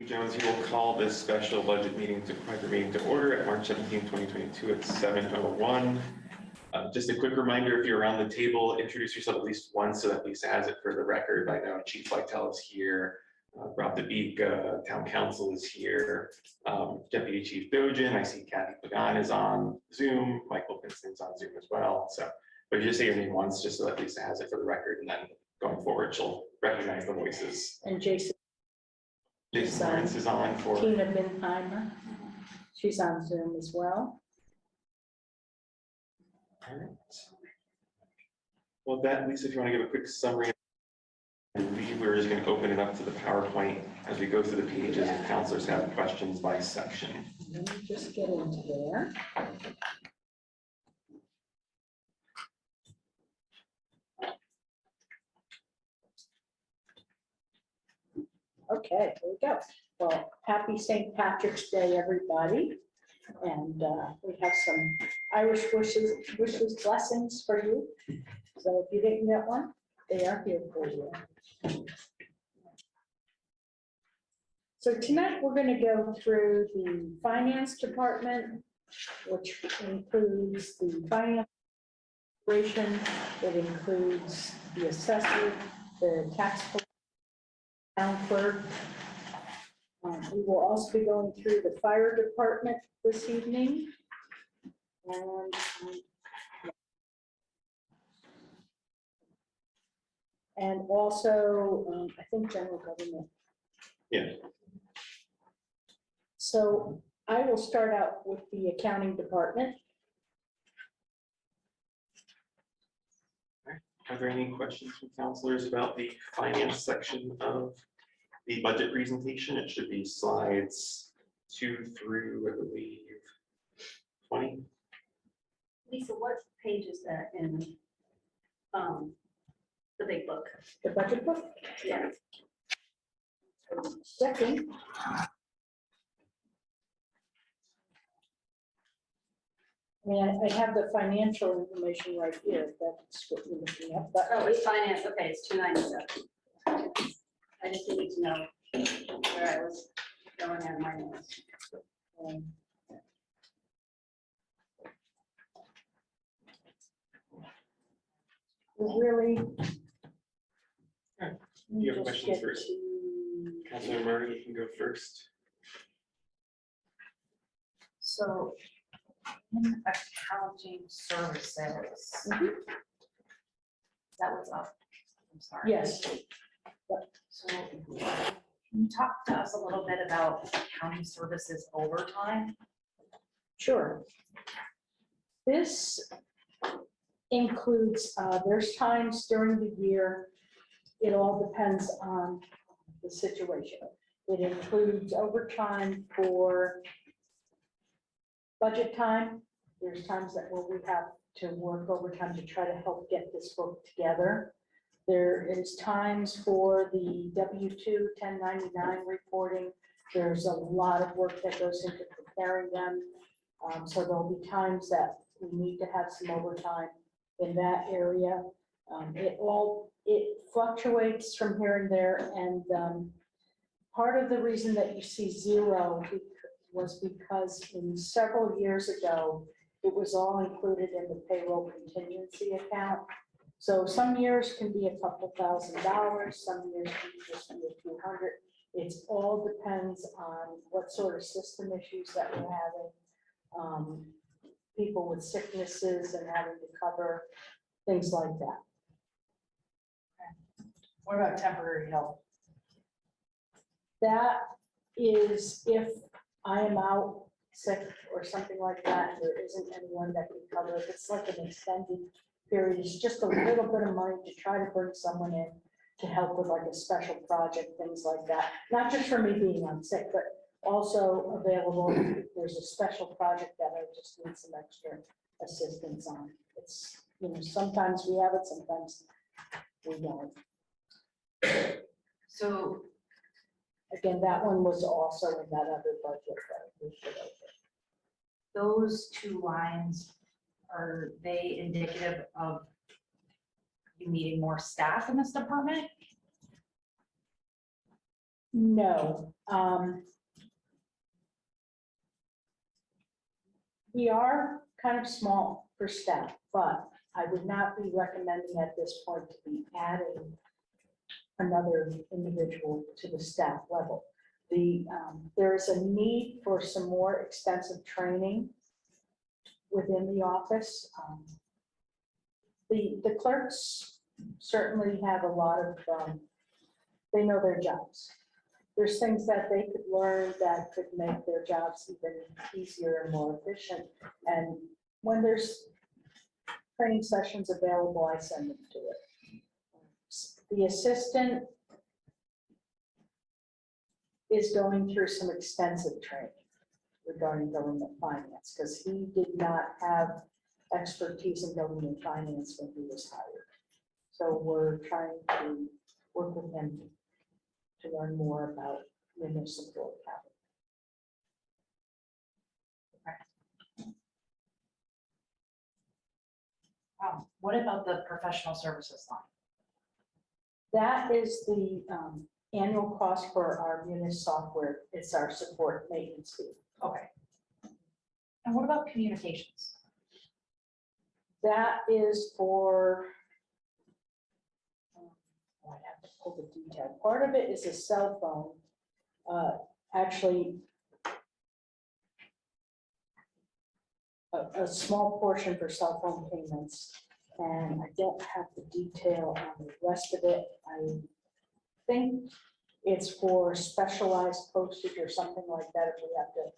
Jones, you will call this special budget meeting to order at March 17, 2022 at 7:01. Just a quick reminder, if you're around the table, introduce yourself at least once so that Lisa has it for the record. I know Chief Lytle is here, Rob DeBeek, Town Council is here, Deputy Chief Dojan, I see Kathy Pagan is on Zoom, Michael Vincent's on Zoom as well. So, but you just say your name once just so that Lisa has it for the record, and then going forward, she'll recognize the voices. And Jason Lawrence is on for. Tina Binheimer, she's on Zoom as well. All right. Well, that, Lisa, if you want to give a quick summary, we're just going to open it up to the PowerPoint as we go through the pages and counselors have questions by section. Let me just get into there. Okay, here we go. Well, happy St. Patrick's Day, everybody. And we have some Irish wishes, blessings for you. So if you didn't get one, they are here for you. So tonight we're going to go through the finance department, which includes the finance operation, it includes the assessor, the tax town clerk. We will also be going through the fire department this evening. And also, I think general government. Yeah. So I will start out with the accounting department. Are there any questions from counselors about the finance section of the budget presentation? It should be slides 2 through, I believe, 20. Lisa, what page is that in the big book? The budget book? Yeah. Second. I mean, I have the financial information right here. That's what you're looking at. But Oh, it's finance. Okay, it's 297. I just need to know where I was going on my notes. Really. You have just questions get first? to- Councilor Murray, you can go first. So in accounting services, Mhm. is that what's up? I'm sorry. Yes. So can you talk to us a little bit about accounting services overtime? Sure. This includes, there's times during the year, it all depends on the situation. It includes overtime for budget time. There's times that where we have to work overtime to try to help get this book together. There is times for the W-2 1099 reporting. There's a lot of work that goes into preparing them. So there'll be times that we need to have some overtime in that area. It fluctuates from here and there. And part of the reason that you see zero was because in several years ago, it was all included in the payroll contingency account. So some years can be a couple $1,000, some years can just be a few hundred. It all depends on what sort of system issues that we're having. People with sicknesses and having to cover things like that. What about temporary help? That is if I am out sick or something like that, there isn't anyone that can cover it. It's like an extended period. It's just a little bit of money to try to bring someone in to help with like a special project, things like that. Not just for me being on sick, but also available if there's a special project that I just need some extra assistance on. It's, you know, sometimes we have it, sometimes we don't. So Again, that one was also in that other budget that we should have. those two lines, are they indicative of you needing more staff in this department? No. We are kind of small for staff, but I would not be recommending at this point to be adding another individual to the staff level. There is a need for some more extensive training within the office. The clerks certainly have a lot of, they know their jobs. There's things that they could learn that could make their jobs even easier and more efficient. And when there's training sessions available, I send them to it. The assistant is going through some extensive training regarding government finance, because he did not have expertise in government finance when he was hired. So we're trying to work with him to learn more about municipal capital. What about the professional services line? That is the annual cost for our Munis software. It's our support maintenance fee. Okay. And what about communications? That is for, I have to pull the detail. Part of it is a cell phone. Actually, a small portion for cell phone payments. And I don't have the detail on the rest of it. I think it's for specialized postage or something like that, if we have to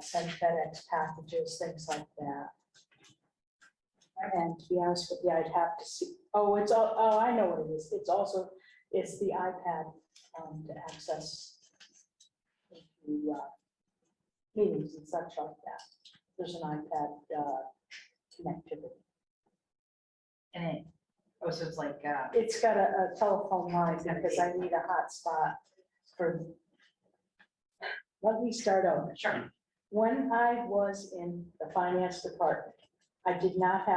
send FedEx packages, things like that. And to be honest with you, I'd have to see, I know what it is. It's the iPad to access the meetings and such like that. There's an iPad connectivity. And so it's like, It's got a telephone line It's got a because I need a hotspot for. Let me start over. sure. When I was in the finance department, I did not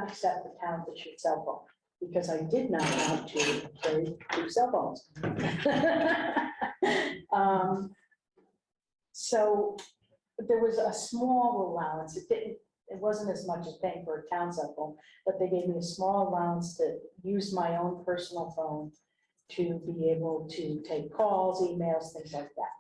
accept the town issued cell phone because I did not want to carry 2 cell phones. So there was a small allowance. It wasn't as much as paying for a town cell phone, but they gave me a small allowance to use my own personal phone to be able to take calls, emails, things like that.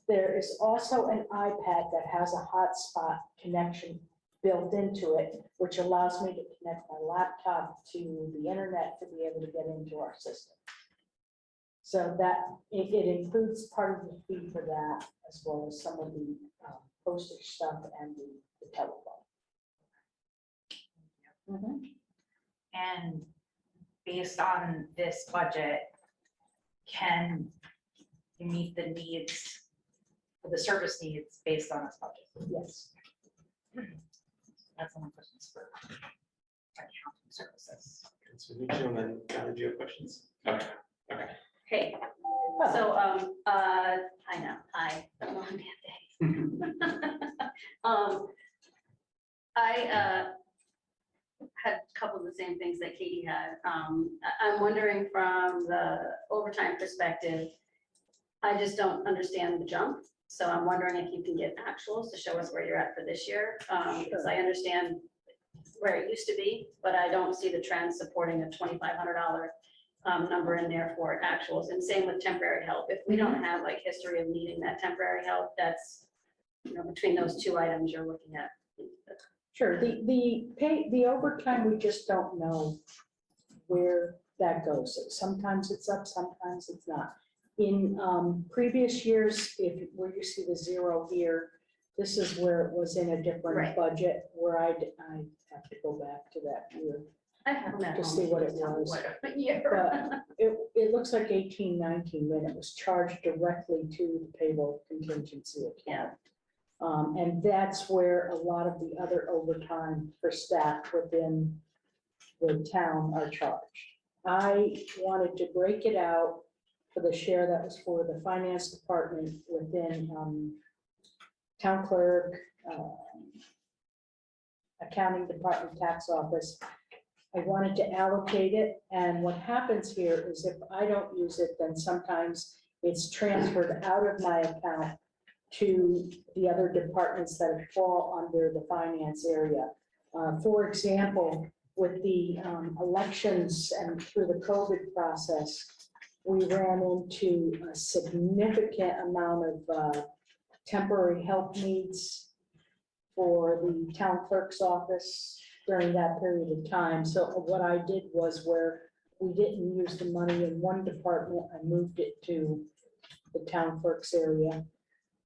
There is also an iPad that has a hotspot connection built into it, which allows me to connect my laptop to the internet to be able to get into our system. So that, it includes part of the fee for that, as well as some of the postage stuff and the telephone. Mhm. And based on this budget, can you meet the needs, the service needs based on this budget? Yes. That's one question for accounting services. So Michelle, and then Donna, do you have questions? Okay, okay. Hey, Oh, so, I know, hi, long day. I had a couple of the same things that Katie had. I'm wondering from the overtime perspective, I just don't understand the jump. So I'm wondering if you can get actuals to show us where you're at for this year. Because I understand where it used to be, but I don't see the trend supporting a $2,500 number in there for actuals, and same with temporary help. If we don't have like history of needing that temporary help, that's, between those 2 items you're looking at. sure. The overtime, we just don't know where that goes. Sometimes it's up, sometimes it's not. In previous years, where you see the 0 here, this is where it was in a different Right. budget, where I have to go back to that year. I have them at To home, see you what can it tell me was. what year. But it looks like 18-19 when it was charged directly to the payroll contingency account. And that's where a lot of the other overtime for staff within the town are charged. I wanted to break it out for the share that was for the finance department within town clerk, accounting department, tax office. I wanted to allocate it, and what happens here is if I don't use it, then sometimes It's transferred out of my account to the other departments that fall under the finance area. For example, with the elections and through the COVID process, we ran into a significant amount of temporary help needs for the town clerk's office during that period of time. So what I did was where we didn't use the money in one department, I moved it to the town clerk's area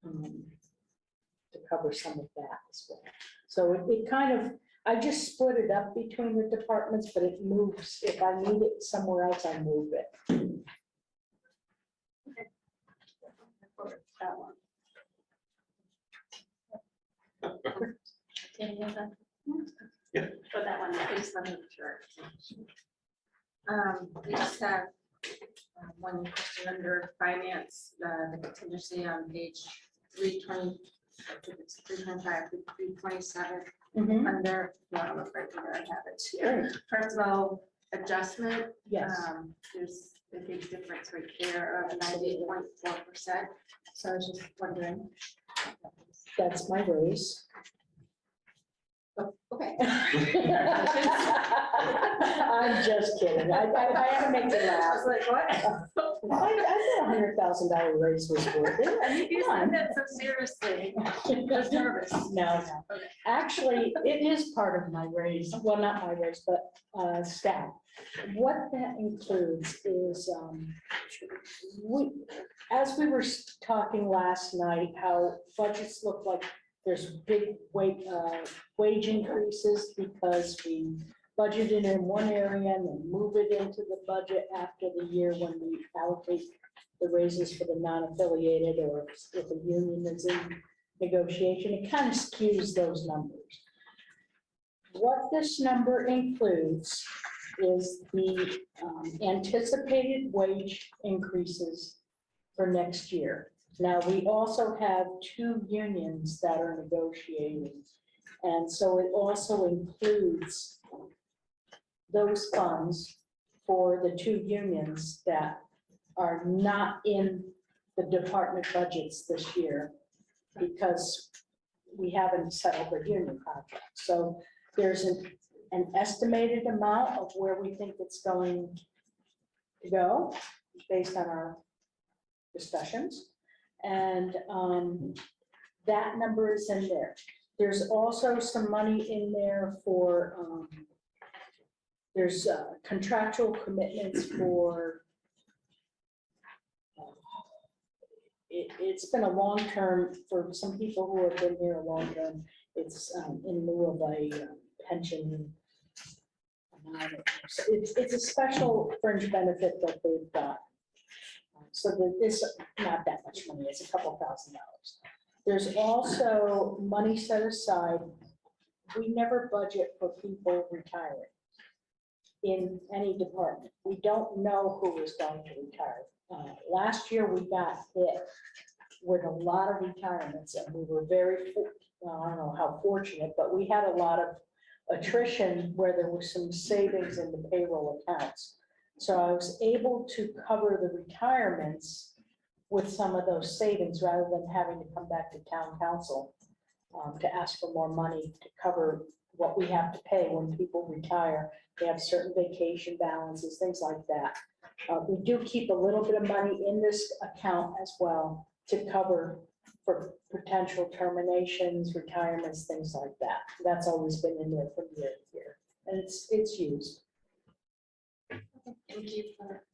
to cover some of that as well. So it kind of, I just split it up between the departments, but it moves, if I need it somewhere else, I move it. That one. Yeah. For that one, I just wanted we just have one question under finance, the contingency on page 320, I think it's 325, 327, Mhm. under, no, I'm afraid I have it. Sure. Personal adjustment, Yes, there's a big difference right there of 98.4%. So I was just wondering. that's my raise. Oh, okay. I'm just kidding. I had to make you I laugh. was like, what? I thought $100,000 raise was worth it. I mean, You come on. said that so seriously. I was nervous. No, actually, it is part of my raise, well, not my raise, but staff. What that includes is, as we were talking last night, how budgets look like there's big wage increases because we budgeted in one area and then move it into the budget after the year when we allocate the raises for the non-affiliated or if a union is in negotiation. It kind of skews those numbers. What this number includes is the anticipated wage increases for next year. Now, we also have two unions that are negotiating. And so it also includes those funds for the two unions that are not in the department budgets this year because we haven't settled the union contract. So there's an estimated amount of where we think it's going to go based on our discussions. And that number is in there. There's also some money in there for, there's contractual commitments for, it's been a long term, for some people who have been here a long term, it's in lieu of a pension. It's a special fringe benefit that they've got. So that it's not that much money, it's a couple $1,000. There's also money set aside. We never budget for people retiring in any department. We don't know who is going to retire. Last year, we got hit with a lot of retirements and we were very, well, I don't know how fortunate, but we had a lot of attrition where there was some savings in the payroll accounts. So I was able to cover the retirements with some of those savings rather than having to come back to town council to ask for more money to cover what we have to pay when people retire. They have certain vacation balances, things like that. We do keep a little bit of money in this account as well to cover for potential terminations, retirements, things like that. That's always been in there from year to year, and it's used. Thank you for.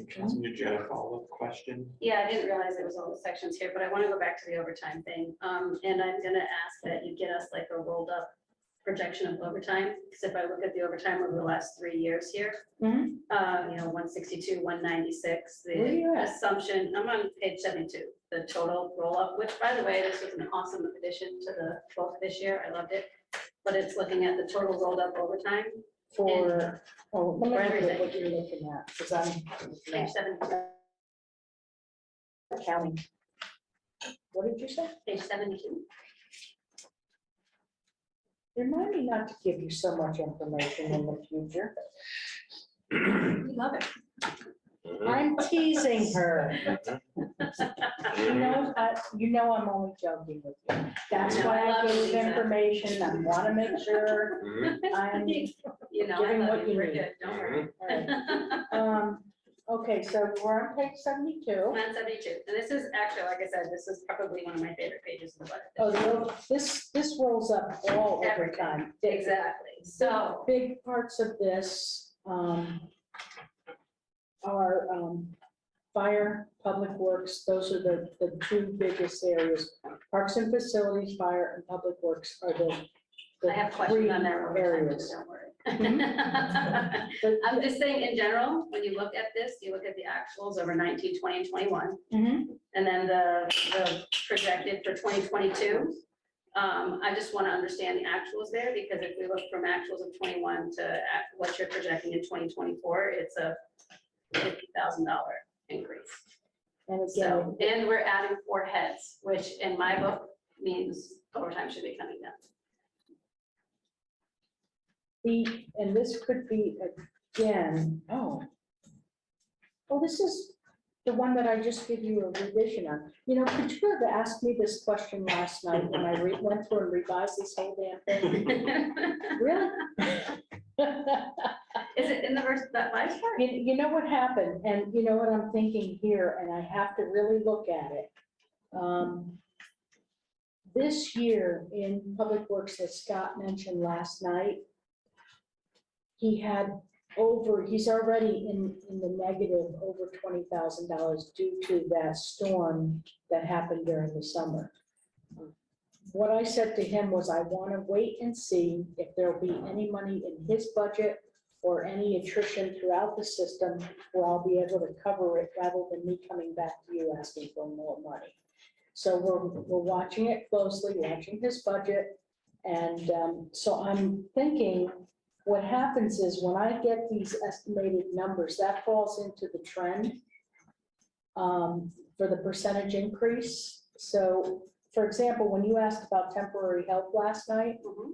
Councilman, did you have a follow-up question? Yeah, I didn't realize there was all the sections here, but I want to go back to the overtime thing. And I'm gonna ask that you get us like a rolled up projection of overtime, because if I look at the overtime over the last 3 years here, Mhm. 162, 196, Where you the at? assumption, I'm on page 72, the total roll up, which by the way, this was an awesome addition to the book this year. I loved it. But it's looking at the total rolled up overtime, For, oh, let me For look at everything. what you're looking at, because I'm page 72. counting. What did you say? Page 72. Remind me not to give you so much information in the future. We love it. I'm teasing her. You know I'm only joking with you. That's why I gave information. I want to make sure I'm, You know, I Giving love what you, you we're need. good, don't worry. okay, so we're on page 72. 172, and this is actually, like I said, this is probably one of my favorite pages of the budget. Oh, this rolls up all over Everything. time. Exactly, so, Big parts of this are fire, public works. Those are the two biggest areas. Parks and facilities, fire, and public works are the I have questions on that three over time, areas. don't worry. But- I'm just saying, in general, when you look at this, you look at the actuals over 19, 20, and 21, Mhm. and then the projected for 2022. I just want to understand the actuals there, because if we look from actuals of 21 to what you're projecting in 2024, it's a $50,000 increase. And So, again, and we're adding 4 heads, which in my book means overtime should be coming down. and this could be again, this is the one that I just gave you a revision on. You know, could you have asked me this question last night when I went through and revised this whole damn thing? Really? Is it in the verse, that last part? You know what happened, and you know what I'm thinking here, and I have to really look at it. This year in Public Works, as Scott mentioned last night, he's already in the negative over $20,000 due to that storm that happened during the summer. What I said to him was, I want to wait and see if there'll be any money in his budget or any attrition throughout the system where I'll be able to cover it rather than me coming back to you asking for more money. So we're watching it closely, watching his budget. And so I'm thinking what happens is when I get these estimated numbers, that falls into the trend for the percentage increase. So for example, when you asked about temporary help last night, Mhm.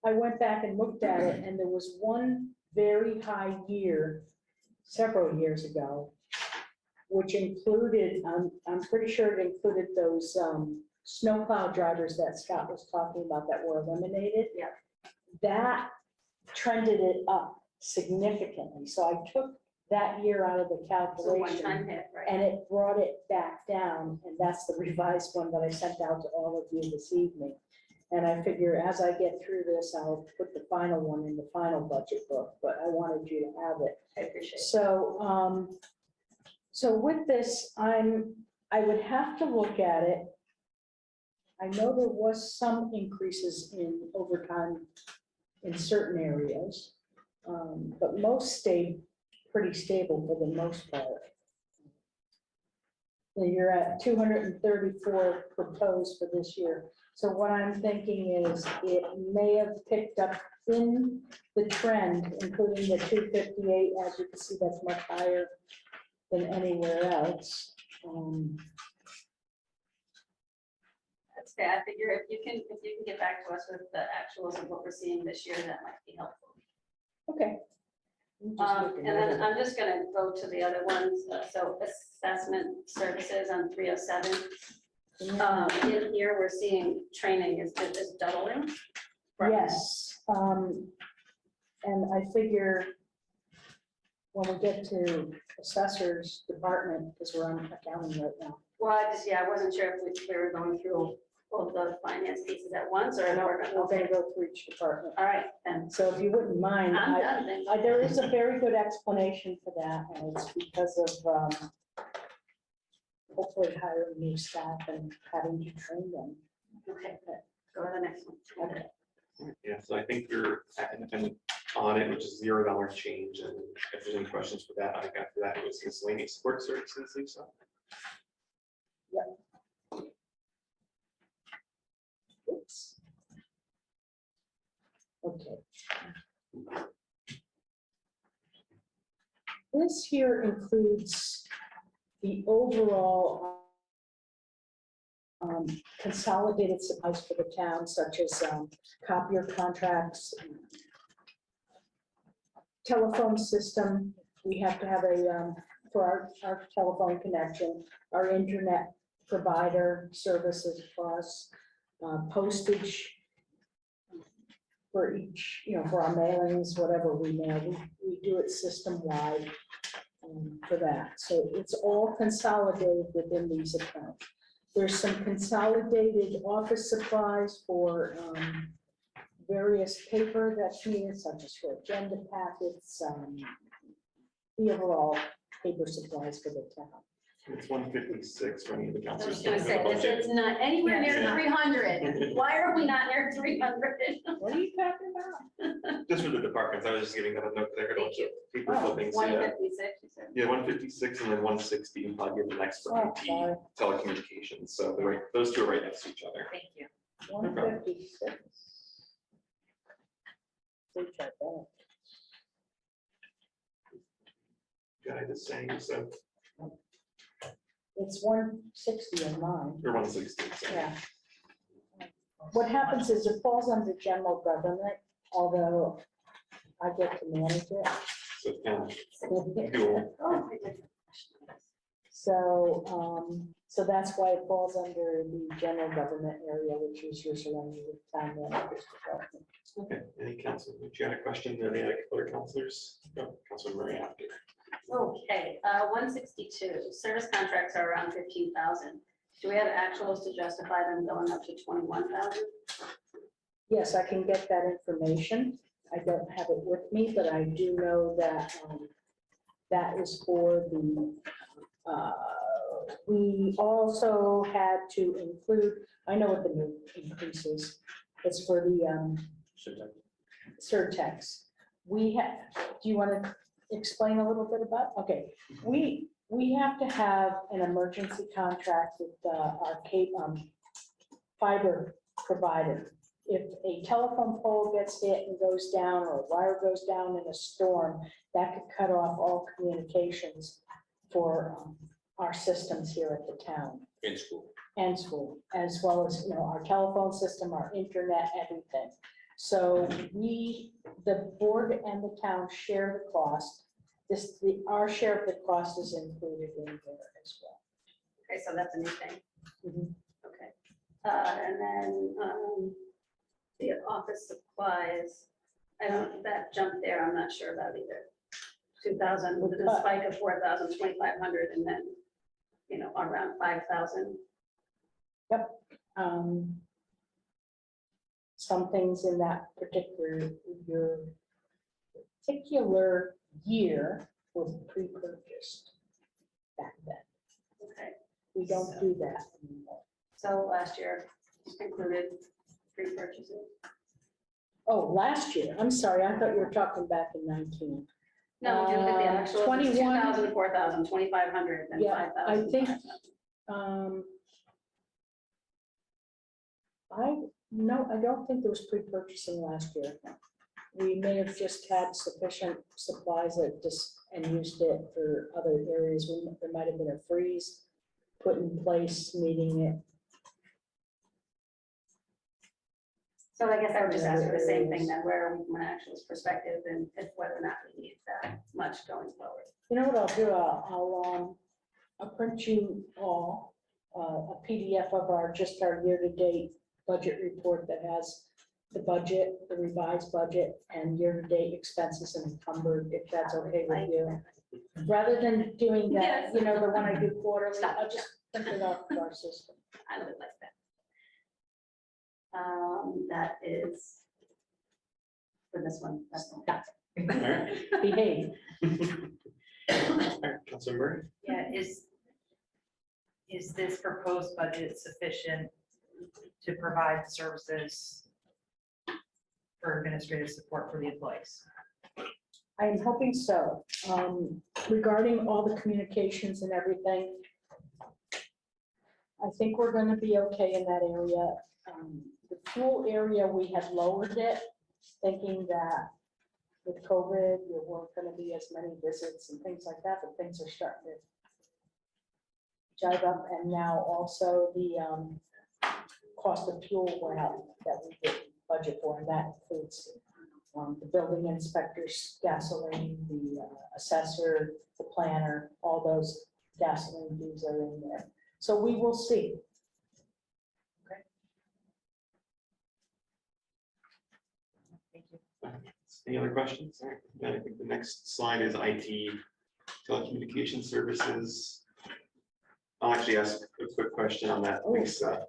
I went back and looked at it, and there was one very high year, several years ago, which included, I'm pretty sure it included those snowplow drivers that Scott was talking about that were eliminated. Yeah. That trended it up significantly. So I took that year out of the It's a one-time calculation, hit, right? and it brought it back down, and that's the revised one that I sent out to all of you this evening. And I figure as I get through this, I'll put the final one in the final budget book, but I wanted you to have it. I appreciate it. So, so with this, I would have to look at it. I know there was some increases in overtime in certain areas, but most stayed pretty stable for the most part. So you're at 234 proposed for this year. So what I'm thinking is it may have picked up in the trend, including the 258, as you can see, that's much higher than anywhere else. That's fair. I figure if you can get back to us with the actuals of what we're seeing this year, that might be helpful. Okay. I'm just looking And at then it. I'm just gonna go to the other ones. So assessment services on 307. In here, we're seeing training is doubling. from- Yes, and I figure when we get to assessors department, because we're on accounting right now. Well, I wasn't sure if we were going through all the finance pieces at once, or I know we're we're gonna. gonna go through each department. All right, then. So if you wouldn't mind, I'm done then. there is a very good explanation for that, and it's because of hopefully hiring new staff and having to train them. Okay, go to the next one. Okay. Yeah, so I think you're at an audit, which is $0 change, and if there's any questions for that, I think after that, it was miscellaneous support services, Lisa. Oops. Okay. This here includes the overall consolidated supplies for the town, such as copier contracts, telephone system, we have to have a, for our telephone connection, our internet provider services for us, postage for each, for our mailings, whatever we mail, we do it system-wide for that. So it's all consolidated within these accounts. There's some consolidated office supplies for various paper that's needed, such as for agenda packets, the overall paper supplies for the town. It's 156 running the I council. was gonna say, it's not anywhere near Yeah. 300. Why are we not near 300? What are you talking about? Just for the departments, I was just giving that a note there. Thank you. People Oh, flipping, so 156, you said? yeah, 156 and then 160, and probably the next for Oh, IT sorry. telecommunications. So they're right, those two are right next to each other. Thank you. 156. Guy the same, so, It's 160 in mine, or 160. So. yeah. What happens is it falls under general government, although I get to manage it. So it's kind of So, dual. Oh, I did. so that's why it falls under the general government area, which is your surrounding with town managers department. Okay, any council, if you had a question, any other councilors? No, Councilor Murray after. Okay, 162, service contracts are around 15,000. Do we have actuals to justify them going up to 21,000? Yes, I can get that information. I don't have it with me, but I do know that that is for the, we also had to include, I know what the new increase is. It's for the surtax. We have, do you want to explain a little bit about, okay, we have to have an emergency contract with our fiber provider. If a telephone pole gets hit and goes down, or a wire goes down in a storm, that could cut off all communications for our systems here at the town In school. and school, as well as, our telephone system, our internet, everything. So the board and the town share the cost. Our share of the cost is included in there as well. Okay, so that's a new thing. Mhm. Okay. And then the office supplies, that jump there, I'm not sure about either. 2,000 with a spike of 4,000, 2,500, and then, around 5,000. Some things in that particular year was pre-purchased back then. Okay, We don't do that anymore. so last year included pre-purchases. Oh, last year, I'm sorry, I thought you were talking back in 19. No, we do look at the actual, 21. 2,000, 4,000, 2,500, then Yeah, 5,000. I think- 5,000. No, I don't think there was pre-purchasing last year. We may have just had sufficient supplies that and used it for other areas. There might have been a freeze put in place, meeting it. So I guess I would just ask for the same thing then, where are we from an actuals perspective and if whether or not we need that much going forward. You know what I'll do? I'll print you all a PDF of our year-to-date budget report that has the budget, the revised budget, and year-to-date expenses and encumbered, if that's okay with you. Rather than doing that, Yes. the one I do quarterly, I'll just print it off of our system. I would like that. That is for this one. That's all. All right. Behave. All right, Councilor Murray. Yeah, is this proposed budget sufficient to provide the services for administrative support for the employees? I am hoping so. Regarding all the communications and everything, I think we're going to be okay in that area. The fuel area, we have lowered it, thinking that with COVID, there weren't going to be as many visits and things like that, but things are starting to jive up. And now also the cost of fuel went up that we did budget for, and that includes the building inspector's gasoline, the assessor, the planner, all those gasoline dues are in there. So we will see. Thank you. Any other questions? All right, then I think the next slide is IT telecommunication services. I'll actually ask a quick question on that, Lisa.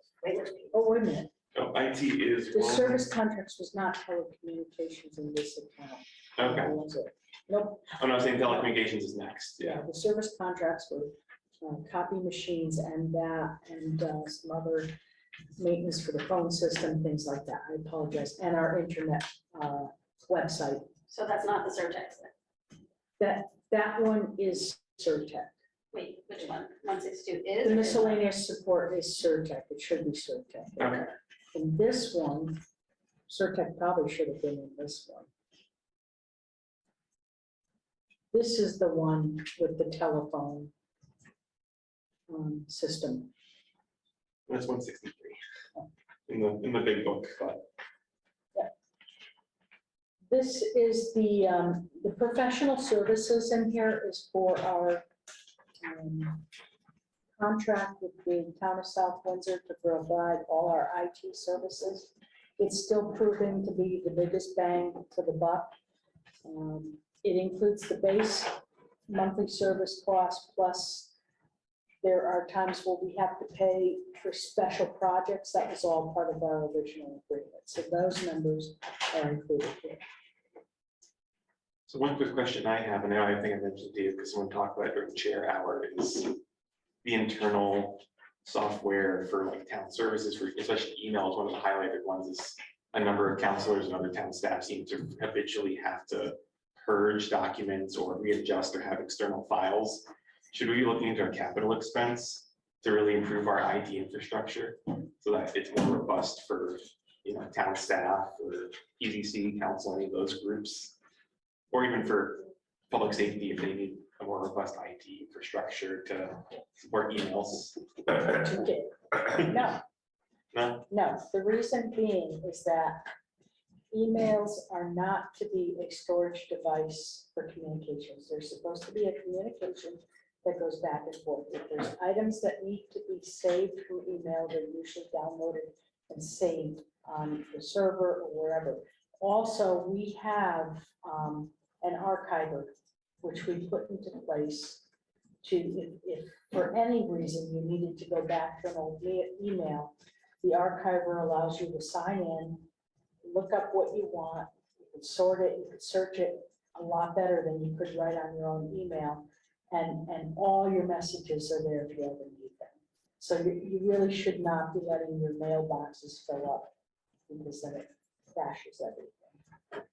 Oh, wait a minute. Oh, IT is The one. service contracts was not telecommunications in this account. Okay. Was it? Nope. Oh, no, I was saying telecommunications is next. Yeah. The service contracts were copy machines and that, and some other maintenance for the phone system, things like that. I apologize. And our internet website. So that's not the surtax then? That one is Surtech. Wait, which one? 162 is? The or is not? miscellaneous support is Surtech. It should be Surtech. Okay. And this one, Surtech probably should have been in this one. This is the one with the telephone system. That's 163 in the big book, but This is the professional services in here is for our contract with the town of South Windsor to provide all our IT services. It's still proving to be the biggest bang for the buck. It includes the base monthly service cost, plus there are times where we have to pay for special projects. That was all part of our original agreement. So those numbers are included here. so one quick question I have, and I think I mentioned to you because someone talked about it during chair hour, is the internal software for like town services, for especially emails. One of the highlighted ones is a number of counselors and other town staff seem to habitually have to purge documents or readjust or have external files. Should we be looking into a capital expense to really improve our IT infrastructure so that it's more robust for, town staff or EDC, council, any of those groups? Or even for public safety, if they need a more robust IT infrastructure to support emails? No, No? no, the reason being is that emails are not to be a storage device for communications. They're supposed to be a communication that goes back and forth. If there's items that need to be saved through email, they're usually downloaded and saved on the server or wherever. Also, we have an archiver, which we put into place to, if for any reason you needed to go back to an old email, the archiver allows you to sign in, look up what you want, you could sort it, you could search it a lot better than you could write on your own email. And all your messages are there if you ever need them. So you really should not be letting your mailboxes fill up, because then it crashes everything.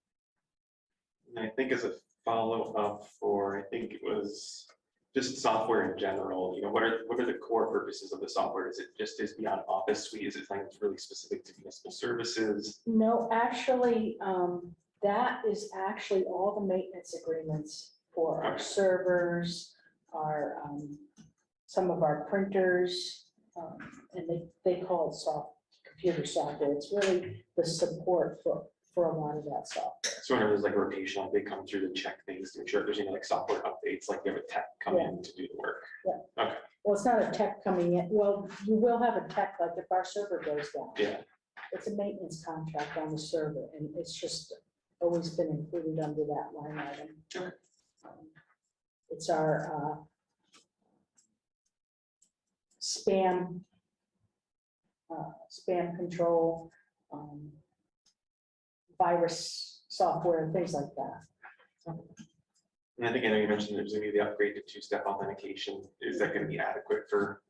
And I think as a follow-up for, I think it was just software in general, what are the core purposes of the software? Is it just beyond Office Suite? Is it something that's really specific to municipal services? No, actually, that is actually all the maintenance agreements for our servers, our, some of our printers, and they call it computer software. It's really the support for a lot of that software. So whenever there's like a rotation, like they come through to check things to make sure if there's any like software updates, like you have a tech come in to do the work. Well, it's not a tech coming in. Well, you will have a tech, like if our server goes down. Yeah. It's a maintenance contract on the server, and it's just always been included under that line item. Okay. It's our spam control, virus software, and things like that. And I think I know you mentioned there's gonna be the upgrade to two-step authentication. Is that gonna be adequate for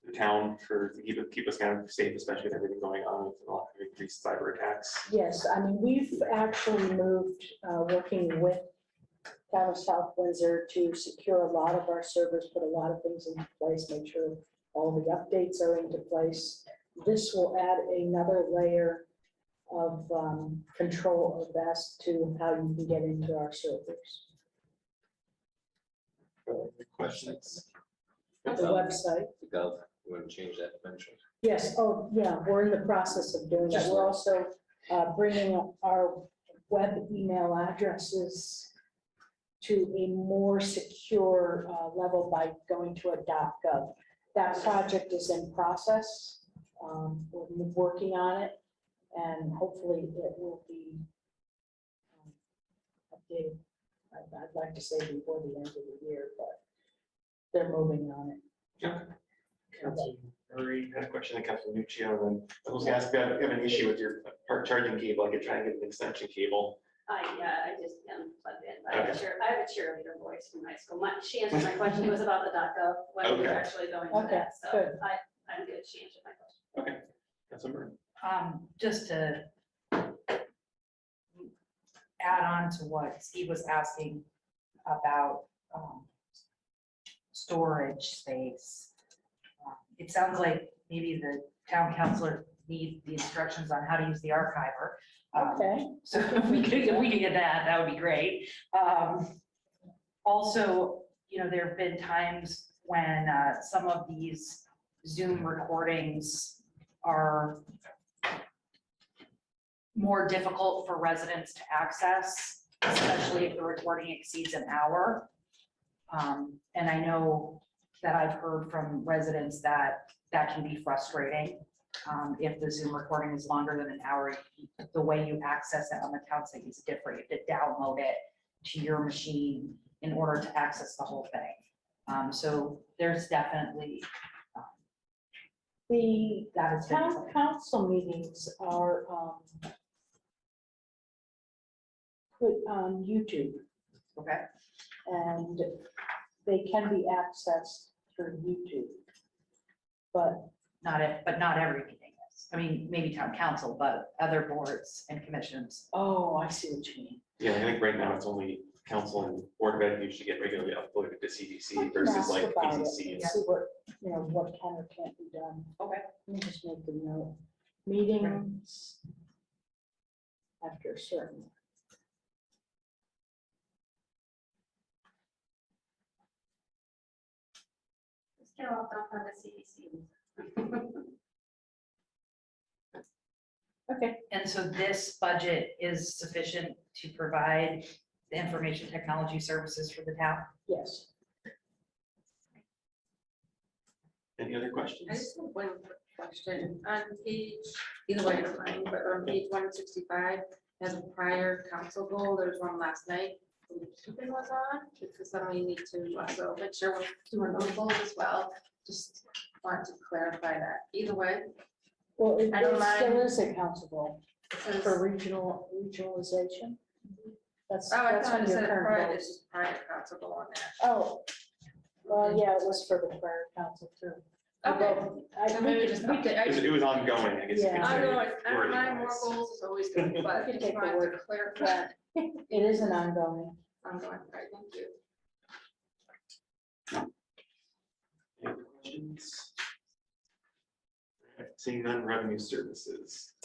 the town to keep us kind of safe, especially with everything going on with a lot of increased cyber attacks? Yes, I mean, we've actually moved, working with town of South Windsor to secure a lot of our servers, put a lot of things into place, make sure all the updates are into place. This will add another layer of control of that to how you can get into our servers. Questions? The website, Gov, you want to change that dimension? yes, oh, yeah, we're in the process of doing that. We're also bringing our web email addresses to a more secure level by going to a .gov. That project is in process. We're working on it, and hopefully it will be updated. I'd like to say before the end of the year, but they're moving on it. Councilor Murray had a question, and Councilor Nuccio, and then I was gonna ask, if you have an issue with your part charging cable, I could try and get an extension cable. I just am plugged in. I have a cheerleader voice from high school. She answered my question, it was about the .gov, when we're Okay. actually going to Okay, that, so good. I'm good, she answered my question. Okay, Councilor Murray. Just to add on to what Steve was asking about storage space. It sounds like maybe the town councilor needs the instructions on how to use the archiver. Okay, So if we could get that, that would be great. Also, there have been times when some of these Zoom recordings are more difficult for residents to access, especially if the recording exceeds an hour. And I know that I've heard from residents that that can be frustrating. If the Zoom recording is longer than an hour, the way you access it on the town site is different. You have to download it to your machine in order to access the whole thing. So there's definitely, the that has been town something. council meetings are put on YouTube, Okay, and they can be accessed through YouTube. But not every meeting is. I mean, maybe town council, but other boards and commissions. oh, I see what you mean. Yeah, I think right now it's only council and board of ed usually get regularly uploaded to I CDC can versus ask like about it PCC. and see what, what can or can't be done. Okay. Let me just make a note. Meetings after a certain. Let's get off on the CDC. Okay, And so this budget is sufficient to provide the information technology services for the town? yes. Any other I questions? just have one quick question. On page, either way, I don't mind, but on page 165, as a prior council goal, there was one last night. Keeping was on, because then we need to also make sure we're doing those goals as well. Just want to clarify that. Either way, Well, it I don't still mind. is accountable because- for regionalization. That's, Oh, I that's thought one it of your said current prior, goals. this is prior council goal on there. Oh, well, yeah, it was for the prior council too. Okay. Well, So maybe just update. It was ongoing, I guess. you could Yeah. I say, don't know, I don't mind more wording-wise. goals, it's always good, but I You can just take the wanted to word. clarify. It is an ongoing. I'm going, right, thank you. Any questions? Seeing none, revenue services.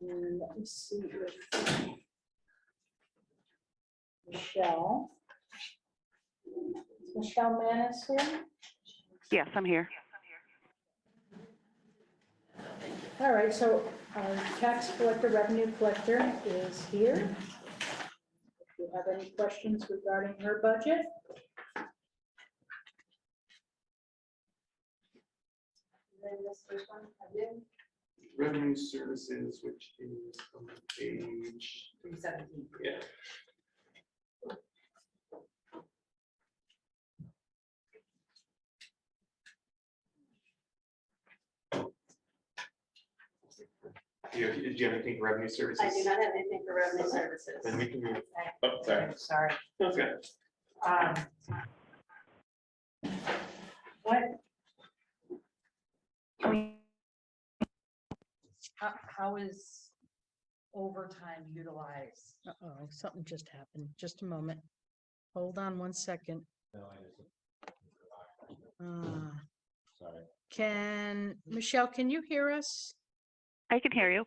And let me see if Michelle. Is Michelle Manis here? Yes, I'm here. All right, so our tax collector, revenue collector is here. If you have any questions regarding her budget. Then this first one, I did. Revenue services, which is on page, 317. yeah. Did you have anything for revenue services? I do not have anything for revenue services. Then we can move, oh, sorry, Sorry. that's good. What? Can we? How is overtime utilized? Uh-oh, something just happened. Just a moment. Hold on one second. Michelle, can you hear us? I can hear you.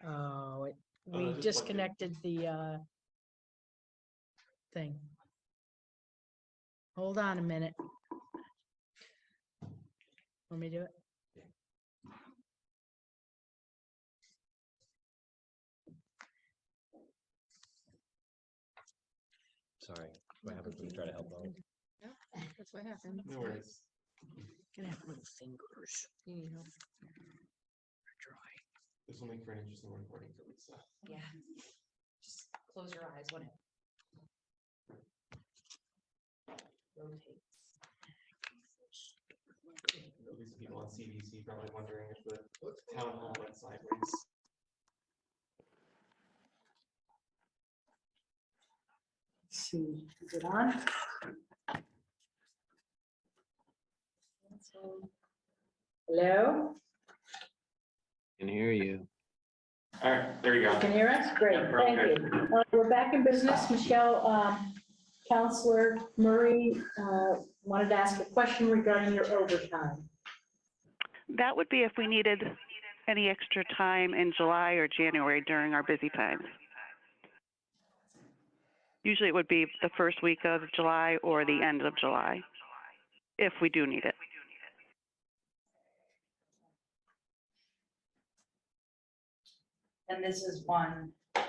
Oh, Oh, we is it disconnected the thing. Hold on a minute. Want me to do it? Sorry, what happens when you try to help out? That's what happened. No worries. Gonna have little fingers. You need help. This will make for an interesting recording for Lisa. Yeah. Just close your eyes when it rotates. At least people on CBC probably wondering if the town hall went sideways. Let's see, is it on? Hello? Can hear you. All right, there you go. Can you hear us? Great, Yeah, we're thank you. We're back in business. Michelle, Counselor Murray wanted to ask a question regarding your overtime. That would be if we needed any extra time in July or January during our busy times. Usually it would be the first week of July or the end of July, if we do need it. And this is one, all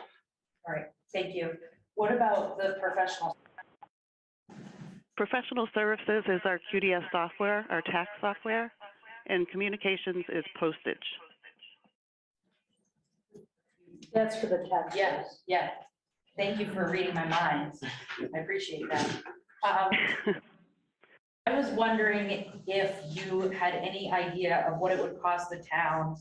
right, thank you. What about the professional? Professional services is our QDS software, our tax software, and communications is postage. That's for the tax. Yeah, yeah. Thank you for reading my mind. I appreciate that. I was wondering if you had any idea of what it would cost the town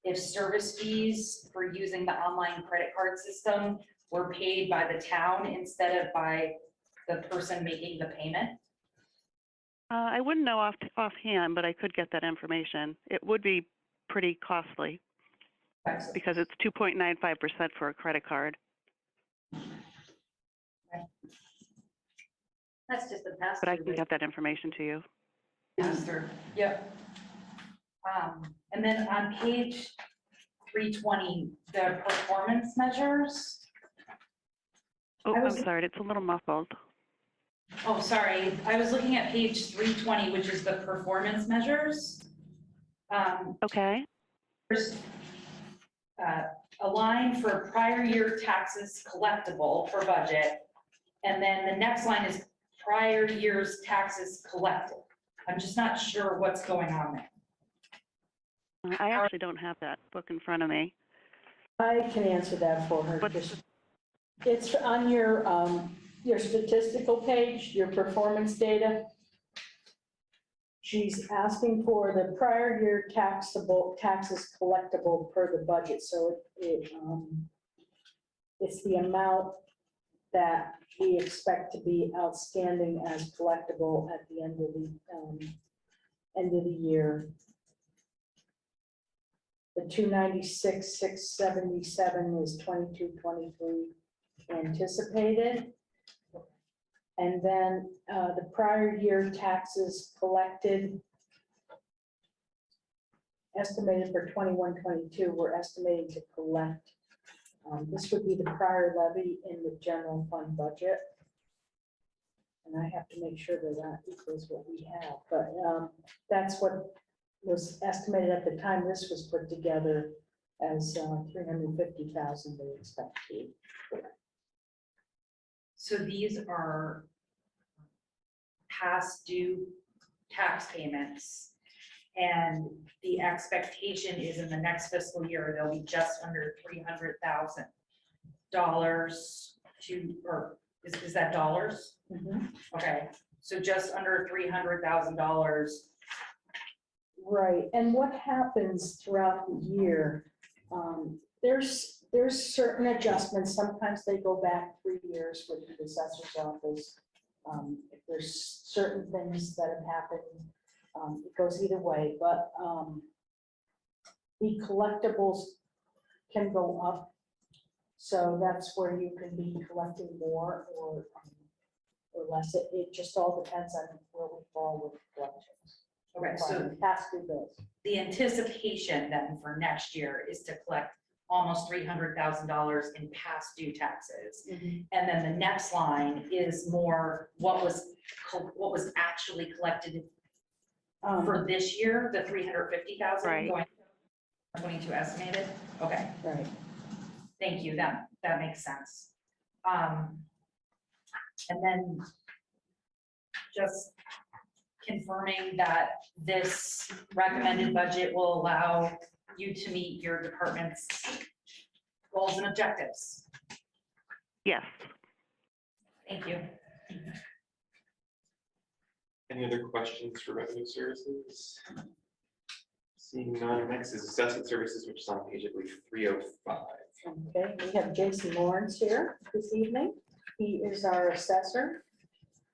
if service fees for using the online credit card system were paid by the town instead of by the person making the payment? I wouldn't know offhand, but I could get that information. It would be pretty costly because it's 2.95% for a credit card. That's just the pass. But I can get that information to you. Master, yep. And then on page 320, the performance measures. Oh, I I'm was- sorry, it's a little muffled. Oh, sorry, I was looking at page 320, which is the performance measures. Okay, There's a line for prior year taxes collectible for budget. And then the next line is prior year's taxes collected. I'm just not sure what's going on there. I actually don't have that book in front of me. I can answer that for her. But- It's on your statistical page, your performance data. She's asking for the prior year taxes collectible per the budget, so it's the amount that we expect to be outstanding as collectible at the end of the year. The 296,677 is 22-23 anticipated. And then the prior year taxes collected, estimated for 21-22, we're estimating to collect. This would be the prior levy in the general fund budget. And I have to make sure that that equals what we have, but that's what was estimated at the time this was put together as 350,000 they expect to. So these are past due tax payments. And the expectation is in the next fiscal year, they'll be just under $300,000 to, or is that dollars? Okay, so just under $300,000. Right, and what happens throughout the year, there's certain adjustments, sometimes they go back 3 years with the assessor's office. If there's certain things that have happened, it goes either way, but the collectibles can go up. So that's where you can be collecting more or less. It just all depends on where we fall with collections. Okay, so Past due bills. the anticipation then for next year is to collect almost $300,000 in past due taxes. And then the next line is more what was actually collected For this year, the 350,000 Right. going 22 estimated? Okay, Right. thank you, that makes sense. And then just confirming that this recommended budget will allow you to meet your department's goals and objectives. Yes. Thank you. Any other questions for revenue services? Seeing none, next is assessment services, which is on page, I believe, 305. Okay, we have Jason Lawrence here this evening. He is our assessor.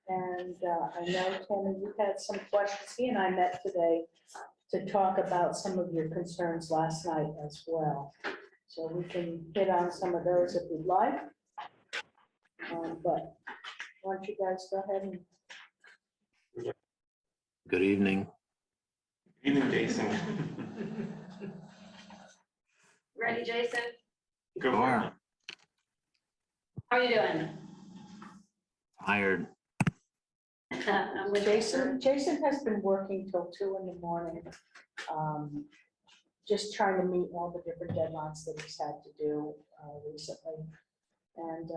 And I know, Tammy, you had some questions. He and I met today to talk about some of your concerns last night as well. So we can hit on some of those if you'd like. But why don't you guys go ahead and Good evening. Evening, Jason. Ready, Jason? Go for it. Sure. How are you doing? Hired. I'm with Jason has been working till 2 in the morning, just trying to meet all the different deadlines that he's had to do recently. And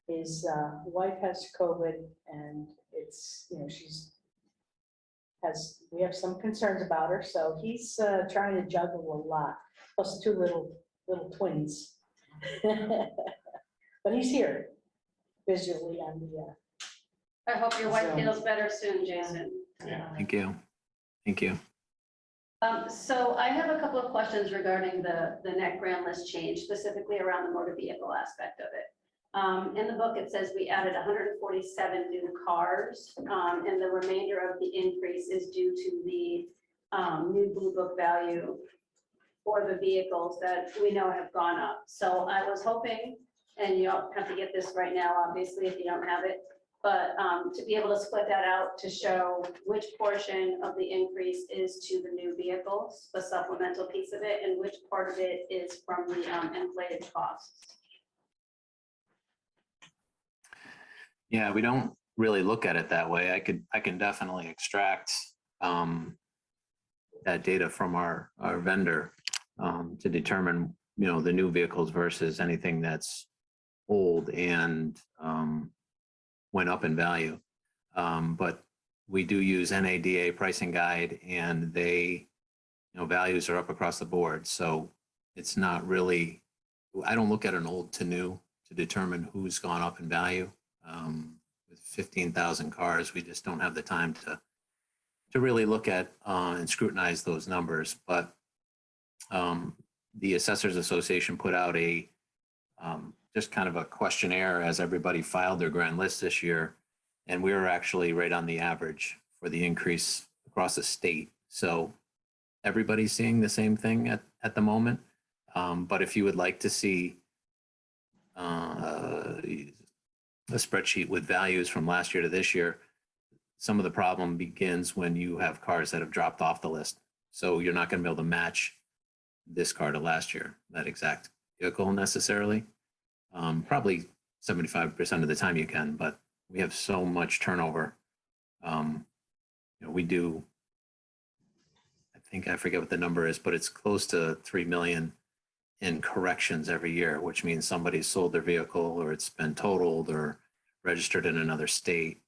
his wife has COVID, and it's, you know, we have some concerns about her, so he's trying to juggle a lot, plus 2 little twins. But he's here visually on the I hope your wife So- feels better soon, Jason. Thank you. Thank you. So I have a couple of questions regarding the net grand list change, specifically around the motor vehicle aspect of it. In the book, it says we added 147 new cars, and the remainder of the increase is due to the new Blue Book value for the vehicles that we know have gone up. So I was hoping, and you don't have to get this right now, obviously, if you don't have it, but to be able to split that out to show which portion of the increase is to the new vehicles, the supplemental piece of it, and which part of it is from the inflated costs. Yeah, we don't really look at it that way. I can definitely extract that data from our vendor to determine, you know, the new vehicles versus anything that's old and went up in value. But we do use NADA pricing guide, and they, you know, values are up across the board. So it's not really, I don't look at an old to new to determine who's gone up in value. With 15,000 cars, we just don't have the time to really look at and scrutinize those numbers. But the Assessors Association put out a just kind of a questionnaire as everybody filed their grand list this year, and we were actually right on the average for the increase across the state. So everybody's seeing the same thing at the moment. But if you would like to see a spreadsheet with values from last year to this year, some of the problem begins when you have cars that have dropped off the list. So you're not going to be able to match this car to last year, that exact vehicle necessarily. Probably 75% of the time you can, but we have so much turnover. You know, we do, I forget what the number is, but it's close to 3 million in corrections every year, which means somebody sold their vehicle or it's been totaled or registered in another state.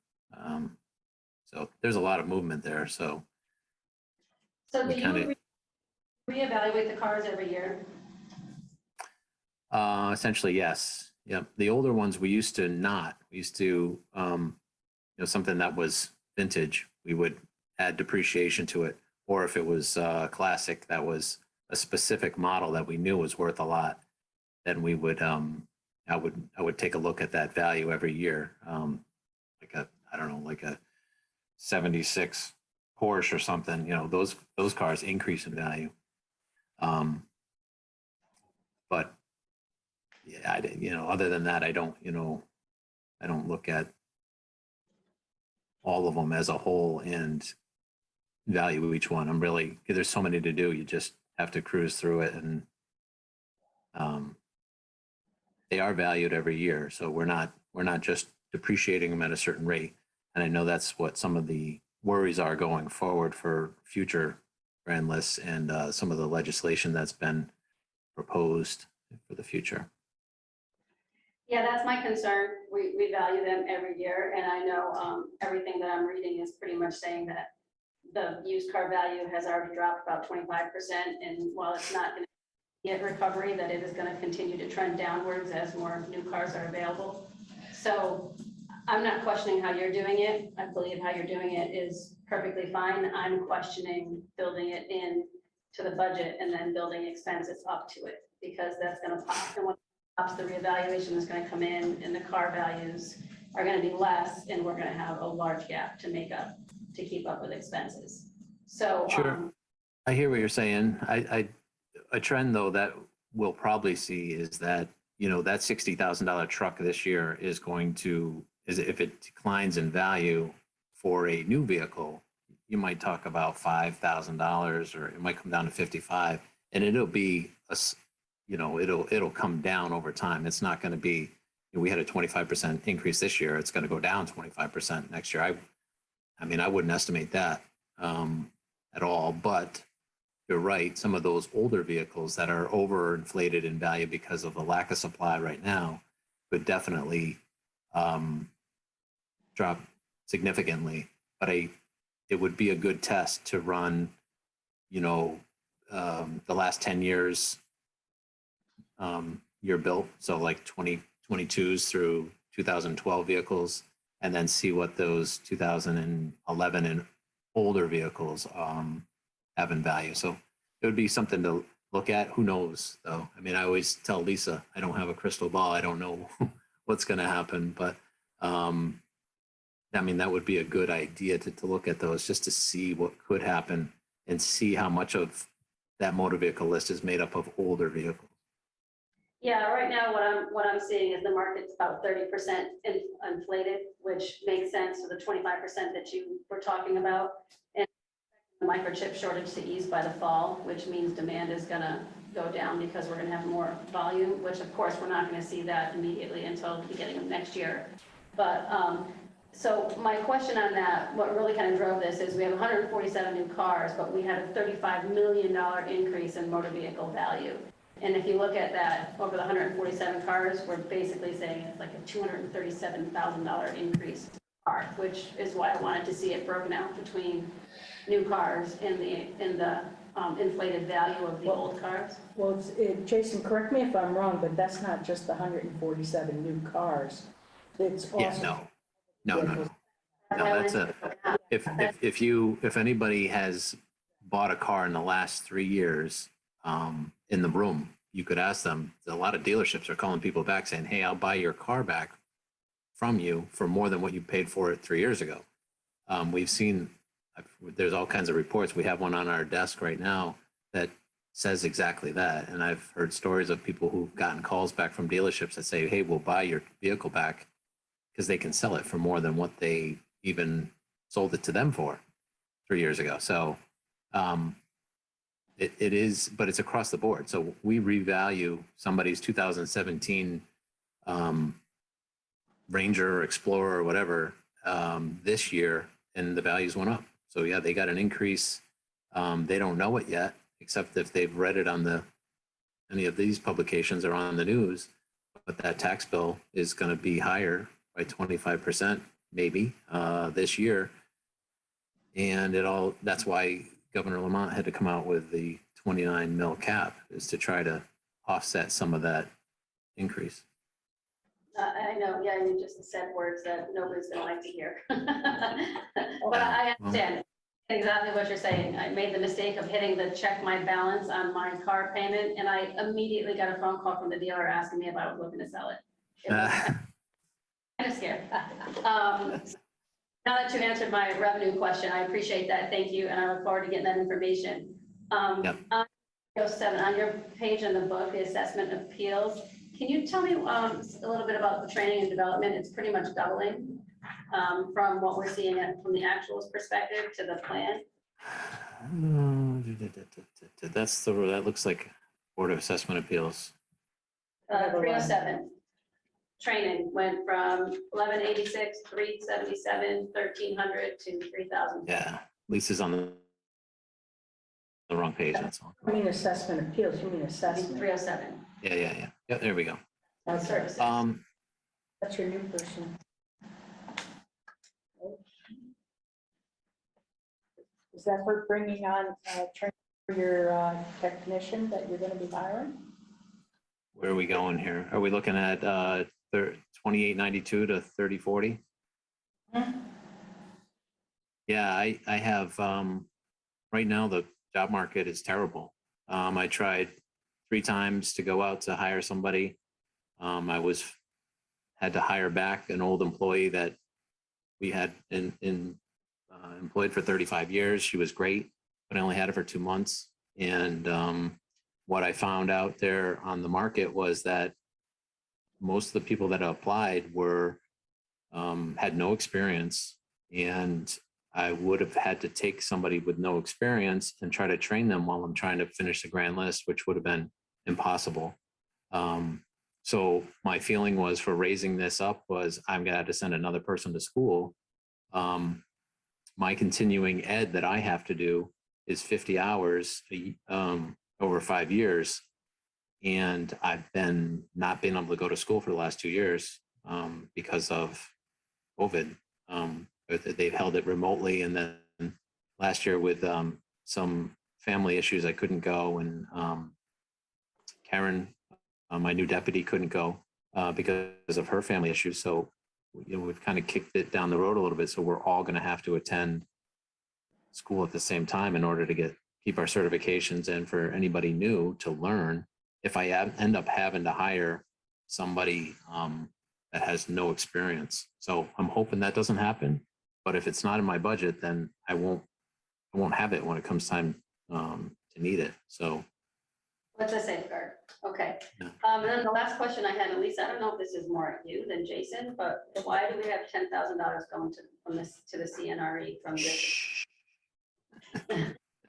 So there's a lot of movement there. So So We do kinda- you reevaluate the cars every year? essentially, yes. Yep. The older ones we used to not. We used to, you know, something that was vintage, we would add depreciation to it. Or if it was classic, that was a specific model that we knew was worth a lot, then we would, I would take a look at that value every year. Like a 76 Porsche or something, you know, those cars increase in value. But yeah, you know, other than that, I don't look at all of them as a whole and value each one. There's so many to do. You just have to cruise through it, and they are valued every year. So we're not just depreciating them at a certain rate. And I know that's what some of the worries are going forward for future grand lists and some of the legislation that's been proposed for the future. Yeah, that's my concern. We value them every year, and I know everything that I'm reading is pretty much saying that the used car value has already dropped about 25%, and while it's not going to get recovery, that it is going to continue to trend downwards as more new cars are available. So I'm not questioning how you're doing it. I believe how you're doing it is perfectly fine. I'm questioning building it in to the budget and then building expenses up to it, because that's going to pop. And when it pops, the reevaluation is going to come in and the car values are going to be less, and we're going to have a large gap to make up, to keep up with expenses. So, Sure. I hear what you're saying. A trend though that we'll probably see is that, you know, that $60,000 truck this year is going to, is if it declines in value for a new vehicle, you might talk about $5,000, or it might come down to 55, and it'll be you know, it'll come down over time. It's not going to be, you know, we had a 25% increase this year. It's going to go down 25% next year. I mean, I wouldn't estimate that at all, but you're right. Some of those older vehicles that are overinflated in value because of the lack of supply right now could definitely drop significantly. But it would be a good test to run, you know, the last 10 years year built, so like 2022s through 2012 vehicles, and then see what those 2011 and older vehicles have in value. So it would be something to look at. Who knows, though? I mean, I always tell Lisa, I don't have a crystal ball. I don't know what's going to happen, but I mean, that would be a good idea to look at those, just to see what could happen and see how much of that motor vehicle list is made up of older vehicles. yeah, right now what I'm seeing is the market's about 30% inflated, which makes sense for the 25% that you were talking about. And the microchip shortage to ease by the fall, which means demand is gonna go down because we're gonna have more volume, which of course we're not gonna see that immediately until the beginning of next year. But so my question on that, what really kind of drove this is we have 147 new cars, but we had a $35 million increase in motor vehicle value. And if you look at that over the 147 cars, we're basically saying it's like a $237,000 increase in car, which is why I wanted to see it broken out between new cars and the inflated value of the old cars. Well, Jason, correct me if I'm wrong, but that's not just the 147 new cars. It's also. Yeah, no. That's if anybody has bought a car in the last 3 years, in the room, you could ask them. A lot of dealerships are calling people back saying, hey, I'll buy your car back from you for more than what you paid for it 3 years ago. We've seen, there's all kinds of reports. We have one on our desk right now that says exactly that. And I've heard stories of people who've gotten calls back from dealerships that say, hey, we'll buy your vehicle back because they can sell it for more than what they even sold it to them for 3 years ago. So it is, but it's across the board. So we revalue somebody's 2017 Ranger or Explorer or whatever this year, and the values went up. So yeah, they got an increase. They don't know it yet, except if they've read it on any of these publications or on the news. But that tax bill is going to be higher by 25% maybe this year, and that's why Governor Lamont had to come out with the 29 mil cap, is to try to offset some of that increase. I know, yeah, you just said words that nobody's gonna like to hear. But I understand exactly what you're saying. I made the mistake of hitting the check my balance on my car payment, and I immediately got a phone call from the dealer asking me if I was looking to sell it. Kind of scared. Now that you answered my revenue question, I appreciate that. Thank you. And I look forward to getting that information. Yep. On 07, on your page in the book, the assessment appeals, can you tell me a little bit about the training and development? It's pretty much doubling from what we're seeing from the actuals perspective to the plan. That looks like Board of Assessment Appeals. 307. training went from 1186, 377, 1300 to 3000. Yeah, Lisa's on the wrong page, that's all. I mean assessment appeals, you mean assessment. 307. Yeah. Yeah, there we go. Okay, Services. that's your new person. Is that for bringing on, training for your technician that you're gonna be hiring? Where are we going here? Are we looking at 2892 to 3040? Yeah, I have, right now, the job market is terrible. I tried 3 times to go out to hire somebody. I had to hire back an old employee that we had employed for 35 years. She was great, but I only had her for 2 months. And what I found out there on the market was that most of the people that applied had no experience, and I would have had to take somebody with no experience and try to train them while I'm trying to finish the grand list, which would have been impossible. So my feeling was for raising this up was I'm gonna have to send another person to school. My continuing ed that I have to do is 50 hours over 5 years. And I've not been able to go to school for the last 2 years because of COVID. They've held it remotely. And then last year with some family issues, I couldn't go. And Karen, my new deputy, couldn't go because of her family issues. So, we've kind of kicked it down the road a little bit. So we're all going to have to attend school at the same time in order to keep our certifications, and for anybody new to learn. If I end up having to hire somebody that has no experience. So I'm hoping that doesn't happen. But if it's not in my budget, then I won't have it when it comes time to need it. So What's a safeguard? Okay. Yeah. And then the last question I had, at least I don't know if this is more you than Jason, but why do we have $10,000 going to the CNRE from this?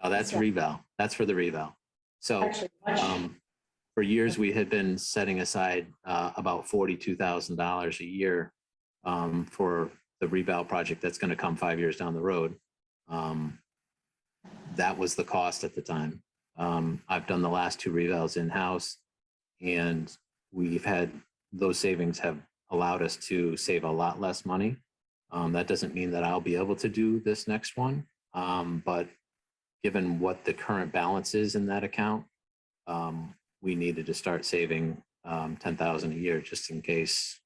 oh, that's reval. That's for the reval. So Actually, for years, we had been setting aside about $42,000 a year for the reval project that's going to come 5 years down the road. That was the cost at the time. I've done the last 2 revals in-house, and those savings have allowed us to save a lot less money. That doesn't mean that I'll be able to do this next one, but given what the current balance is in that account, we needed to start saving $10,000 a year just in case,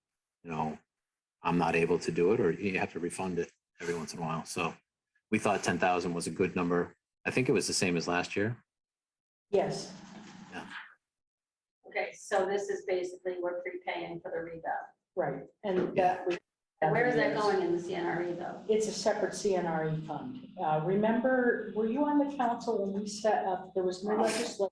I'm not able to do it, or you have to refund it every once in a while. So we thought 10,000 was a good number. I think it was the same as last year. yes, Okay, so this is basically we're prepaying for the reval. right, and Yeah. that. And where is that going in the CNRE though? It's a separate CNRE fund. Remember, were you on the council when we set up, there was no legislation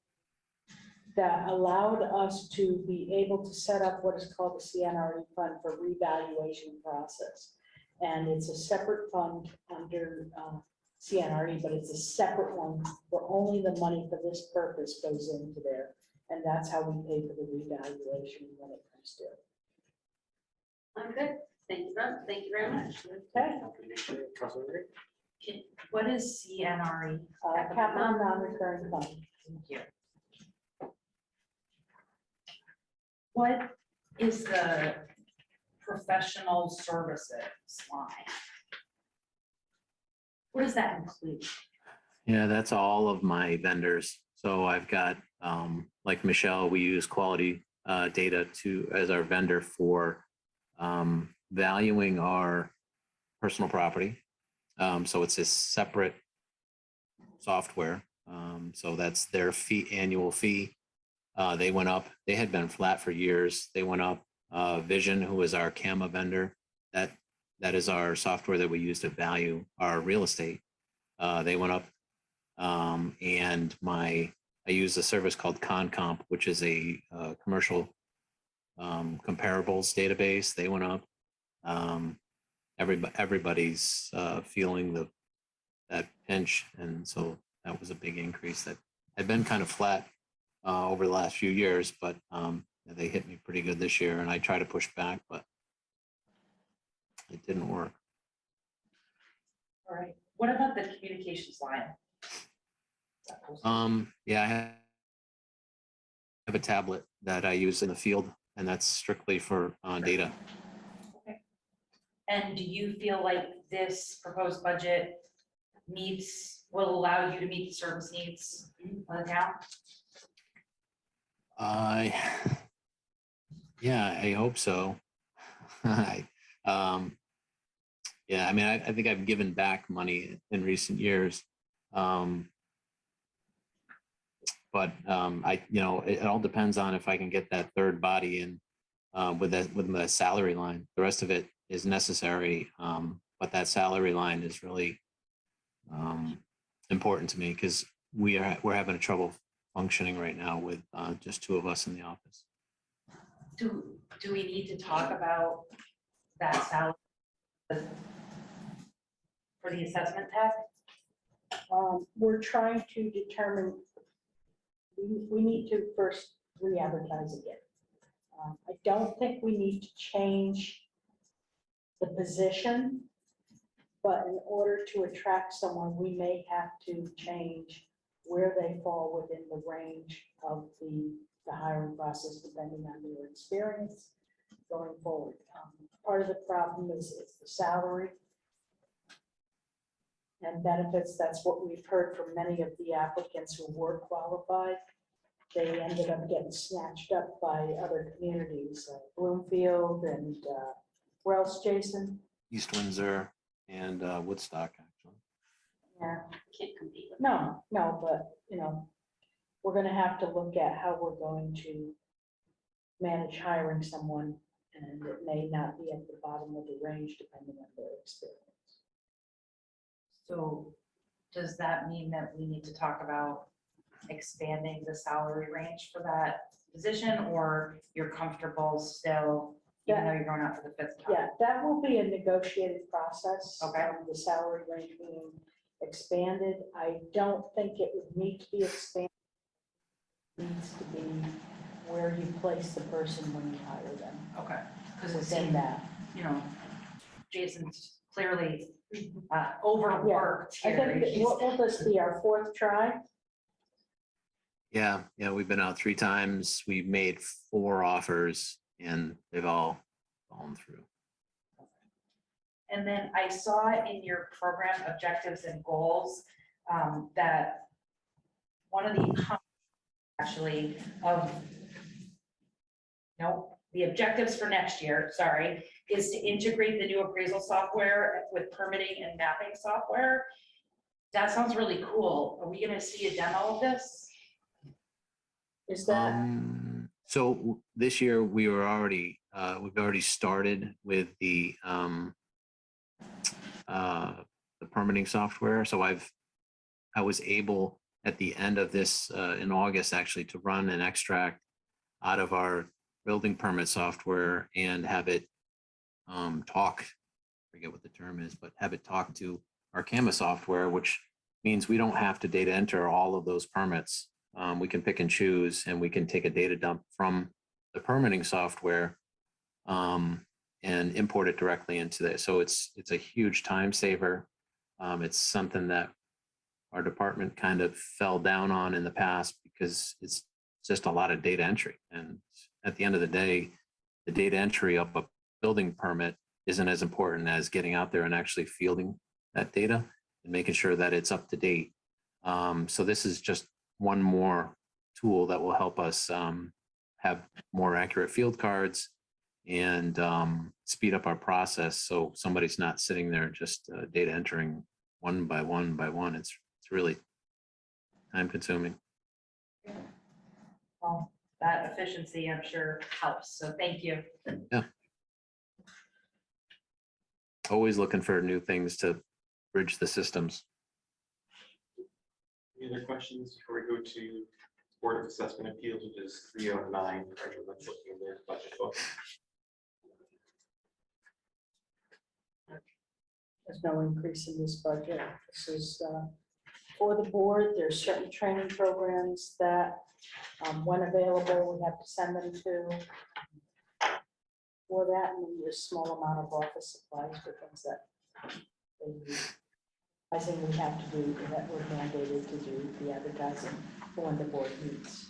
that allowed us to be able to set up what is called the CNRE fund for revaluation process. And it's a separate fund under CNRE, but it's a separate one where only the money for this purpose goes into there. And that's how we pay for the revaluation when it comes to it. I'm good. Thank you very much. Okay, What is CNRE? capital non-recurring fund. Thank you. What is the professional services line? What does that include? Yeah, that's all of my vendors. So I've got, like Michelle, we use quality data as our vendor for valuing our personal property. So it's a separate software. So that's their annual fee. They went up. They had been flat for years. They went up. Vision, who is our CAMA vendor, that is our software that we use to value our real estate. They went up. And I use a service called ConComp, which is a commercial comparables database. They went up. Everybody's feeling that pinch, and so that was a big increase that had been kind of flat over the last few years, but they hit me pretty good this year, and I try to push back, but it didn't work. All right. What about the communications line? Is that posted? Yeah, I have a tablet that I use in the field, and that's strictly for data. And do you feel like this proposed budget will allow you to meet the service needs of the town? Yeah, I hope so. Yeah, I mean, I think I've given back money in recent years. But it all depends on if I can get that third body in with the salary line. The rest of it is necessary, but that salary line is really important to me because we're having trouble functioning right now with just two of us in the office. Do we need to talk about that salary for the assessment tech? We're trying to determine, we need to first re-advertise again. I don't think we need to change the position, but in order to attract someone, we may have to change where they fall within the range of the hiring process, depending on their experience going forward. Part of the problem is the salary and benefits. That's what we've heard from many of the applicants who were qualified. They ended up getting snatched up by other communities, Bloomfield and where else, Jason? East Windsor and Woodstock, actually. Yeah, Can't compete with. no, but we're gonna have to look at how we're going to manage hiring someone, and it may not be at the bottom of the range depending on their experience. So does that mean that we need to talk about expanding the salary range for that position, or you're comfortable still, even though you're going out for the fifth time? Yeah, that will be a negotiated process. Okay. The salary range being expanded. I don't think it would need to be expanded. It needs to be where you place the person when you hire them, Okay, because it within seemed, that. Jason's clearly overworked I here. think, that- what will this be, our fourth try? Yeah, we've been out 3 times. We've made 4 offers, and they've all fallen through. And then I saw in your program objectives and goals that one of the actually of the objectives for next year, sorry, is to integrate the new appraisal software with permitting and mapping software. That sounds really cool. Are we going to see a demo of this? Is that, So this year we've already started with the permitting software. So I was able at the end of this in August actually to run an extract out of our building permit software and have it talk, I forget what the term is, but have it talk to our CAMA software, which means we don't have to data enter all of those permits. We can pick and choose, and we can take a data dump from the permitting software and import it directly into this. So it's a huge time saver. It's something that our department kind of fell down on in the past because it's just a lot of data entry. And at the end of the day, the data entry of a building permit isn't as important as getting out there and actually fielding that data and making sure that it's up to date. So this is just one more tool that will help us have more accurate field cards and speed up our process. So somebody's not sitting there just data entering one by one by one. It's really time consuming. Well, that efficiency, I'm sure, helps. So thank you. Always looking for new things to bridge the systems. Any other questions before we go to Board of Assessment Appeals, which is 309, for everyone looking in their budget book? there's no increase in this budget. This is for the board. There's certain training programs that, when available, we have to send them to for that, and then there's a small amount of office supplies for things that they need. I think we have to do, that we're mandated to do the advertising for when the board meets.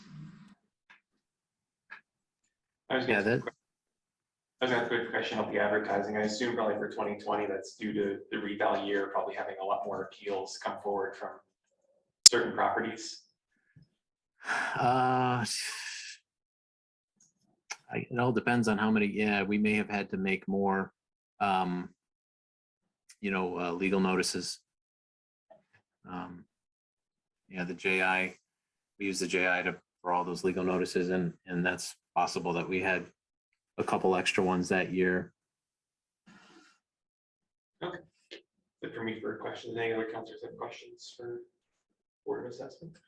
I was Yeah, gonna, that, I was gonna have a quick question about the advertising. I assume probably for 2020, that's due to the reval year, probably having a lot more appeals come forward from certain properties. It all depends on how many, yeah, we may have had to make more, legal notices. Yeah, the JI, we use the JI for all those legal notices, and that's possible that we had a couple extra ones that year. Good for me for questions. Any other counselors have questions for board of assessment?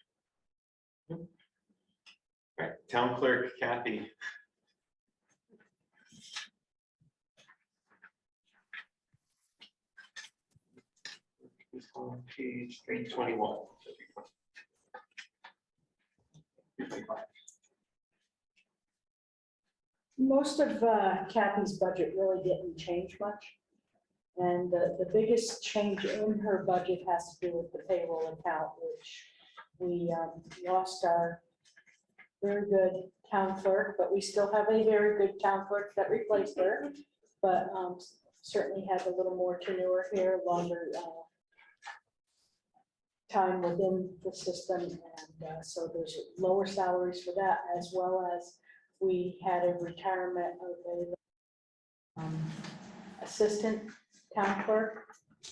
No? All right, town clerk Kathy. It's on page 321. Most of Kathy's budget really didn't change much. And the biggest change in her budget has to do with the payroll account, which we lost our very good town clerk, but we still have a very good town clerk that replaced her. But certainly has a little more tenure here, longer time within the system. And so there's lower salaries for that, as well as we had a retirement of a assistant town clerk.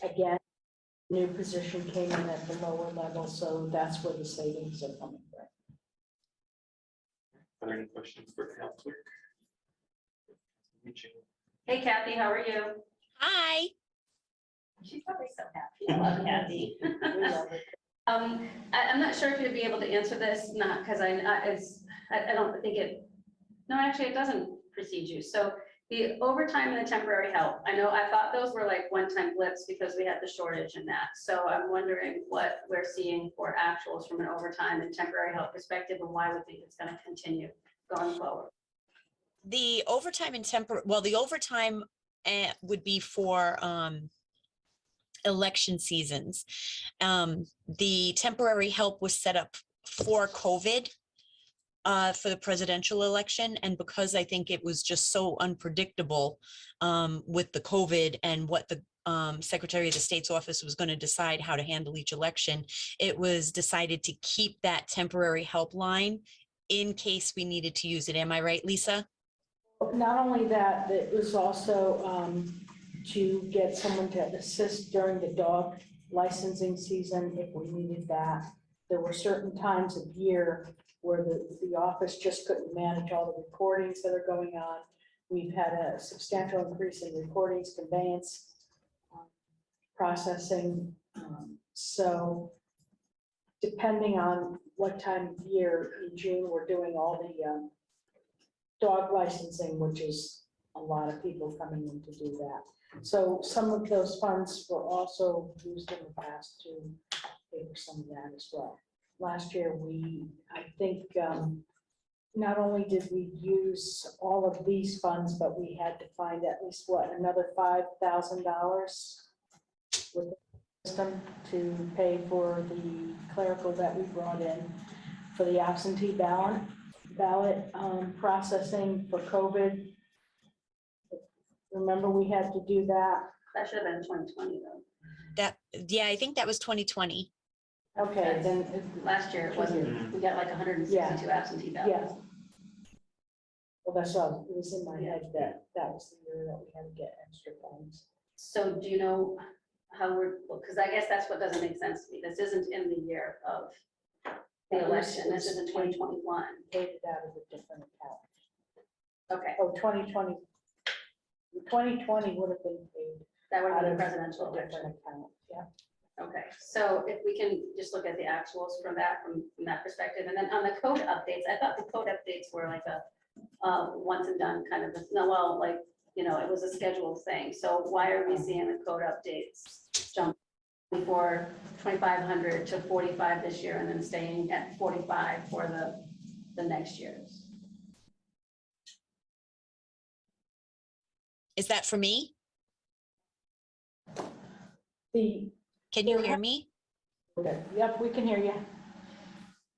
Again, new position came in at the lower level, so that's where the savings are coming from. Are there any questions for town clerk? Hey Kathy, how are you? Hi. She's probably so happy. I love Kathy. We love it. I'm not sure if you'd be able to answer this, not because I don't think it, no, actually it doesn't precede you. So the overtime and the temporary help, I thought those were like one-time blips because we had the shortage in that. So I'm wondering what we're seeing for actuals from an overtime and temporary help perspective, and why we think it's going to continue going forward. The overtime and the overtime would be for election seasons. The temporary help was set up for COVID, for the presidential election. And because I think it was just so unpredictable with the COVID and what the Secretary of the State's office was going to decide how to handle each election, it was decided to keep that temporary help line in case we needed to use it. Am I right, Lisa? Not only that, it was also to get someone to assist during the dog licensing season if we needed that. There were certain times of year where the office just couldn't manage all the recordings that are going on. We've had a substantial increase in recordings, conveyance, processing. So depending on what time of year, in June, we're doing all the dog licensing, which is a lot of people coming in to do that. So some of those funds were also used in the past to pay for some of that as well. Last year, I think, not only did we use all of these funds, but we had to find at least another $5,000 with the system to pay for the clerical that we brought in for the absentee ballot processing for COVID. Remember, we had to do that. That should have been 2020 though. Yeah, I think that was 2020. Okay, then. Last year it wasn't, we got like 162 absentee ballots. Yeah. Well, that's all, it was in my head that was the year that we had to get extra funds. So do you know how because I guess that's what doesn't make sense to me. This isn't in the year of the election. This is in 2021. Paid it out of a different account. Okay, Oh, 2020. 2020 would have been paid that would out be of the presidential a election. different account, yeah. Okay, so if we can just look at the actuals from that perspective, and then on the code updates, I thought the code updates were like a once and done kind of, it was a scheduled thing. So why are we seeing the code updates jump before 2,500 to 45 this year and then staying at 45 for the next years. Is that for me? The, Can you hear me? okay, yep, we can hear you.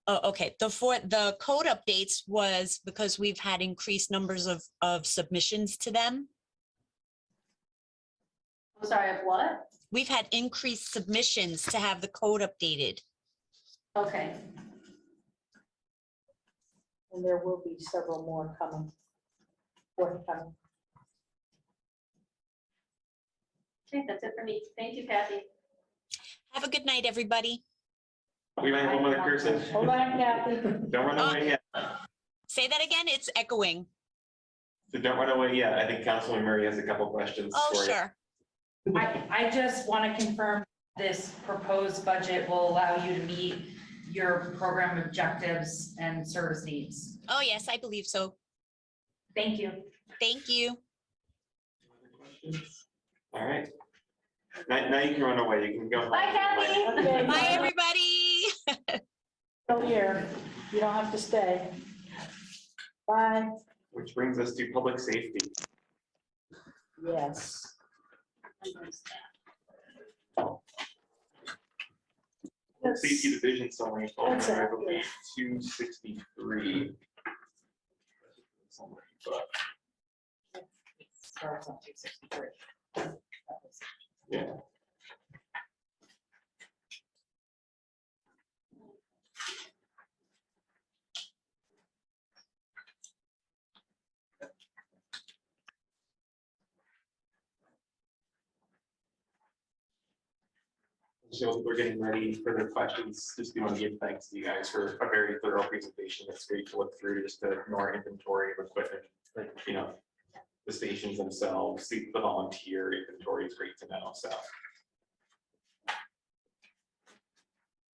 Oh, okay. The code updates was because we've had increased numbers of submissions to them. I'm sorry, of what? We've had increased submissions to have the code updated. Okay, And there will be several more coming, forthcoming. okay, that's it for me. Thank you, Kathy. Have a good night, everybody. We might have one more person. Hold on, Kathy. Don't run away yet. Say that again. It's echoing. So don't run away yet. I think Councilman Murray has a couple questions Oh, for you. sure. I just want to confirm this proposed budget will allow you to meet your program objectives and service needs. Oh, yes, I believe so. Thank you. Thank you. All right. Now you can run away. You can go home. Bye, Kathy. Okay, Bye, everybody. still here. You don't have to stay. Bye. Which brings us to public safety. Yes. Public Safety Division summary, That's I it. believe 263. Summary, but, Starts on 263. yeah. So we're getting ready for the questions. Just want to give thanks to you guys for a very thorough presentation. It's great to look through just to know our inventory of equipment, like, you know, the stations themselves, see the volunteer inventory is great to know, so.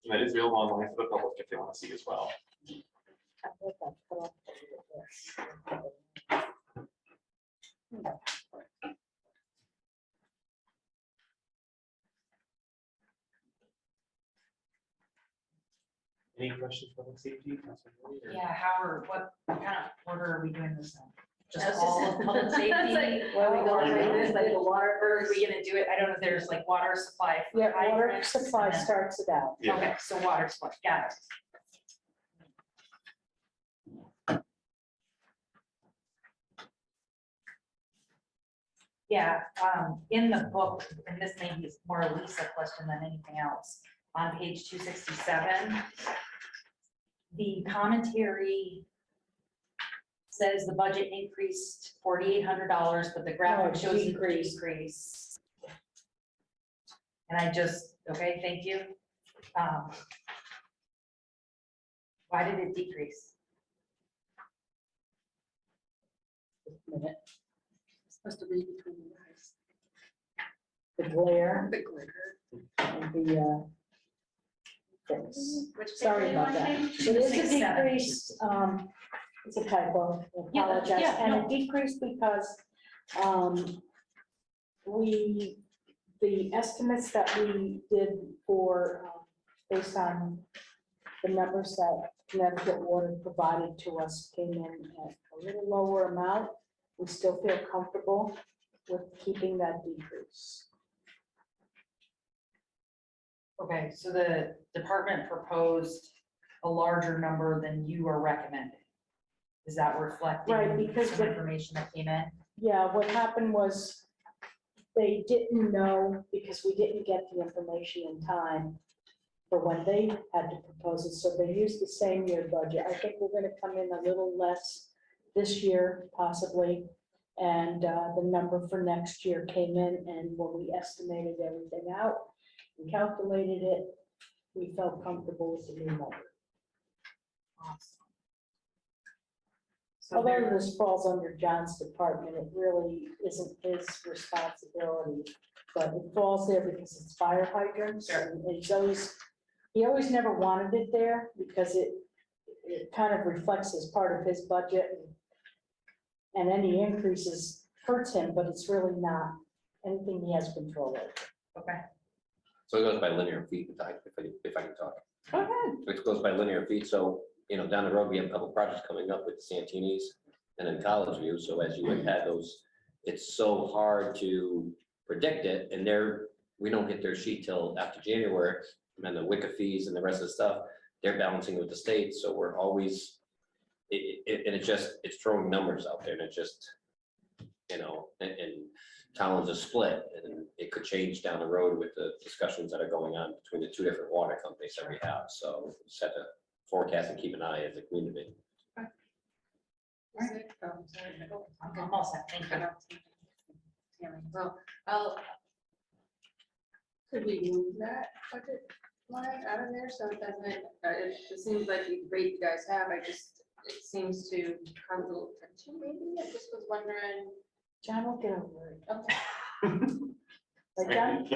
And that is available online for the public if they want to see as well. Any questions for public safety? Councilman Murray, or- Yeah, what kind of order are we doing this in? Just That's all just- of public It's safety? like, are we going like this, like the water Or are first? we gonna do it? I don't know if there's like water supply. for Yeah, water hydrants, supply and then- starts it out. Yeah. Okay, so water supply, got it. Yeah, in the book, and this maybe is more a Lisa question than anything else, on page 267, the commentary says the budget increased $4,800, but the graphic No, shows a decrease. decrease. And I just, okay, thank you. Why did it decrease? Minute. Supposed to read between the lines. The glare The glitter. and the, things. Which page Sorry are you about on, that. Kate? It is a 267. decrease, it's a typo, I Yeah, apologize, yeah, and no. it decreased because, the estimates that we did for, based on the numbers that Connecticut Water provided to us came in at a little lower amount. We still feel comfortable with keeping that decrease. Okay, so the department proposed a larger number than you are recommending. Is that reflecting Right, because some what- information that came in? Yeah, what happened was they didn't know because we didn't get the information in time for when they had to propose it. So they used the same year budget. I think we're going to come in a little less this year possibly. And the number for next year came in, and when we estimated everything out and calculated it, we felt comfortable with the new number. So Although there, this falls under John's department, it really isn't his responsibility, but it falls there because it's fire hydrants. Sure. And he always never wanted it there because it kind of reflects as part of his budget. And any increases hurts him, but it's really not anything he has control over. okay, So it goes by linear feet, if I can talk. Go ahead. It goes by linear feet, so, down the road, we have a couple projects coming up with Santini's and then College View, so as you would have those, it's so hard to predict it, and we don't get their sheet till after January, and then the WICA fees and the rest of the stuff, they're balancing with the state, so we're always, it's throwing numbers out there, and it just, and Tolland's a split, and it could change down the road with the discussions that are going on between the two different water companies that we have, so just have to forecast and keep an eye as a community. Is it? Oh, sorry. I'm all set, thank you. Well, could we move that budget line out of there so it doesn't, it seems like the rate you guys have, it seems to cause a little tension maybe, I just was wondering. John will get over it. Okay. Right, John?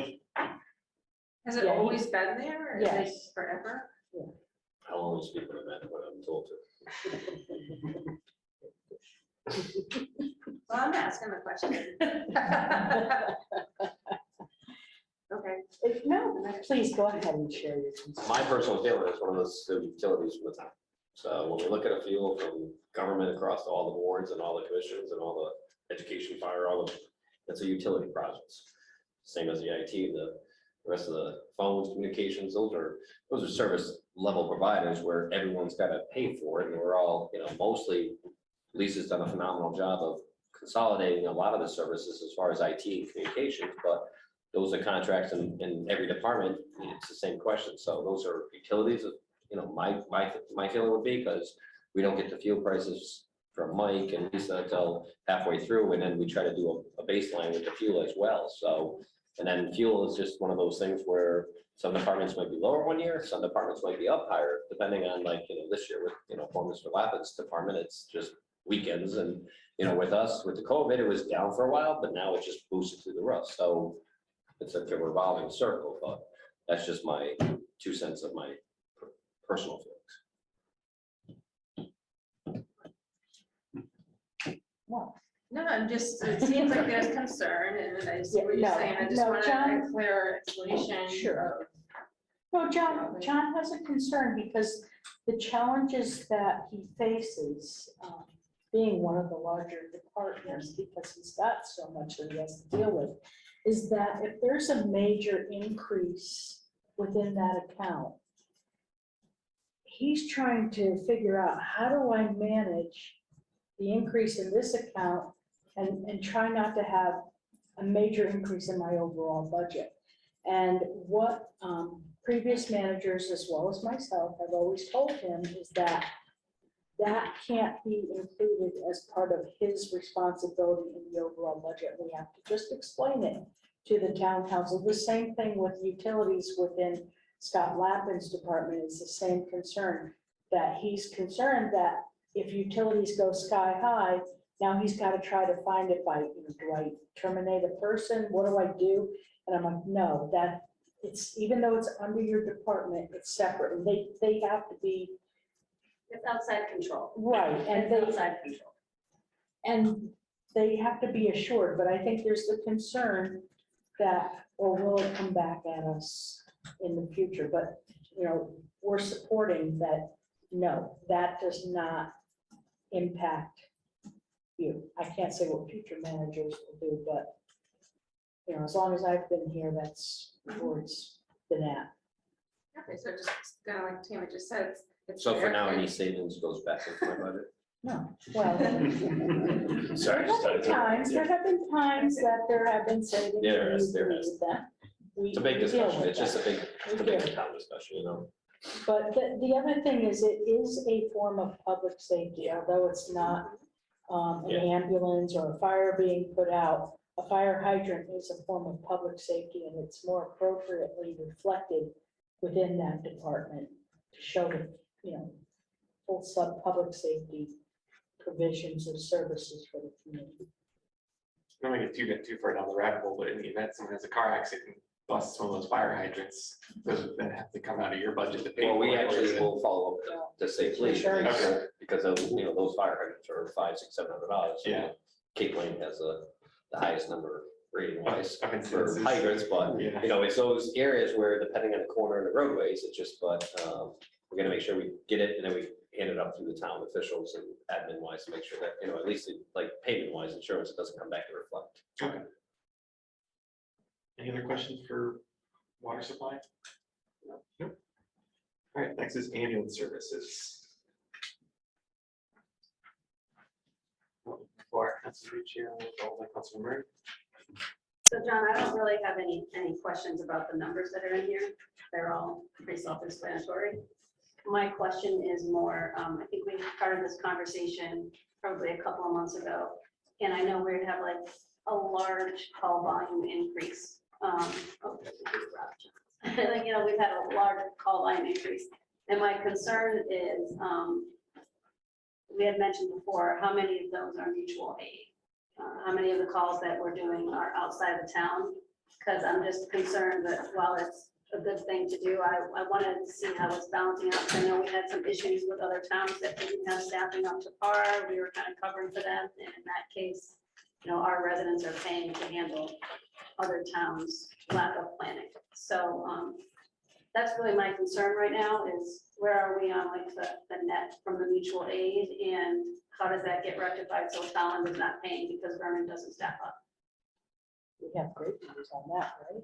Has it Yeah, he- always been there or is it Yes. forever? I'll only speak what I'm told to. Well, I'm asking the question. Okay. No, please go ahead and share your concerns. My personal feeling is one of those utilities from the town. So when we look at a fuel from government across all the boards and all the commissions and all the education, fire, all of it, it's a utility projects. Same as the IT, the rest of the phones, communications, those are service level providers where everyone's got to pay for it. And we're all, mostly Lisa's done a phenomenal job of consolidating a lot of the services as far as IT and communications, but those are contracts in every department. It's the same question. So those are utilities. My feeling would be because we don't get the fuel prices from Mike and Lisa until halfway through, and then we try to do a baseline with the fuel as well. So, and then fuel is just one of those things where some departments might be lower one year, some departments might be up higher, depending on this year with, poor Mr. Lapid's department, it's just weekends. And, with us, with the COVID, it was down for a while, but now it just boosted through the roof. So it's like a revolving circle, but that's just my 2 cents of my personal feelings. Well, No, I'm just, it seems like there's concern and I see what you're No, saying. I just no, wanted a John- clearer explanation. Sure. No, John has a concern because the challenges that he faces, being one of the larger partners, because he's got so much that he has to deal with, is that if there's a major increase within that account, he's trying to figure out, how do I manage the increase in this account and try not to have a major increase in my overall budget? And what previous managers, as well as myself, have always told him is that that can't be included as part of his responsibility in the overall budget. We have to just explain it to the town council. The same thing with utilities within Scott Lappin's department is the same concern, that he's concerned that if utilities go sky high, now he's got to try to find it by, do I terminate a person? What do I do? And I'm like, no, that it's, even though it's under your department, it's separate. And they have to be It's outside control. right. And It's they, outside control. and they have to be assured, but I think there's the concern that, or will it come back at us in the future? But, we're supporting that, no, that does not impact you. I can't say what future managers will do, but, as long as I've been here, that's where it's been at. Okay, so just kind of like Tammy just said. it's So for there. now, any savings goes back into my budget? No, well, there Sorry, have been times that there have been savings. Yeah, and we there agree has. with that. It's a big We deal discussion. with It's just that. it's a big town discussion, But the other thing is, it is a form of public safety, although it's not an Yeah. ambulance or a fire being put out. A fire hydrant is a form of public safety, and it's more appropriately reflected within that department to show the, full public safety provisions of services for the community. I don't want to get too far down the rabbit hole, but in the event someone has a car accident, and busts one of those fire hydrants, those would then have to come out of your budget to pay. Well, we for it, or is actually it- will follow up to say, please, Sure. because of, those fire hydrants are $500, $600, $700. Yeah. Cape Lane has the highest number rating wise Of for incidences. hydrants, but Yeah. you know, it's those areas where depending on the corner and the roadways, it's just, but we're gonna make sure we get it and then we hand it up through the town officials and admin wise to make sure that, you know, at least like payment wise, insurance, it doesn't come back to reflect. Okay. Any other questions for water supply? Nope. All right, next is ambulance services. For Councilor Chair, followed by Councilor Murray. So John, I don't really have any questions about the numbers that are in here. They're all pretty self-explanatory. My question is more, I think we started this conversation probably a couple of months ago. And I know we're gonna have like a large call volume increase. There's a big drop. Like, you know, we've had a large call volume increase. And my concern is, we had mentioned before, how many of those are mutual aid? How many of the calls that we're doing are outside the town? Because I'm just concerned that while it's a good thing to do, I wanted to see how it's balancing out. I know we had some issues with other towns that didn't have staffing up to par. We were kind of covering for them. And in that case, you know, our residents are paying to handle other towns' lack of planning. So that's really my concern right now is where are we on like the net from the mutual aid and how does that get rectified so Tolland is not paying because Vernon doesn't staff up? We have great news on that, right?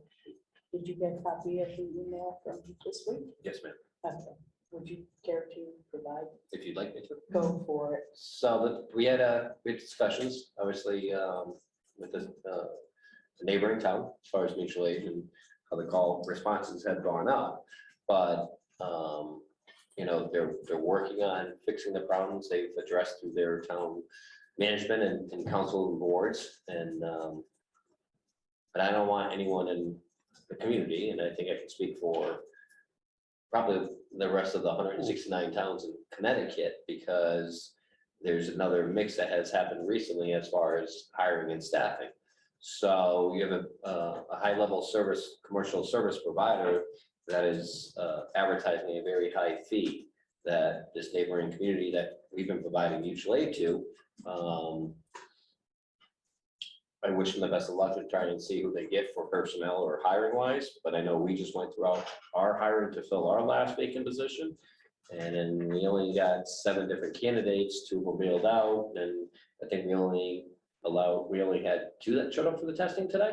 Did you get a copy of the email from this week? Yes, ma'am, Okay. Would you care to provide? if you'd like me to. Go for it. So we had discussions, obviously, with the neighboring town as far as mutual aid and how the call responses have gone up. But, you know, they're working on fixing the problems they've addressed through their town management and council and boards. And, but I don't want anyone in the community, and I think I can speak for probably the rest of the 169 towns in Connecticut, because there's another mix that has happened recently as far as hiring and staffing. So you have a high-level service, commercial service provider that is advertising a very high fee that this neighboring community that we've been providing mutual aid to. I wish them the best of luck in trying to see who they get for personnel or hiring wise, but I know we just went through our hiring to fill our last vacant position. And then we only got 7 different candidates, 2 were bailed out, and I think we only had 2 that showed up for the testing today.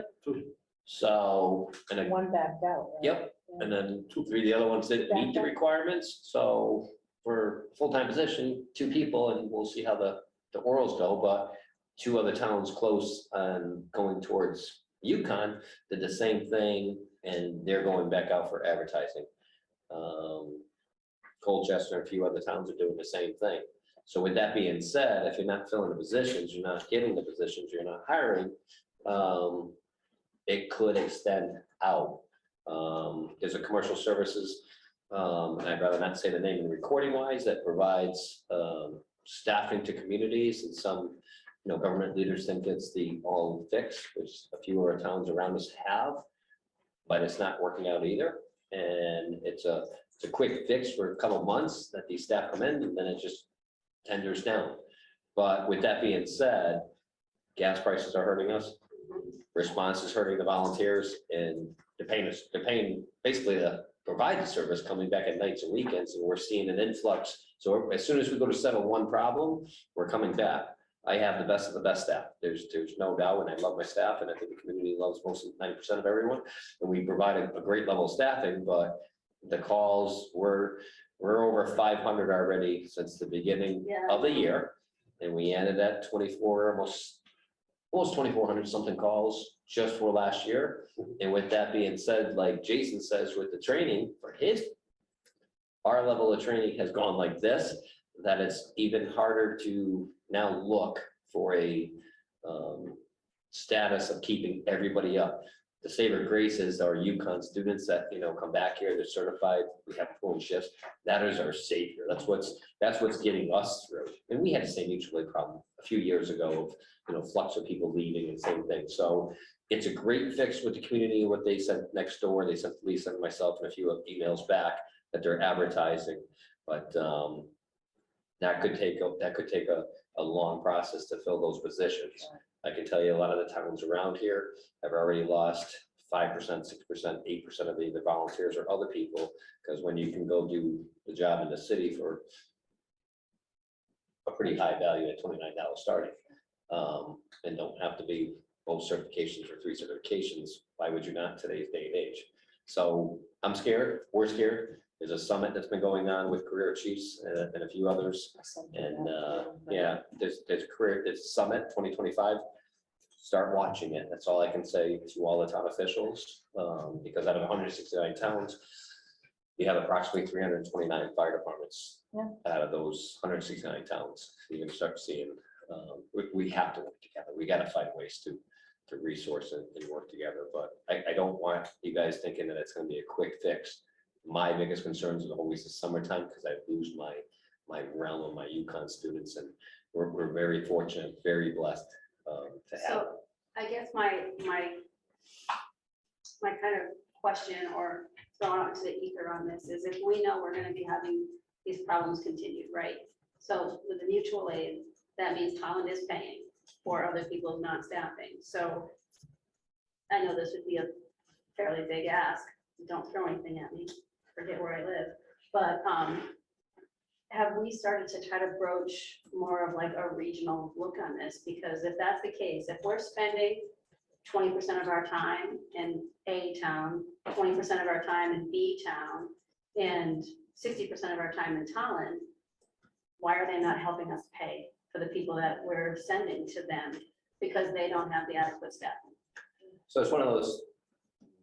So, and then, One backed out, right? yep, and then 2, 3 of the other ones didn't meet the requirements. So for full-time position, 2 people, and we'll see how the orals go, but 2 other towns close and going towards Yukon did the same thing, and they're going back out for advertising. Colchester and a few other towns are doing the same thing. So with that being said, if you're not filling the positions, you're not getting the positions, you're not hiring, it could extend out. There's a commercial services, and I'd rather not say the name in the recording wise, that provides staffing to communities, and some, you know, government leaders think it's the all fix, which a few of our towns around us have, but it's not working out either. And it's a quick fix for a couple months that these staff come in, and then it just tenders down. But with that being said, gas prices are hurting us. Response is hurting the volunteers, and they're paying basically to provide the service, coming back at nights and weekends, and we're seeing an influx. So as soon as we go to settle one problem, we're coming back. I have the best of the best staff. There's no doubt, and I love my staff, and I think the community loves most of 90% of everyone. And we provide a great level of staffing, but the calls we're over 500 already since the beginning of the year. And we ended at 24, almost 2,400 something calls just for last year. And with that being said, like Jason says, with the training for our level of training has gone like this, that it's even harder to now look for a status of keeping everybody up. The saving grace is our Yukon students that, you know, come back here, they're certified, we have pulling shifts. That is our savior. That's what's getting us through. And we had the same mutual aid problem a few years ago of, you know, flux of people leaving and same thing. So it's a great fix with the community, what they sent next door. They sent Lisa and myself and a few emails back that they're advertising. But That could take a long process to fill those positions. I can tell you a lot of the towns around here have already lost 5%, 6%, 8% of either volunteers or other people, because when you can go do the job in the city for a pretty high value at $29 starting, and don't have to be both certifications or 3 certifications, why would you not today's day and age? So I'm scared, we're scared. There's a summit that's been going on with career chiefs and a few others. And yeah, there's summit 2025. Start watching it. That's all I can say to all the town officials. Because out of 169 towns, you have approximately 329 fire departments out of those 169 towns. You're gonna start seeing, we have to work together. We gotta find ways to resource and work together. But I don't want you guys thinking that it's gonna be a quick fix. My biggest concerns are always the summertime, because I lose my realm of my UConn students, and we're very fortunate, very blessed to have. So I guess my kind of question or thrown out to the ether on this is, if we know we're gonna be having these problems continued, right? So with the mutual aid, that means Tolland is paying for other people's non-staffing. So I know this would be a fairly big ask. Don't throw anything at me, forget where I live. But have we started to try to broach more of like a regional look on this? Because if that's the case, if we're spending 20% of our time in A town, 20% of our time in B town, and 60% of our time in Tolland, why are they not helping us pay for the people that we're sending to them? Because they don't have the adequate staffing. So it's one of those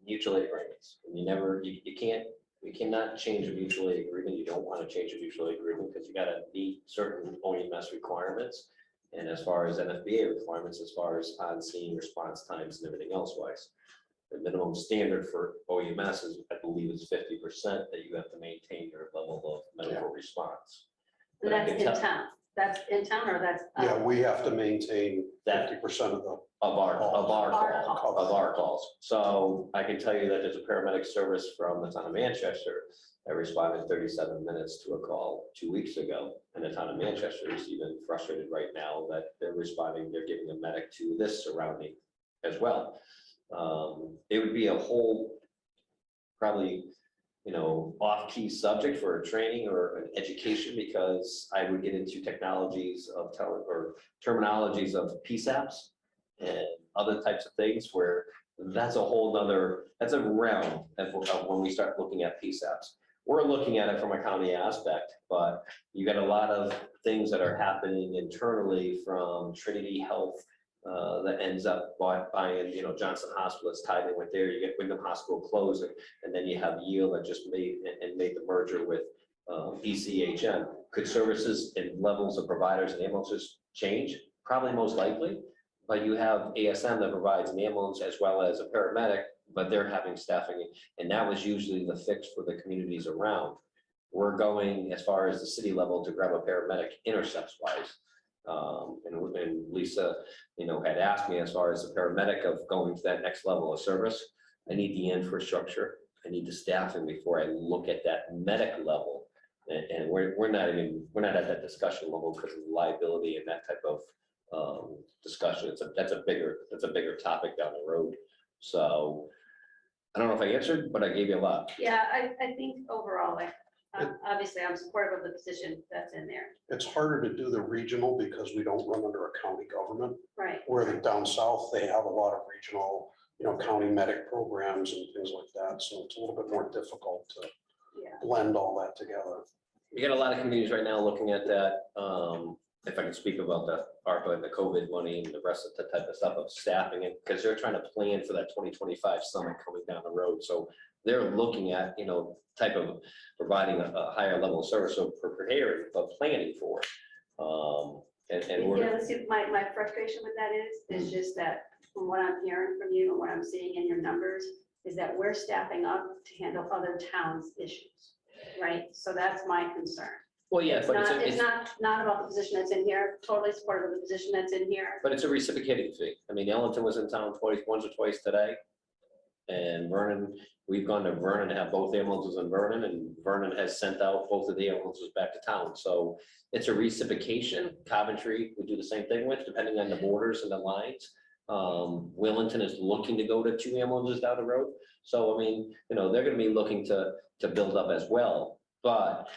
mutual aid agreements. You cannot change a mutual aid agreement. You don't want to change a mutual aid agreement because you got to meet certain OEMS requirements. And as far as NFBA requirements, as far as on-scene response times and everything else wise, the minimum standard for OEMS is, I believe, is 50% that you have to maintain your level of medical response. And But I that's can in tell- town. That's in town, or that's. Yeah, we have to maintain That- 50% of the, Of our Our calls. So I can tell you that there's a paramedic service from the town of Manchester that responded 37 minutes to a call 2 weeks ago. And the town of Manchester is even frustrated right now that they're giving a medic to this surrounding as well. It would be a whole, probably, off-key subject for a training or an education, because I would get into technologies of terminologies of PSAPs and other types of things where that's a realm of when we start looking at PSAPs. We're looking at it from a county aspect, but you got a lot of things that are happening internally from Trinity Health that ends up buying, Johnson Hospital is tied in with there. You get Wyndham Hospital closing, and then you have Yale that just made the merger with ECHM. Could services and levels of providers and ambulances change? Probably most likely. But you have ASM that provides an ambulance as well as a paramedic, but they're having staffing, and that was usually the fix for the communities around. We're going as far as the city level to grab a paramedic intercepts wise. And Lisa, had asked me as far as the paramedic of going to that next level of service. I need the infrastructure, I need the staffing before I look at that medic level. And we're not at that discussion level because of liability and that type of discussion. That's a bigger topic down the road. So I don't know if I answered, but I gave you a lot. Yeah, I think overall, obviously I'm supportive of the position that's in there. it's harder to do the regional because we don't run under a county government. Right. Where down south, they have a lot of regional, county medic programs and things like that. So it's a little bit more difficult to Yeah. blend all that together. We got a lot of communities right now looking at that. If I can speak about the ARPA and the COVID money and the rest of the type of stuff of staffing it, because they're trying to plan for that 2025 summit coming down the road. So they're looking at, type of providing a higher level of service, so preparing, but planning for it. And we're. Yeah, see, my frustration with that is just that from what I'm hearing from you and what I'm seeing in your numbers is that we're staffing up to handle other towns' issues, right? So that's my concern. Well, yeah, It's but not about the position that's in here, totally supportive of the position that's in here. but it's a reciprocating fee. I mean, Ellington was in town once or twice today. And Vernon, we've gone to Vernon to have both ambulances in Vernon, and Vernon has sent out both of the ambulances back to town. So it's a reciprocation. Coventry we do the same thing with, depending on the borders and the lines. Wellington is looking to go to 2 ambulances down the road. So, I mean, they're gonna be looking to build up as well, but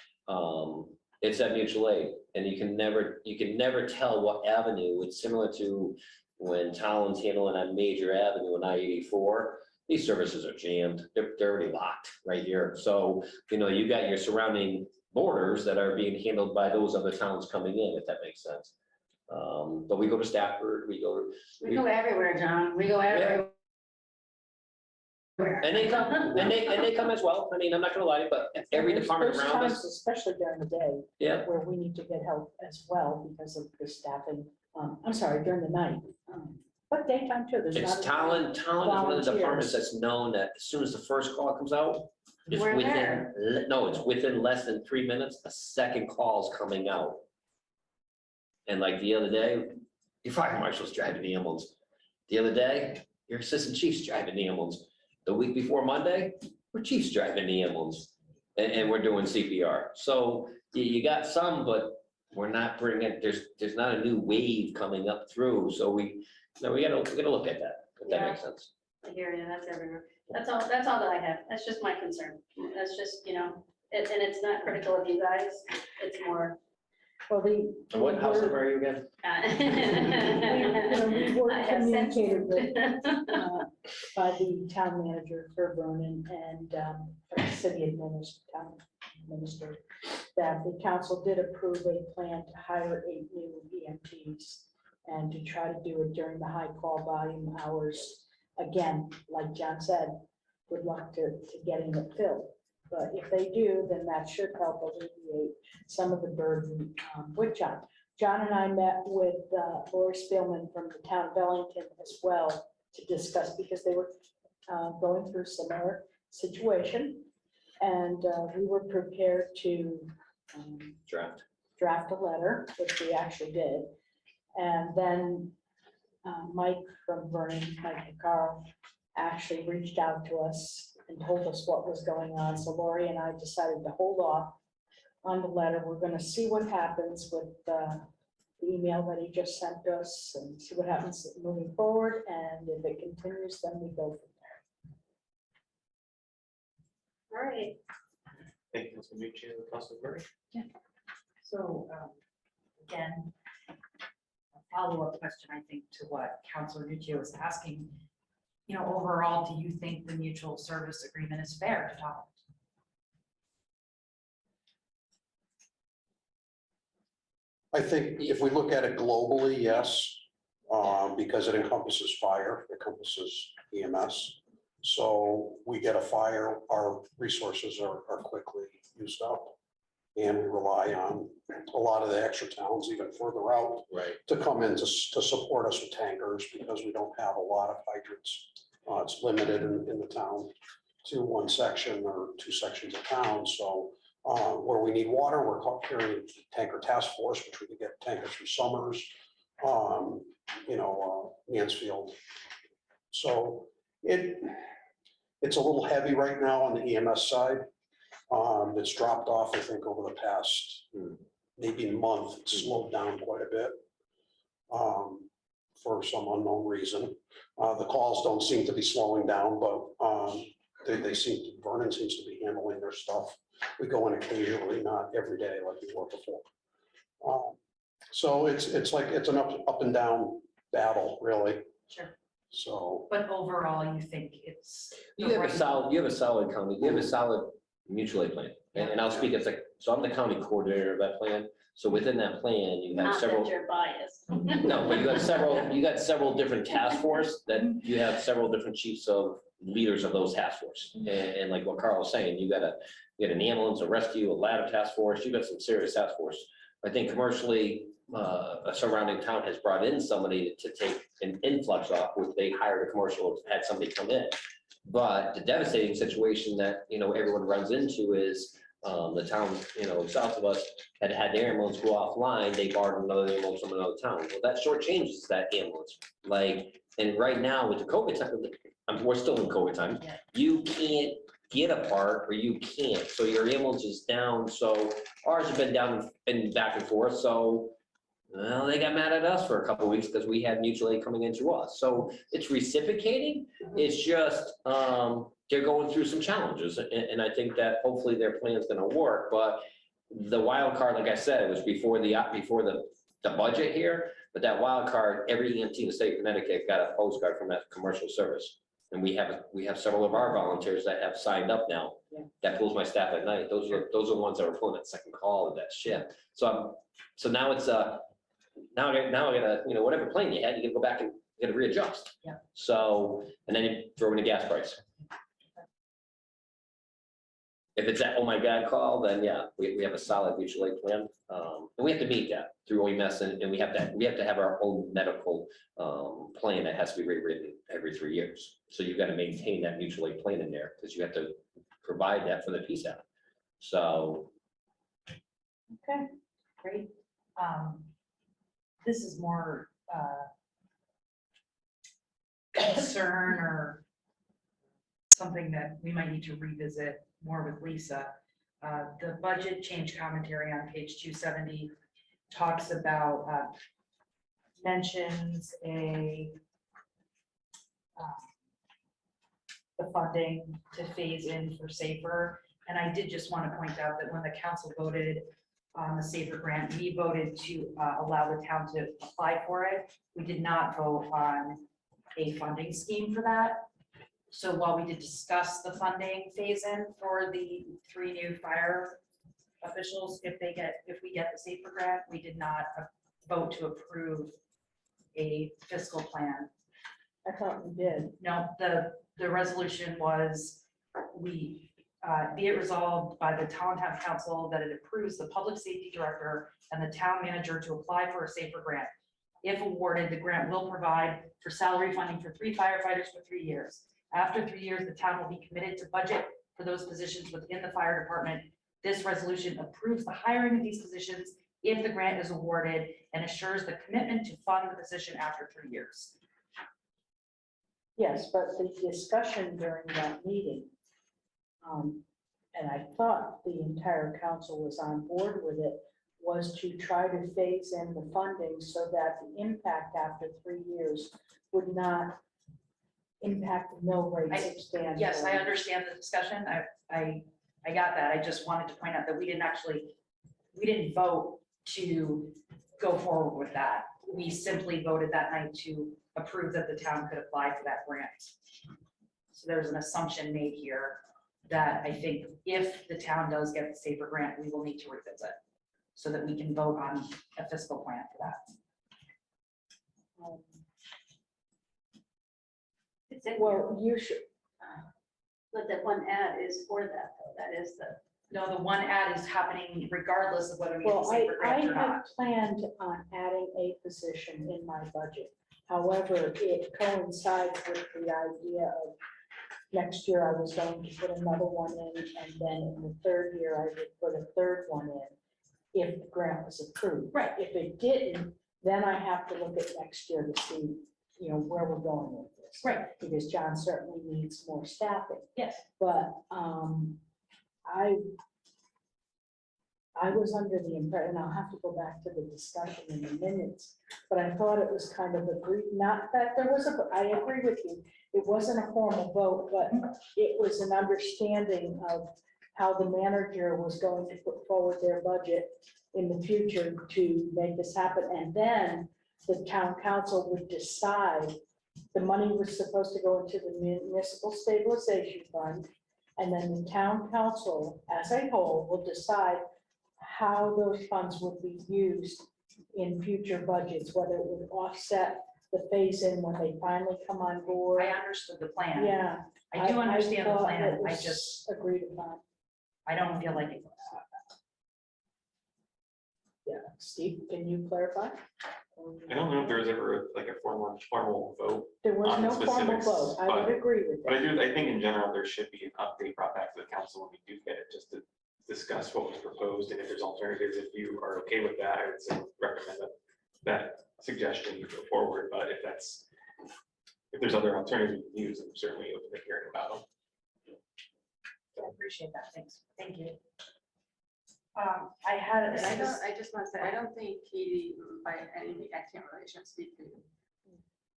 it's that mutual aid, and you can never tell what avenue. It's similar to when Tolland's handling on Major Avenue and I-84. These services are jammed. They're already locked right here. So, you got your surrounding borders that are being handled by those other towns coming in, if that makes sense. But we go to Stafford, we go everywhere, John. We go everywhere. and they come, and they come as well. I mean, I'm not gonna lie, but every There's- department there's around times, us, especially during the day, yeah, where we need to get help as well because of the staffing. I'm sorry, during the night, but daytime too. There's it's not. Tolland is one of the volunteers. departments that's known that as soon as the first call comes out, it's We're within, there. no, it's within less than 3 minutes, a second call's coming out. And like the other day, your fire marshal's driving the ambulance. The other day, your assistant chief's driving the ambulance. The week before Monday, our chief's driving the ambulance, and we're doing CPR. So you got some, but we're not bringing, there's not a new wave coming up through. So we gotta look at that, if that makes sense. I hear you, that's everywhere. That's all that I have. That's just my concern. That's just, and it's not critical of you guys. It's more. Well, And what house number are you again? we were I have sense. communicated with by the town manager for Vernon and city administrator, that the council did approve a plan to hire 8 new EMTs and to try to do it during the high call volume hours. Again, like John said, good luck to getting it filled. But if they do, then that should help alleviate some of the burden with John. John and I met with Lori Spielman from the town of Bellington as well to discuss, because they were going through a similar situation. And we were prepared to draft a letter, which we actually did. And then Mike from Vernon, Mike Carl, actually reached out to us and told us what was going on. So Lori and I decided to hold off on the letter. We're going to see what happens with the email that he just sent us and see what happens moving forward. And if it continues, then we go from there. All right. Thank you, Councilman Nuccio, Councilman Murray. So, again, a follow-up question, I think, to what Councilor Nuccio was asking. Overall, do you think the mutual service agreement is fair to Tolland? I think if we look at it globally, yes, because it encompasses fire, it encompasses EMS. So we get a fire, our resources are quickly used up. And we rely on a lot of the extra towns, even further out, Right. to come in to support us with tankers, because we don't have a lot of hydrants. It's limited in the town to 1 section or 2 sections of town. So where we need water, we're carrying tanker task force, which we can get tankers through Summers, Mansfield. So it's a little heavy right now on the EMS side. It's dropped off, I think, over the past maybe month. It's slowed down quite a bit for some unknown reason. The calls don't seem to be slowing down, but Vernon seems to be handling their stuff. We go in occasionally, not every day like we were before. So it's like, it's an up and down battle, really. Sure. So. But overall, you think it's. You have a solid county, you have a solid mutual aid plan. And I'll speak as so I'm the county coordinator of that plan. So within that plan, you have Not several. that you're biased. No, but you got several different task force that you have several different chiefs of leaders of those task force. And like what Carl was saying, you got an ambulance, a rescue, a ladder task force, you got some serious task force. I think commercially, a surrounding town has brought in somebody to take an influx off, which they hired a commercial, had somebody come in. But the devastating situation that, everyone runs into is the town, south of us had their ambulance go offline, they borrowed another ambulance from another town. Well, that shortchanges that ambulance. And right now with the COVID time, we're still in COVID time. Yeah. You can't get a part or you can't, so your ambulance is down, so ours have been down and back and forth, so well, they got mad at us for a couple of weeks because we had mutual aid coming into us. So it's reciprocating. It's just, they're going through some challenges. And I think that hopefully their plan's gonna work, but the wild card, like I said, it was before the budget here, but that wild card, every EMT in the state of Connecticut got a postcard from that commercial service. And we have several of our volunteers that have signed up now. Yeah. That pulls my staff at night. Those are the ones that were pulling that second call of that shift. So now it's now I gotta, whatever plan you had, you gotta go back and you gotta readjust. Yeah. So, and then you throw in the gas price. If it's that, oh my God, call, then yeah, we have a solid mutual aid plan. And we have to meet that through OEMS and we have to have our own medical plan that has to be rewritten every 3 years. So you've got to maintain that mutual aid plan in there because you have to provide that for the PSAP. So. Okay, Great. This is more concern or something that we might need to revisit more with Lisa. The budget change commentary on page 270 talks about, mentions the funding to phase in for SAFER. And I did just want to point out that when the council voted on the SAFER grant, we voted to allow the town to apply for it. We did not vote on a funding scheme for that. So while we did discuss the funding phase in for the 3 new fire officials, if we get the SAFER grant, we did not vote to approve a fiscal plan. I thought we did. No, the resolution was, be it resolved by the Tolland Town Council that it approves the public safety director and the town manager to apply for a SAFER grant. If awarded, the grant will provide for salary funding for 3 firefighters for 3 years. After 3 years, the town will be committed to budget for those positions within the fire department. This resolution approves the hiring of these positions if the grant is awarded and assures the commitment to fund the position after 3 years. Yes, but the discussion during that meeting, and I thought the entire council was on board with it, was to try to phase in the funding so that the impact after 3 years would not impact the mill rate substantially. Yes, I understand the discussion. I got that. I just wanted to point out that we didn't vote to go forward with that. We simply voted that night to approve that the town could apply for that grant. So there's an assumption made here that I think if the town does get the SAFER grant, we will need to revisit so that we can vote on a fiscal plan for that. It's in here, Well, you should, but that one ad is for that, though. That is the, No, the one ad is happening regardless of whether we get the well, SAFER I grant or had not. planned on adding a position in my budget. However, it coincides with the idea of next year I was going to put another one in, and then in the 3rd year I would put a 3rd one in if the grant was approved. Right. If it didn't, then I have to look at next year to see, where we're going with this. Right. Because John certainly needs more staffing. Yes. But I was under the impression, I'll have to go back to the discussion in the minutes, but I thought it was kind of agreed, not that there was I agree with you. It wasn't a formal vote, but it was an understanding of how the manager was going to put forward their budget in the future to make this happen. And then the town council would decide, the money was supposed to go into the municipal stabilization fund. And then the town council as a whole will decide how those funds would be used in future budgets, whether it would offset the phase-in when they finally come on board. I understood the plan. Yeah. I do understand the thought plan. it I was just, agreed upon. I don't feel like it. Yeah, Steve, can you clarify? I don't know if there was ever like a formal vote, There was on no the formal specifics, vote. I would but- agree with but that. I think in general, there should be an update brought back to the council when we do get it, just to discuss what was proposed, and if there's alternatives, if you are okay with that, I would say recommend that suggestion you go forward, but if that's if there's other alternatives we can use, I'm certainly open to hearing about them. I appreciate that, thanks, thank you. I had, And I just want to say, I don't think Katie, by any, I can't really, I shouldn't speak for you.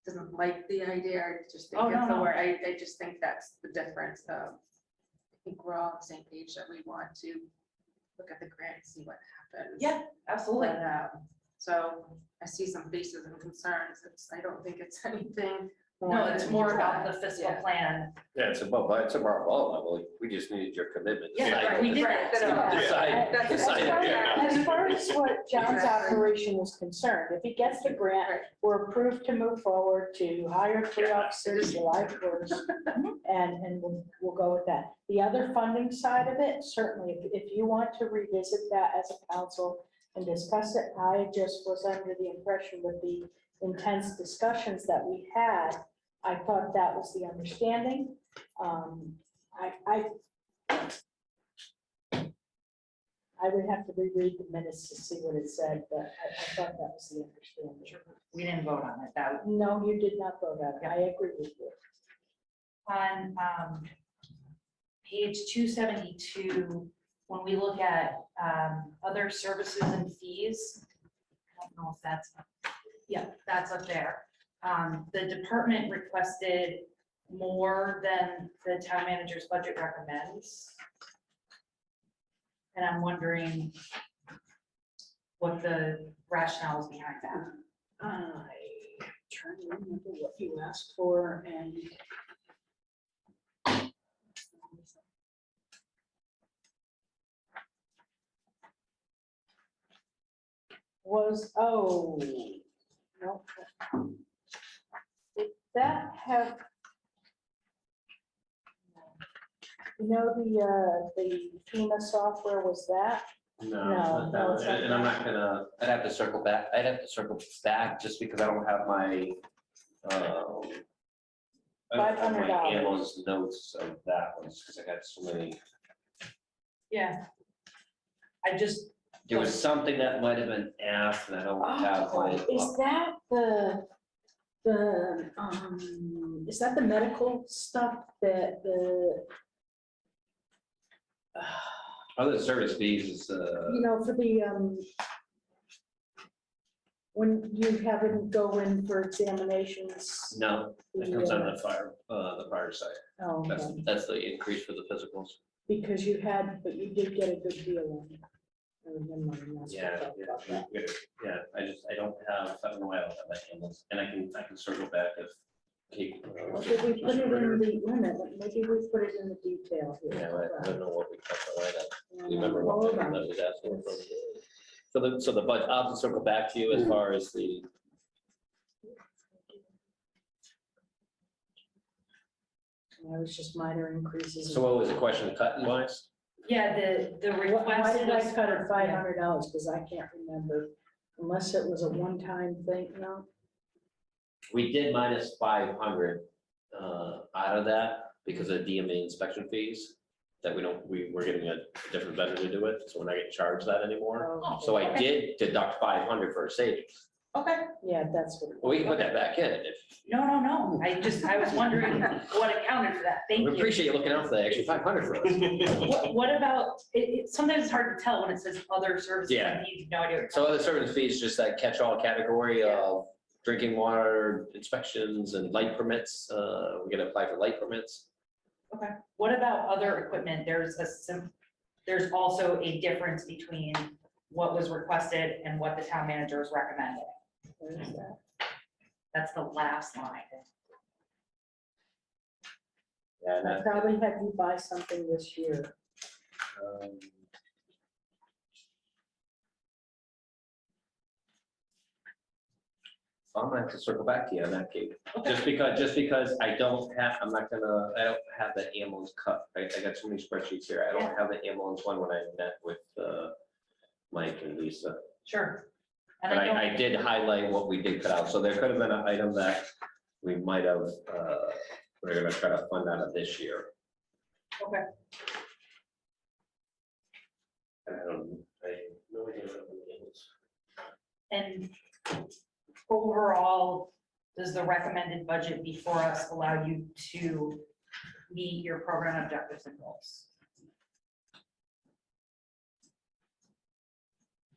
Doesn't like the idea, I just think Oh, it's no, the no. word, I just think that's the difference of. I think we're all on the same page that we want to look at the grant and see what happens. yeah, absolutely. But, so I see some faces and concerns, I don't think it's anything. No, it's more about the fiscal Yeah. plan. Yeah, it's above level. We just needed your commitment. Yeah, right, we did that. Decide. That's- As Decide. far Yeah. as far as what John's Exactly. operation is concerned, if he gets the grant, we're approved to move forward to hire 3 officers July 1st. And we'll go with that. The other funding side of it, certainly, if you want to revisit that as a council and discuss it, I just was under the impression with the intense discussions that we had, I thought that was the understanding. I would have to reread the minutes to see what it said, but I thought that was the understanding. We didn't vote on it, that, No, you did not vote on it. I agree with you. on page 272, when we look at other services and fees, I don't know if that's, yeah, that's up there. The department requested more than the town manager's budget recommends. And I'm wondering what the rationale is behind that. I trying to remember what you asked for and. Oh, no. Did that have? You know, the FEMA software, was that? No, no, it's not And I'm not gonna, I'd have to circle back just because I don't have my, I don't have my $500. analyst notes of that one, because I got so many. Yeah. I just, There was something that might have been asked, and I don't have my. Is that is that the medical stuff that the, Other service fees is, you know, for the, when you have them go in for examinations? no, it comes on the fire side. Oh, okay. That's the increase for the physicals. Because you had, but you did get a good deal on it. I remember when last we Yeah, talked about that. I don't have, I don't know why I don't have that handles, and I can circle back if Kate. Or did we put it in the, wait a minute, maybe we put it in the detail Yeah, here. I don't know what we cut the line up. You remember what Hold line on. that was asking for? So the budget, I'll have to circle back to you as far as the, That was just minor increases. so what was the question, cutting wise? yeah, the Why request did I was. cut it $500? Because I can't remember, unless it was a one-time thing, no? We did minus 500 out of that because of DMA inspection fees that we were getting a different vendor to do it, so we're not getting charged that anymore. Oh, So I did deduct 500 for a savings. Okay, yeah, that's what. Well, we can put that back in if, no, I was wondering what accounted for that, thank we you. appreciate you looking out for that extra 500 for us. What about, sometimes it's hard to tell when it says other services, Yeah. and you have no idea. what it's So other service fees, just that catch-all category of drinking water inspections and light permits. We're gonna apply for light permits. Okay, what about other equipment? There's also a difference between what was requested and what the town manager is recommending. Where is that? That's the last line. Yeah, and I probably had you buy something this year. um, I'm gonna have to circle back to you on that, Kate. Just because I don't have the ambulance cut. I got so many spreadsheets here. I don't have the ambulance one when I met with Mike and Lisa. Sure. And But I don't, I did highlight what we did cut out. So there could have been an item that we might have, we're gonna try to fund out of this year. okay, And I have no idea what it is. and overall, does the recommended budget before us allow you to meet your program objectives and goals?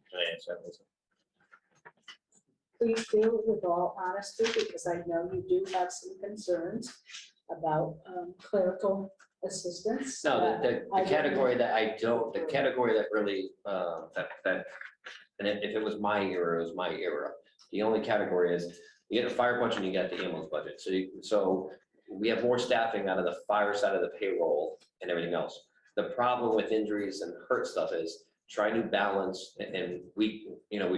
Can I answer that, Lisa? Please do with all honesty, because I know you do have some concerns about clerical assistance. No, I the category that I don't, the category that really, and if it was my era, it was my era. The only category is, you get a fire budget and you get the ambulance budget. So we have more staffing out of the fire side of the payroll and everything else. The problem with injuries and hurt stuff is trying to balance, and we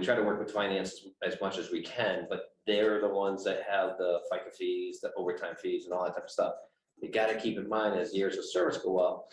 try to work with finance as much as we can, but they're the ones that have the FICA fees, the overtime fees and all that type of stuff. You gotta keep in mind, as years of service go up,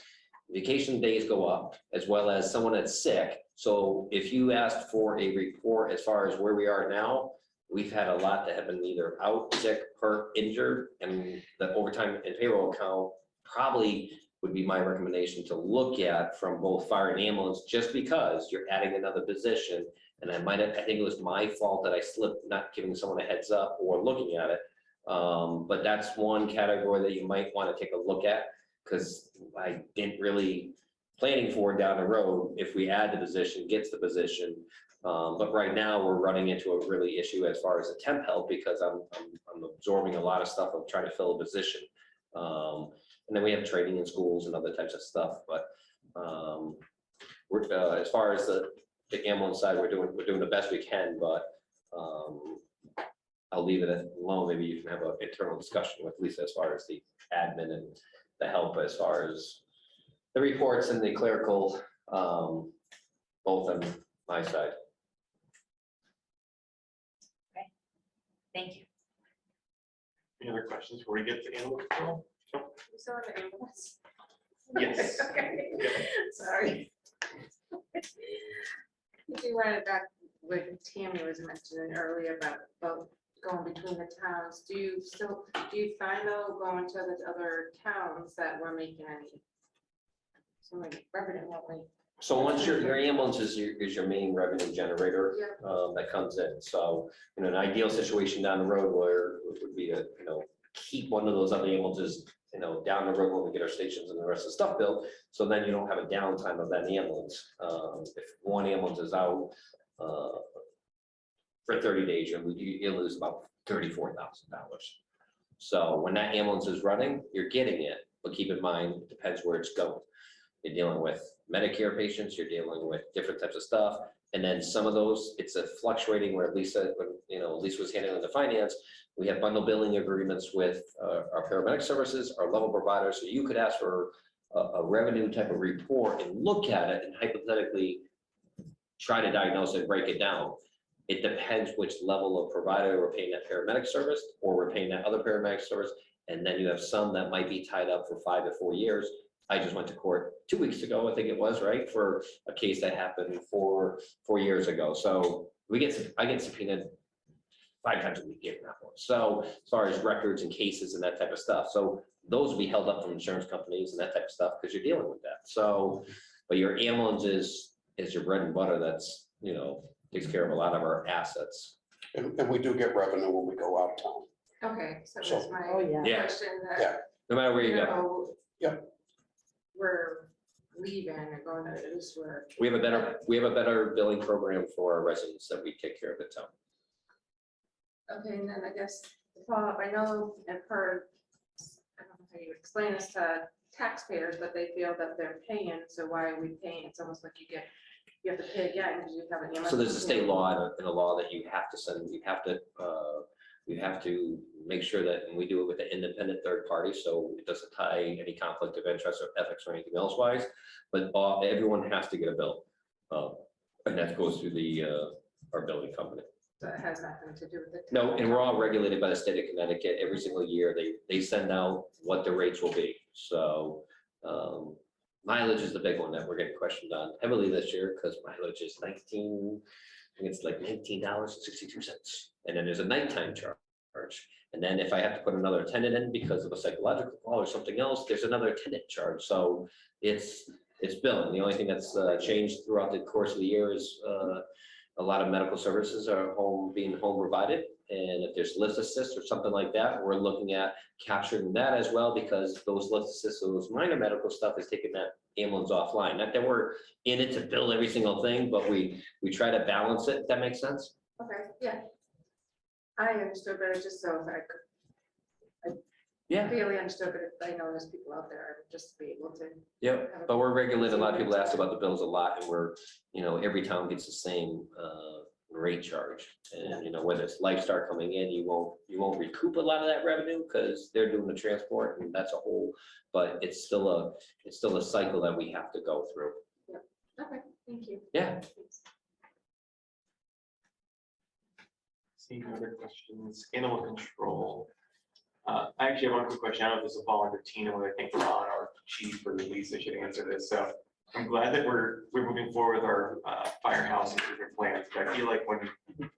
vacation days go up, as well as someone that's sick. So if you asked for a report as far as where we are now, we've had a lot that have been either out, sick, hurt, injured, and the overtime and payroll account probably would be my recommendation to look at from both fire and ambulance, just because you're adding another position. And I think it was my fault that I slipped, not giving someone a heads up or looking at it. But that's one category that you might want to take a look at, because I didn't really planning for down the road, if we add the position, gets the position. But right now we're running into a really issue as far as the temp help, because I'm absorbing a lot of stuff of trying to fill a position. And then we have training in schools and other types of stuff, but we're, as far as the ambulance side, we're doing the best we can, but I'll leave it alone. Maybe you can have an internal discussion with Lisa as far as the admin and the help as far as the reports and the clerical, both on my side. Thank you. Any other questions before we get to ambulance control? You saw the ambulance? Yes. Okay, sorry. If you run it back, what Tammy was mentioning earlier about going between the towns, do you find though, going to the other towns that we're making any so many revenue that way? So once your ambulance is your main revenue generator, Yeah. that comes in. So, an ideal situation down the road where it would be to, keep one of those other ambulances, down the road when we get our stations and the rest of the stuff built. So then you don't have a downtime of that ambulance. If one ambulance is out for 30 days, you lose about $34,000. So when that ambulance is running, you're getting it, but keep in mind, it depends where it's going. You're dealing with Medicare patients, you're dealing with different types of stuff. And then some of those, it's a fluctuating where Lisa was handling the finance. We have bundle billing agreements with our paramedic services, our level providers. So you could ask for a revenue type of report and look at it and hypothetically try to diagnose it, break it down. It depends which level of provider we're paying that paramedic service or we're paying that other paramedic service. And then you have some that might be tied up for 5 to 4 years. I just went to court 2 weeks ago, I think it was, right, for a case that happened 4 years ago. So I get subpoenaed 5 times a week getting that one. So as far as records and cases and that type of stuff, so those will be held up from insurance companies and that type of stuff because you're dealing with that. So, but your ambulance is your bread and butter. That's takes care of a lot of our assets. And we do get revenue when we go out of town. Okay, so So- that's my Oh, yeah. Yeah. question Yeah. that, No matter where you go, Yep. we're leaving and going to this work. we have a better billing program for our residents that we take care of the town. Okay, and then I guess the follow-up, I know I've heard, I don't know how you explain this to taxpayers, but they feel that they're paying, so why are we paying? It's almost like you have to pay again because you have an ambulance. So there's a state law and a law that you have to send, you have to make sure that, and we do it with an independent third party, so it doesn't tie any conflict of interest or ethics or anything else wise, but everyone has to get a bill. And that goes through our billing company. So it has nothing to do with it. No, and we're all regulated by the state of Connecticut. Every single year, they send out what the rates will be. So mileage is the big one that we're getting questioned on heavily this year because mileage is I think it's like $19.62. And then there's a nighttime charge. And then if I have to put another attendant in because of a psychological call or something else, there's another attendant charge. So it's billing. The only thing that's changed throughout the course of the year is a lot of medical services are being home provided. And if there's lift assist or something like that, we're looking at capturing that as well, because those lift assists, those minor medical stuff is taking that ambulance offline. Not that we're in it to build every single thing, but we try to balance it, if that makes sense. Okay, yeah. I understood, but it's just so if I could Yeah. clearly understood, but if I know there's people out there, just to be able to. Yep, but we're regulated. A lot of people ask about the bills a lot, and we're, every town gets the same rate charge. And, whether it's Lifestar coming in, you won't recoup a lot of that revenue because they're doing the transport, and that's a whole, but it's still a cycle that we have to go through. Okay, thank you. Yeah. See no other questions. Animal control. I actually have one quick question. I don't know if this will fall under Tina, but I think Ron or Chief or Lisa should answer this. So I'm glad that we're moving forward with our firehouse improvement plans. But I feel like when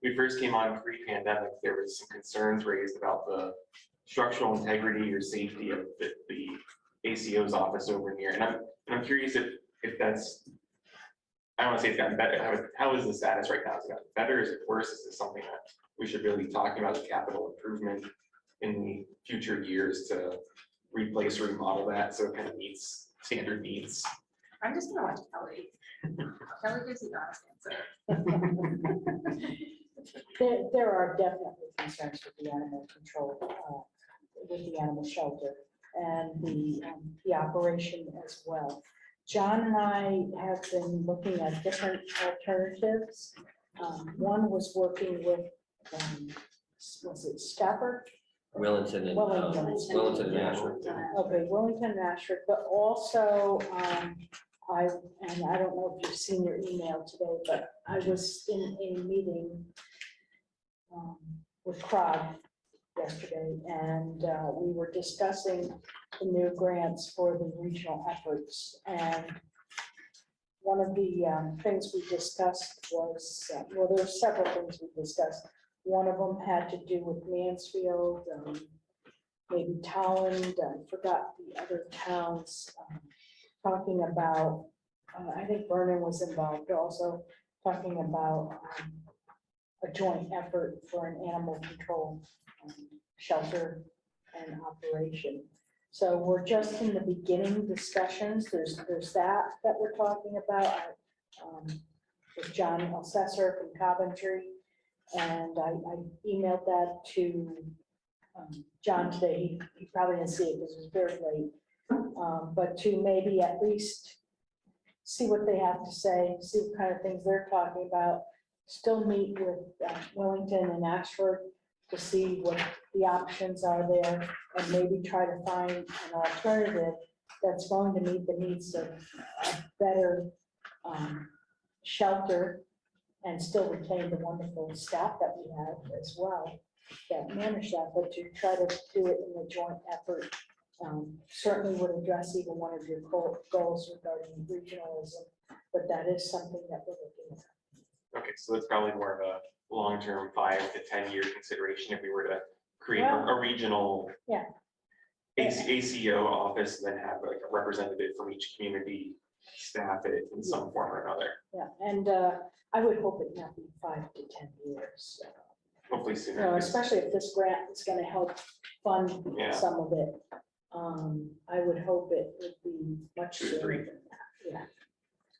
we first came on pre-pandemic, there was some concerns raised about the structural integrity or safety of the ACO's office over here. And I'm curious if that's, I don't want to say it's gotten better. How is the status right now? Has it gotten better? Is it worse? Is this something that we should really be talking about, the capital improvement in the future years to replace or remodel that so it kind of meets standard needs? I'm just gonna watch Kelly. Kelly gives you the honest answer. There are definitely concerns with the animal control, with the animal shelter and the operation as well. John and I have been looking at different alternatives. One was working with, was it Stafford? Wellington and Wellington. Ashford. Okay, Wellington and Ashford, but also, I don't know if you've seen your email today, but I was in a meeting with CROG yesterday, and we were discussing the new grants for the regional efforts. And one of the things we discussed was, well, there were several things we discussed. One of them had to do with Mansfield, maybe Tolland, I forgot the other towns, talking about, I think Vernon was involved also, talking about a joint effort for an animal control shelter and operation. So we're just in the beginning discussions. There's that we're talking about with John Assessor from Coventry. And I emailed that to John today. He probably didn't see it because it was very late. But to maybe at least see what they have to say, see what kind of things they're talking about. Still meet with Wellington and Ashford to see what the options are there, and maybe try to find an alternative that's going to meet the needs of a better shelter and still retain the wonderful staff that we have as well that manage that, but to try to do it in a joint effort certainly would address even one of your goals regarding regionalism, but that is something that we're looking at. Okay, so that's probably more of a long-term 5 to 10-year consideration if we were to create Well, a regional yeah. ACO office, then have like a representative from each community staff it in some form or another. Yeah, and I would hope it not be 5 to 10 years. Hopefully You sooner. know, 'Cause- especially if this grant is going to help fund Yeah. some of it. I would hope it would be much 2 to sooner 3. than that. Yeah.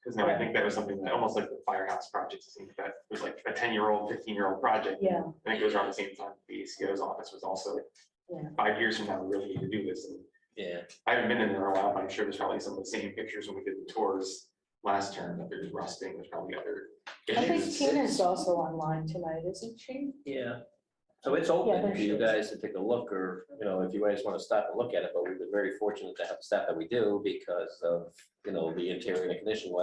Because no, I think that was something that almost like the firehouse project, I think that was like a 10-year-old, 15-year-old project. Yeah. I think it was around the same time the ACO's office was also like, Yeah. 5 years from now, we really need to do this. And Yeah. I haven't been in there in a while, but I'm sure there's probably some of the same pictures when we did the tours last term, that there's rusting, there's probably other I think issues. Tina's also online tonight, isn't she? Yeah. So it's Yeah, open there for she you is. guys to take a look, or, if you guys want to stop and look at it, but we've been very fortunate to have the staff that we do because of, the interior and the condition,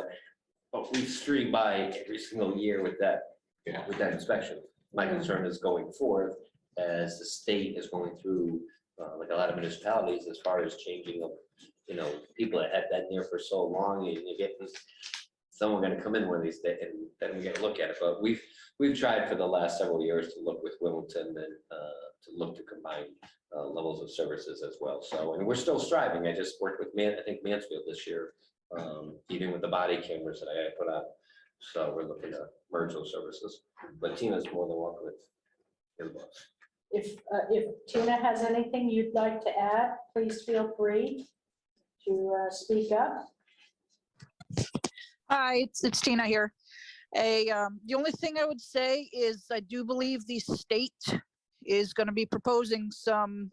but we stream by every single year with that, Yeah. with that inspection. My concern is going forth as the state is going through, like a lot of municipalities, as far as changing of, people that have been there for so long, and you get this, someone gonna come in one of these days, and then we gotta look at it, but we've tried for the last several years to look with Wilmington and to look to combine levels of services as well. So, and we're still striving. I just worked with I think Mansfield this year, even with the body cameras that I put on. So we're looking to merge those services, but Tina's more than welcome to give us. If Tina has anything you'd like to add, please feel free to speak up. Hi, it's Tina here. The only thing I would say is I do believe the state is going to be proposing some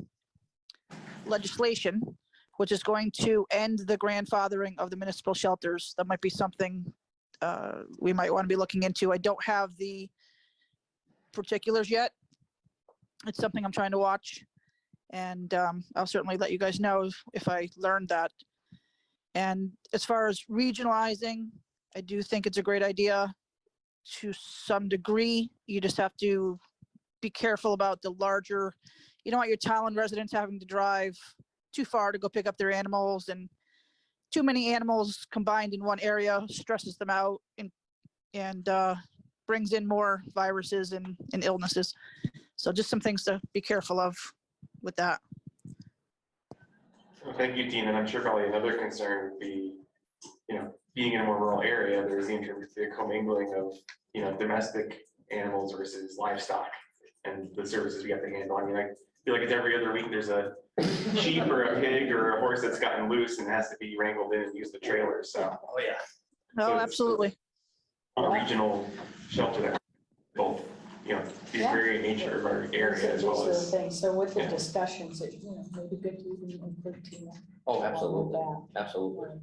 legislation, which is going to end the grandfathering of the municipal shelters. That might be something we might want to be looking into. I don't have the particulars yet. It's something I'm trying to watch, and I'll certainly let you guys know if I learn that. And as far as regionalizing, I do think it's a great idea to some degree. You just have to be careful about the larger, you don't want your Tolland residents having to drive too far to go pick up their animals, and too many animals combined in one area stresses them out and brings in more viruses and illnesses. So just some things to be careful of with that. Well, thank you, Tina. And I'm sure probably another concern would be, being in a more rural area, there's the commingling of, domestic animals versus livestock and the services we have to handle. I mean, I feel like it's every other week, there's a sheep or a pig or a horse that's gotten loose and has to be wrangled in and use the trailer. So, Oh, yeah. Oh, So it's- absolutely. a regional shelter that both, the Yeah. very nature of our area as well These are the as. things. So with the yeah. discussions, it, maybe good to even include Tina. Oh, along with absolutely, that. absolutely.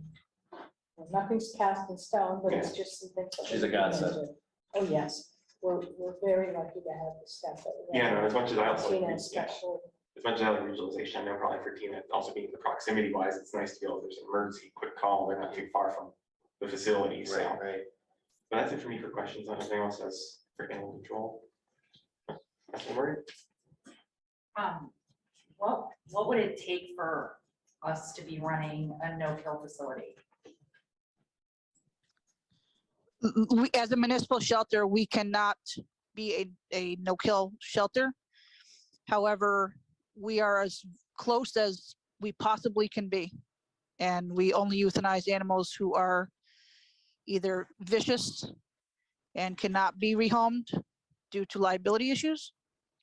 Nothing's cast in stone, but it's just some things. that She's a we can godsend. do. Oh, yes, we're very lucky to have the staff that we Yeah, have. no, as much as I also, Tina especially. as much as I like regionalization, I know probably for Tina, also being the proximity wise, it's nice to be able, if there's an emergency, quick call, they're not too far from the facility, so. Right, right. But that's it for me for questions. On anything else as for animal control. That's what we're. What would it take for us to be running a no-kill facility? As a municipal shelter, we cannot be a no-kill shelter. However, we are as close as we possibly can be. And we only euthanize animals who are either vicious and cannot be rehomed due to liability issues,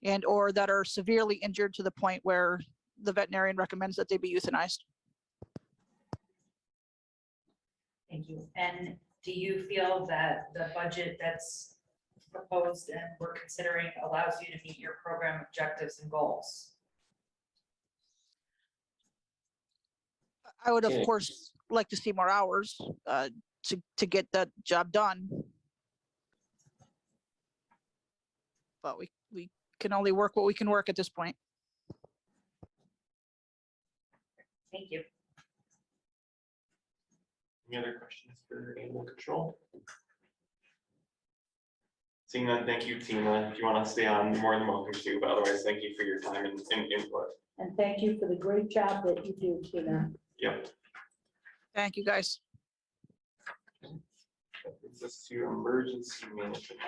and or that are severely injured to the point where the veterinarian recommends that they be euthanized. Thank you. And do you feel that the budget that's proposed and we're considering allows you to meet your program objectives and goals? I would, of Okay. course, like to see more hours to get that job done. But we can only work what we can work at this point. Thank you. Any other questions for animal control? Seeing none, thank you, Tina. If you want to stay on, you're more than welcome to, but otherwise, thank you for your time and input. And thank you for the great job that you do, Tina. Yep. Thank you, guys. That brings us to emergency management.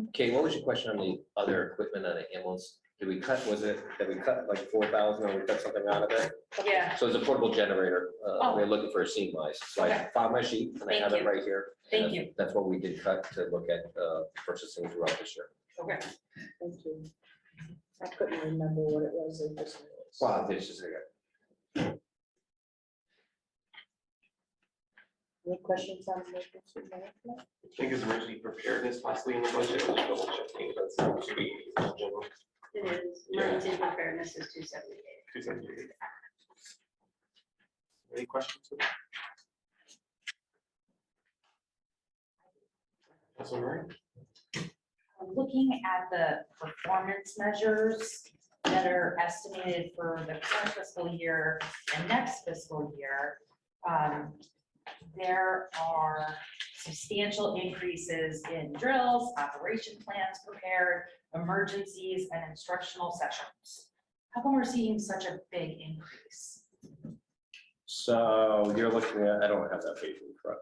Okay, what was your question on the other equipment on the ambulance? Did we cut, was it, that we cut like 4,000 or we cut something out of it? Yeah, So it's a portable generator. Oh. We're looking for a seam wise. So I Okay. found my sheet and I Thank have it you. right here. Thank And you. That's what we did cut to look at purchasing throughout this year. okay. Thank you. I couldn't remember what it was. It just was- Wow, this is good. Any questions on emergency management? I think it's emergency preparedness possibly in the budget. I'm just double checking, but it's not too easy in general. It is, emergency preparedness is 278. 278. Any questions? for that? Councilman Murray? Looking at the performance measures that are estimated for the current fiscal year and next fiscal year, there are substantial increases in drills, operation plans prepared, emergencies, and instructional sessions. How come we're seeing such a big increase? So you're looking at, I don't have that page in front.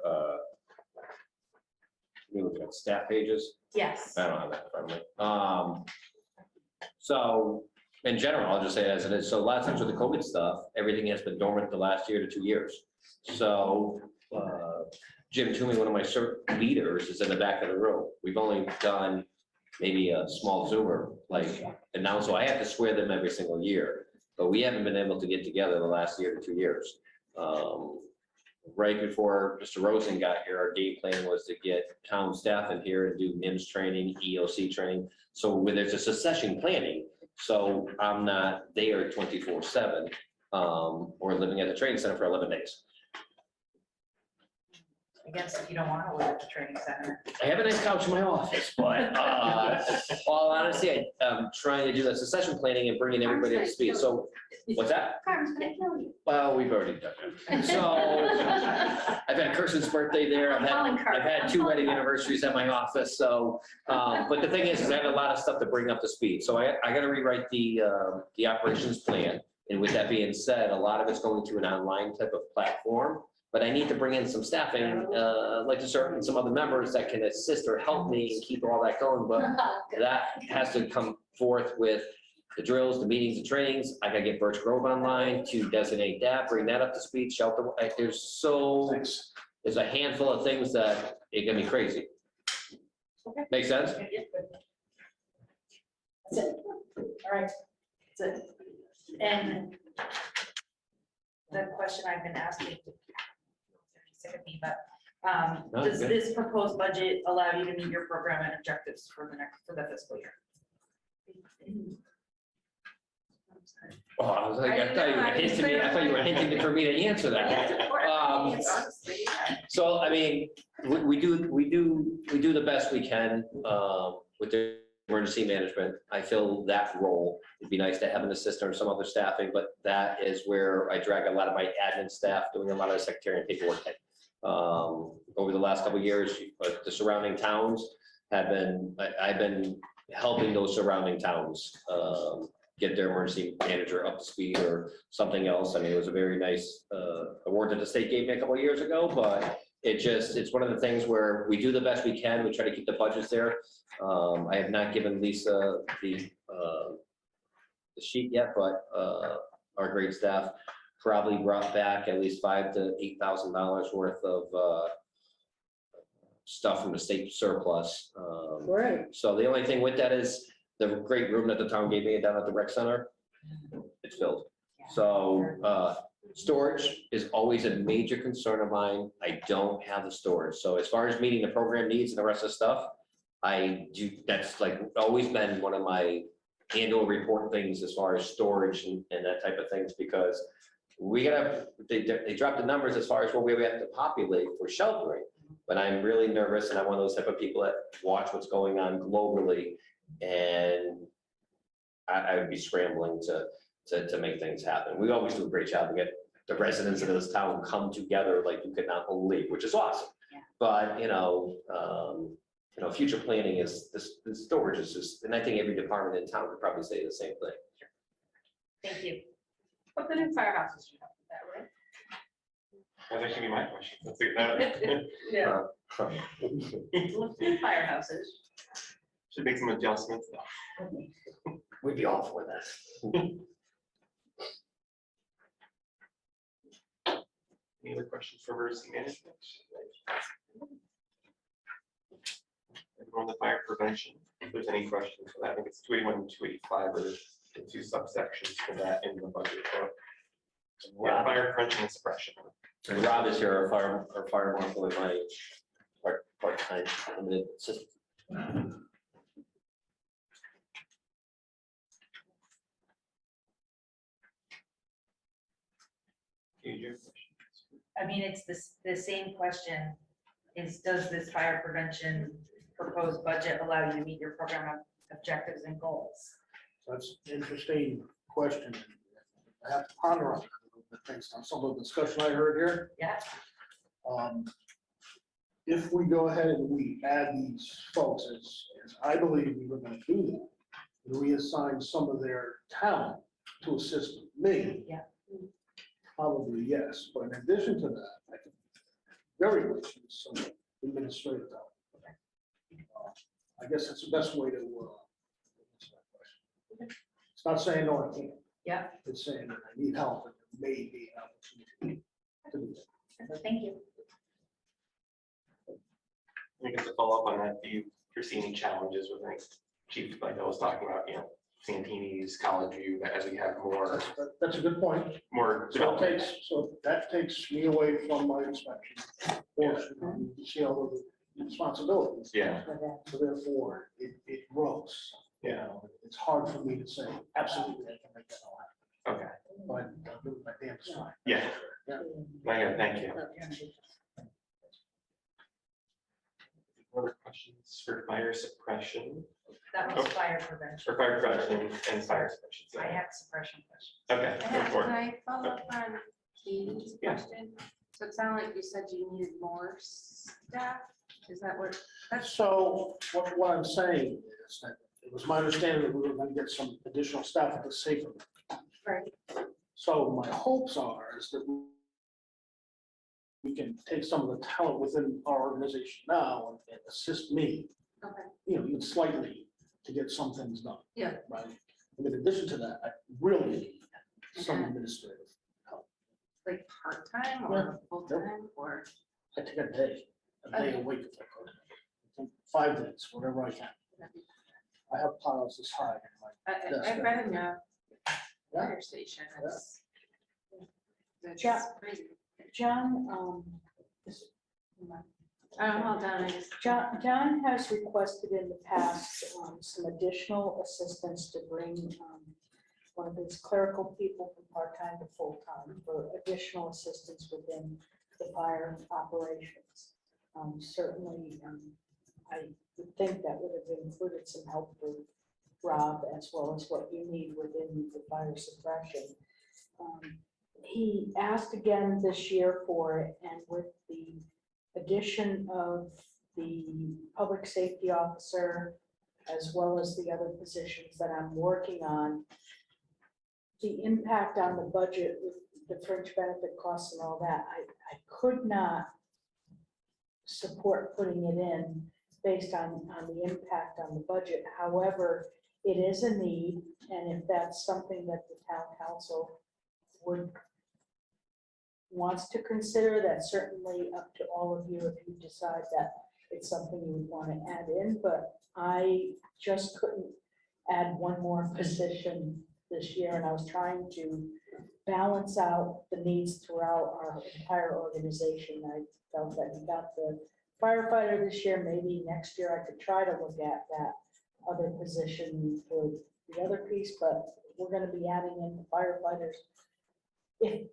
You're looking at staff pages. Yes. I don't have that in front of me. So in general, I'll just say it as it is. So a lot of times with the COVID stuff, everything has been dormant the last year to 2 years. So Jim Toomey, one of my CERT leaders, is in the back of the room. We've only done maybe a small Zoomer, like, and now, so I have to swear them every single year. But we haven't been able to get together the last year to 2 years. Right before Mr. Rosen got here, our game plan was to get town staff in here and do NIMS training, EOC training. So when there's a succession planning, so I'm not there 24/7, or living at the training center for 11 days. I guess if you don't want to live at the training center. I have a nice couch in my office, but all honesty, I'm trying to do the succession planning and bringing everybody up to speed. So what's that? Carmen's gonna kill you. Well, we've already done it. So I've had Kirsten's birthday there. I've had 2 wedding anniversaries at my office. So, but the thing is I have a lot of stuff to bring up to speed. So I got to rewrite the operations plan. And with that being said, a lot of it's going to an online type of platform. But I need to bring in some staffing, like some other members that can assist or help me and keep all that going. But that has to come forth with the drills, the meetings, the trainings. I gotta get Birch Grove online to designate that, bring that up to speed, shelter. Like, there's a handful of things that it can be crazy. Okay. Make sense? That's it. All right, that's it. And the question I've been asking, sick of me, but No, does good. this proposed budget allow you to meet your program and objectives for the fiscal year? Oh, I was like, I thought you were hinting for me to answer that. Honestly, yeah. So, I mean, we do the best we can with the emergency management. I fill that role. It'd be nice to have an assistant or some other staffing, but that is where I drag a lot of my admin staff doing a lot of secretarial paperwork. Over the last couple of years, the surrounding towns have been, I've been helping those surrounding towns get their emergency manager up to speed or something else. I mean, it was a very nice award that the state gave me a couple of years ago, but it's one of the things where we do the best we can. We try to keep the budgets there. I have not given Lisa the sheet yet, but our great staff probably brought back at least $5,000 to $8,000 worth of stuff from the state surplus. Right. So the only thing with that is the great room that the town gave me down at the rec center, it's filled. So storage is always a major concern of mine. I don't have the storage. So as far as meeting the program needs and the rest of the stuff, that's like always been one of my annual report things as far as storage and that type of things, because they dropped the numbers as far as what we have to populate for sheltering. But I'm really nervous, and I'm one of those type of people that watch what's going on globally, and I would be scrambling to make things happen. We always do a great job to get the residents of this town come together like you could not believe, which is awesome. Yeah. But future planning is the storage is just, and I think every department in town could probably say the same thing. Thank you. But the new firehouses should have that, right? That was actually my question. Let's figure that out. Yeah. Firehouses. Should make some adjustments though. We'd be all for that. Any other questions for emergency management? Everyone on the fire prevention, if there's any questions for that, I think it's 281 and 285 are the 2 subsections for that in the budget book. Yeah, fire prevention and suppression. And Rob is here, our fire marshal in my part-time limited assistant. I mean, it's the same question is, does this fire prevention proposed budget allow you to meet your program objectives and goals? That's an interesting question. I have to ponder on it a little bit based on some of the discussion I heard here. Yeah. If we go ahead and we add these folks, as I believe we were gonna do that, and we assign some of their talent to assist me. Yeah. Probably yes, but in addition to that, I can very much use some administrative help. I guess that's the best way to answer that question. It's not saying no, I can't. Yeah. It's saying that I need help and there may be an opportunity to do that. Thank you. I guess to follow up on that, do you foresee any challenges with, like, Chief, like I was talking about, Santini's, College View, that as we have more That's a good point. development? So that takes me away from my inspection portion, you see all of the responsibilities. Yeah, So therefore, it grows. Yeah. It's hard for me to say, absolutely, I can make that all happen, okay, but I'll do my damn side. yeah. Yeah. Okay, thank you. Other questions for fire suppression, That was fire prevention. or fire prevention and fire suppression? I have suppression questions. Okay, go for Can it. I follow up on Katie's Yeah. question? So it sounded like you said you needed more staff, is that what? So what I'm saying is that it was my understanding that we were going to get some additional staff at the safer. Right. So my hopes are is that we can take some of the talent within our organization now and assist me, Okay. even slightly to get some things done. Yeah. Right. And in addition to that, I really need some Okay. administrative help. Like part-time or full-time or? I take a day a week if I could. I think 5 days, whatever I can. I have piles this high. I've been in the Yeah. fire station, it's. Yeah. It's crazy. John, Hold on, I just. John has requested in the past some additional assistance to bring one of his clerical people from part-time to full-time for additional assistance within the fire operations. Certainly, I would think that would have included some help for Rob as well as what you need within the fire suppression. He asked again this year for it, and with the addition of the public safety officer, as well as the other positions that I'm working on, the impact on the budget with the fringe benefit costs and all that, I could not support putting it in based on the impact on the budget. However, it is a need, and if that's something that the town council wants to consider, that's certainly up to all of you if you decide that it's something you would want to add in, but I just couldn't add one more position this year, and I was trying to balance out the needs throughout our entire organization. I felt that we got the firefighter this year, maybe next year I could try to look at that other position for the other piece, but we're gonna be adding in the firefighters if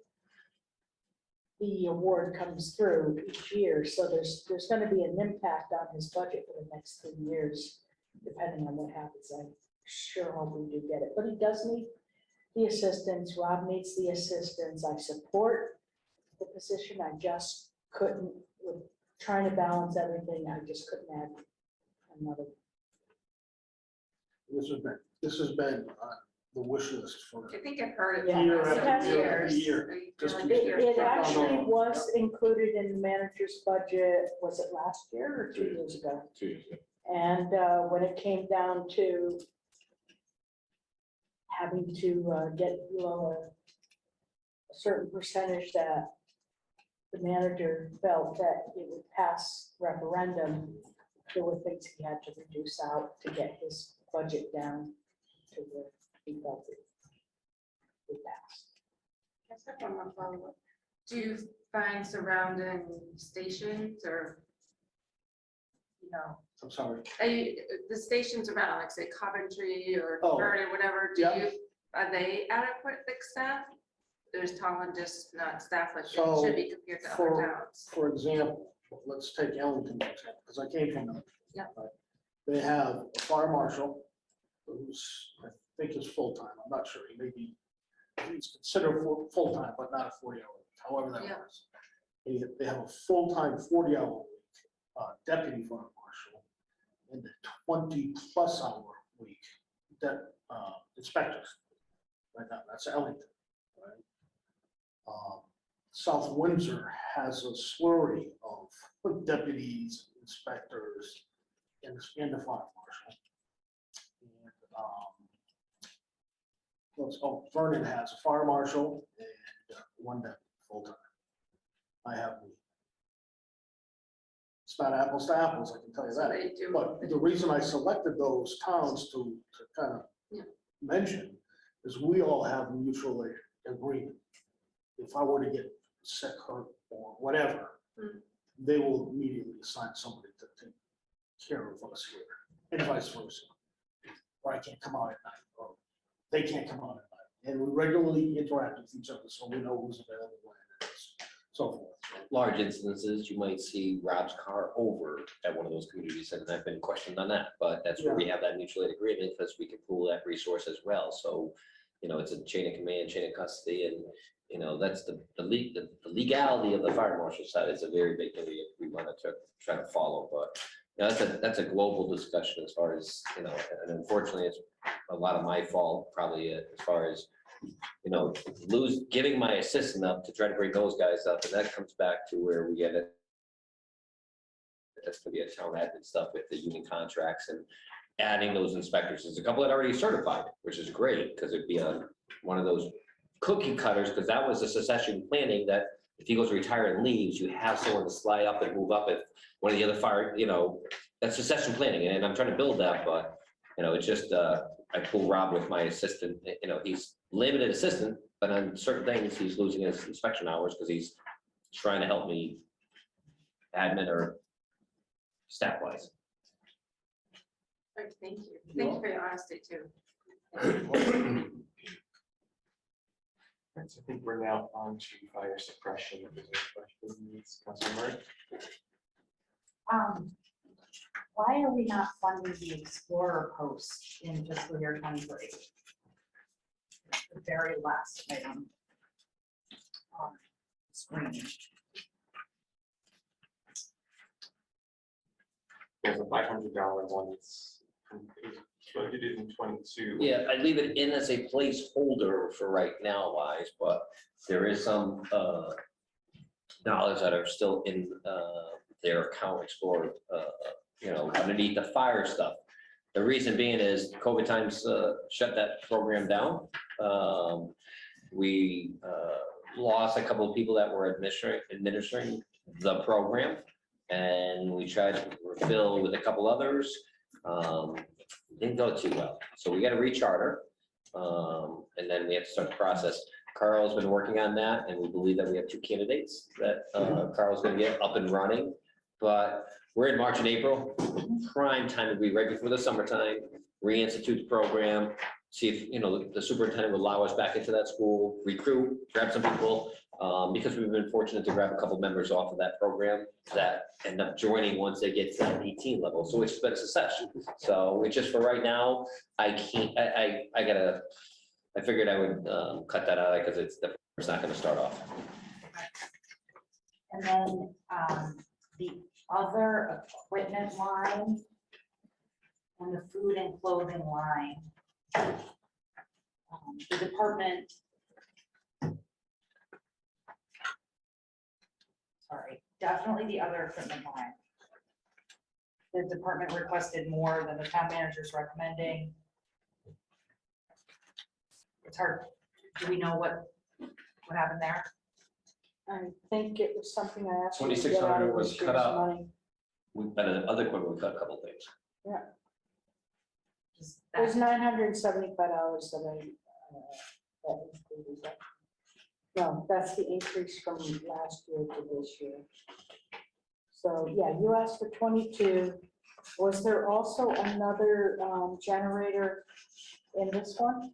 the award comes through each year, so there's gonna be an impact on his budget for the next 3 years, depending on what happens. I sure hope we do get it, but he does need the assistance. Rob needs the assistance. I support the position. I just couldn't, with trying to balance everything, I just couldn't add another. This has been on the wish list for I think I've heard it. Yeah. year It after has- year after years. year. I feel Just like to It, keep it track on actually all. was included in the manager's budget, was it last year or 2 years ago? 2 years ago. And when it came down to having to get below a certain percentage that the manager felt that it would pass referendum, there were things he had to reduce out to get his budget down to where he felt it would pass. Yes, I have one more follow-up. Do you find surrounding stations or, I'm sorry. the stations around, like say Coventry or Oh, Vernon, whatever, yeah. are they adequate like staff? There's Tolland just not staff like it So, should be compared to other for- towns. For example, let's take Ellington, for example, because I came from them. Yeah. They have a fire marshal who's, I think is full-time. I'm not sure. He may be, he's considered full-time, but not a 40-hour week, however that Yeah. works. They have a full-time 40-hour week deputy fire marshal and a 20-plus hour week that inspectors. Right now, that's Ellington, right? South Windsor has a slurry of deputies, inspectors, and the fire marshal. And Vernon has a fire marshal and one deputy full-time. I have me. It's not apples to apples, I can tell you So that. they do. But the reason I selected those towns to kind of Yeah. mention is we all have mutual agreement. If I were to get sick, hurt, or whatever, Mm. they will immediately assign somebody to take care of us here, and vice versa. Or I can't come out at night, or they can't come out at night. And we regularly interact with each other, so we know who's available when it is, so forth. Large instances, you might see Rob's car over at one of those communities, and I've been questioned on that, but that's where we have that mutual aid agreement, because we can pool that resource as well, so, you know, it's a chain of command, chain of custody, and, you know, that's the legality of the fire marshal side is a very big thing we wanted to try to follow, but, you know, that's a global discussion as far as, you know, and unfortunately, it's a lot of my fault, probably as far as, you know, giving my assistant up to try to bring those guys up, and that comes back to where we get it. That's gonna be a town admin stuff with the union contracts and adding those inspectors. There's a couple that are already certified, which is great, because it'd be one of those cookie cutters, because that was a succession planning that if he goes to retire and leaves, you have someone to slide up and move up if one of the other fire, you know, that's succession planning, and I'm trying to build that, but, you know, it's just, I pull Rob with my assistant, you know, he's limited assistant, but on certain things, he's losing his inspection hours because he's trying to help me admin or staff wise. Right, thank you. Thank you for your honesty too. I think we're now on to fire suppression. If there's any questions, Councilor Murray? Why are we not funding the Explorer post in fiscal year 23? The very last item on the screen. There's a $500 one that's budgeted in 22. Yeah, I leave it in as a placeholder for right now wise, but there is some dollars that are still in their account Explorer, you know, underneath the fire stuff. The reason being is COVID times shut that program down. We lost a couple of people that were administering the program, and we tried to refill with a couple others. Didn't go too well, so we got to recharter, and then we have to start the process. Carl's been working on that, and we believe that we have 2 candidates that Carl's going to get up and running. But we're in March and April, prime time to be right before the summertime, reinstitute the program, see if, you know, the superintendent will allow us back into that school, recruit, grab some people, because we've been fortunate to grab a couple members off of that program that end up joining once they get to that 18 level. So it's been a success. So it's just for right now, I can't, I figured I would cut that out because it's not going to start off. And then the other equipment line and the food and clothing line. The department. Sorry, definitely the other equipment line. The department requested more than the town manager's recommending. It's hard. Do we know what happened there? I think it was something I asked. you to get 2,600 out of was this cut year's out. money. We've got other equipment, we cut a couple of things. Just It was that- $975 that I, that included that. No, that's the increase from last year to this year. So, yeah, you asked for 22. Was there also another generator in this one?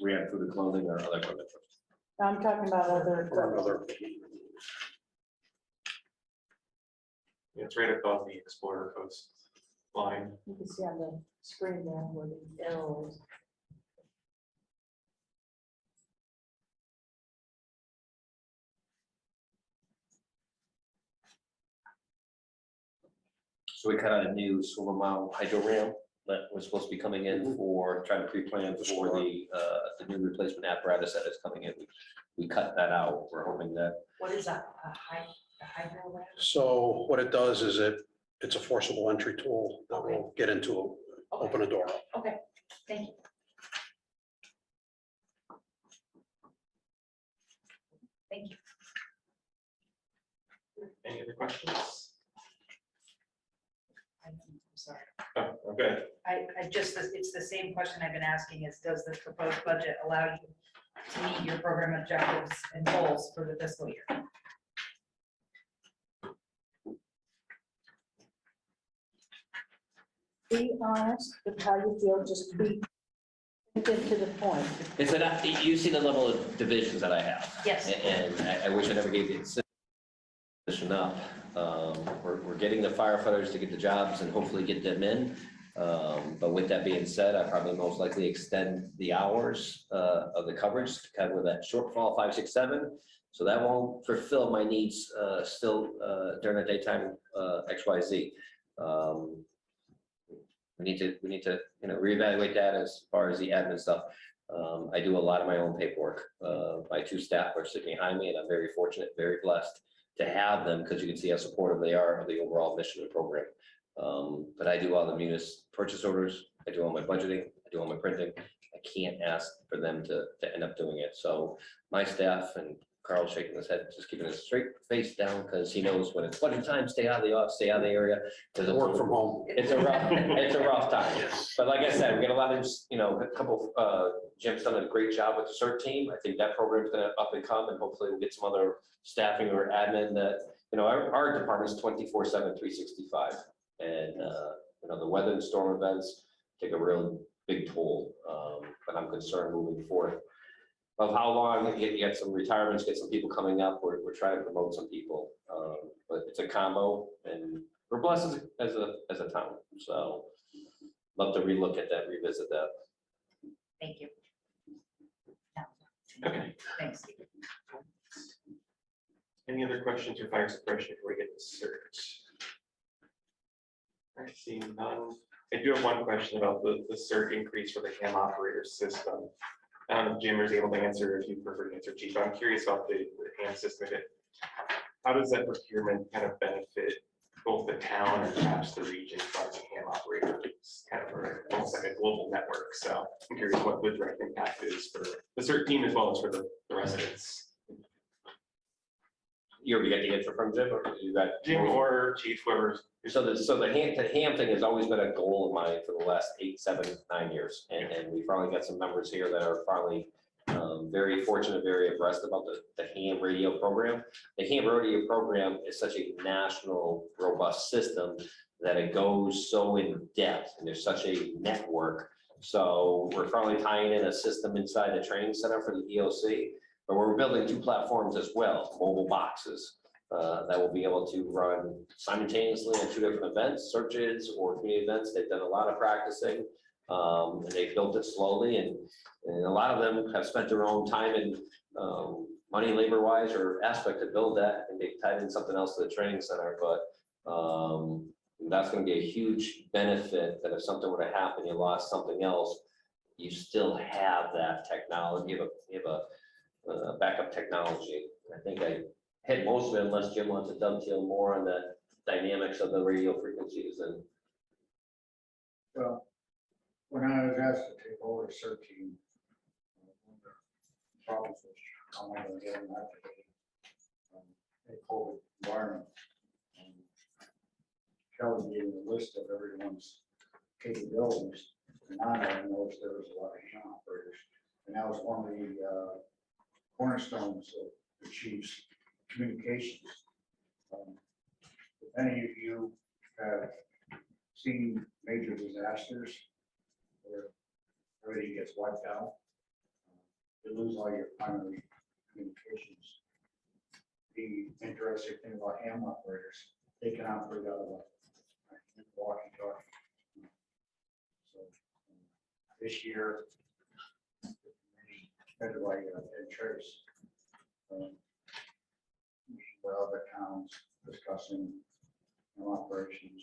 We had food and clothing or other equipment. I'm talking about other. Or another. It's right above the Explorer Coast line. You can see on the screen there where the arrow is. So we cut out a new silver mount hydro ram that was supposed to be coming in for, trying to pre-plan for the new replacement apparatus that is coming in. We cut that out. We're hoping that, What is a hydro ram? So what it does is it's a forcible entry tool that will get into, open a door. Okay, thank you. Thank you. Any other questions? I'm sorry. Oh, okay. It's the same question I've been asking is, does this proposed budget allow you to meet your program objectives and goals for the fiscal year? Be honest with how you feel, just be get to the point. It's enough, you see the level of divisions that I have. Yes. And I wish I never gave the position up. We're getting the firefighters to get the jobs and hopefully get them in. But with that being said, I probably most likely extend the hours of the coverage to cover that shortfall 5, 6, 7. So that won't fulfill my needs still during the daytime XYZ. We need to reevaluate that as far as the admin stuff. I do a lot of my own paperwork. My 2 staff are sitting behind me, and I'm very fortunate, very blessed to have them because you can see how supportive they are of the overall mission of the program. But I do all the munis purchase orders. I do all my budgeting. I do all my printing. I can't ask for them to end up doing it. So my staff, and Carl's shaking his head, just keeping his straight face down because he knows when it's budget time, stay out of the office, stay out of the area. Because Work from home. it's a rough time. But like I said, we got a lot of, a couple, Jim's done a great job with the CERT team. I think that program's gonna up and come, and hopefully we'll get some other staffing or admin that, our department's 24/7, 365. And, the weather and storm events take a real big toll. But I'm concerned moving forward of how long, you get some retirements, get some people coming up. We're trying to promote some people. But it's a combo, and we're blessed as a town. So love to relook at that, revisit that. Thank you. Okay. Thanks. Any other questions or fire suppression before we get to search? I see none. I do have one question about the CERT increase for the ham operator system. I don't know if Jim is able to answer, if you prefer to answer, Chief. I'm curious about the ham system. How does that procurement kind of benefit both the town and perhaps the region as a ham operator? It's kind of almost like a global network. So I'm curious what the direct impact is for the CERT team as well as for the residents. You already got the answer from Jim, or you got? Jim or Chief, whoever. So the ham thing has always been a goal of mine for the last 8, 7, 9 years. And we finally got some members here that are finally very fortunate, very abreast about the ham radio program. The ham radio program is such a national robust system that it goes so in depth, and there's such a network. So we're finally tying in a system inside the training center for the EOC, but we're building 2 platforms as well, mobile boxes. That will be able to run simultaneously on 2 different events, searches or community events. They've done a lot of practicing, and they've built it slowly, and a lot of them have spent their own time and money, labor-wise or aspect to build that, and they've tied in something else to the training center. But that's going to be a huge benefit, that if something were to happen, you lost something else, you still have that technology. You have a backup technology. I think I hit most of it, unless Jim wants to dovetail more on the dynamics of the radio frequencies. And well, when I was asked to take over the CERT team, one of the problems was how am I going to get them out of a COVID environment. Kelly gave me a list of everyone's capabilities, and I noticed there was a lot of ham operators, and that was one of the cornerstones of the chief's communications. If any of you have seen major disasters where everything gets wiped out, you lose all your primary communications. The interesting thing about ham operators, they can operate out of a walkie-talkie. So this year, federal like Ed Trace, meeting with other towns, discussing operations.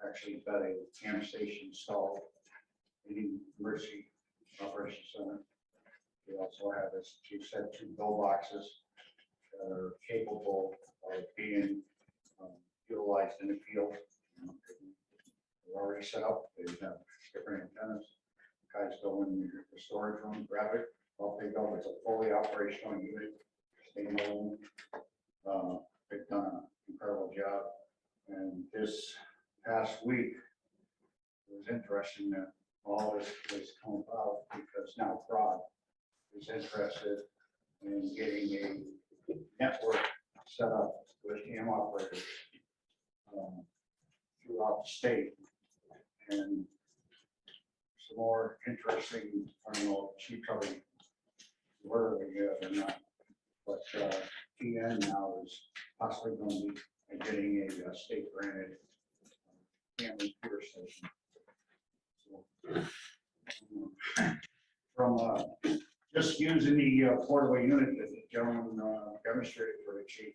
Actually, got a ham station installed in the Mercy Operations Center. We also have, as Chief said, 2 pillboxes that are capable of being utilized in the field. They're already set up. They have different antennas. Guys go in the storage room, grab it, off they go. a fully operational unit, standalone. They've done an incredible job. And this past week, it was interesting that all this has come about because now Prague is interested in getting a network set up with ham operators throughout the state. And some more interesting, I don't know, Chief probably word or not, but TN now is possibly going to be getting a state granted ham repair station. So, from just using the portable unit that the gentleman demonstrated for the chief,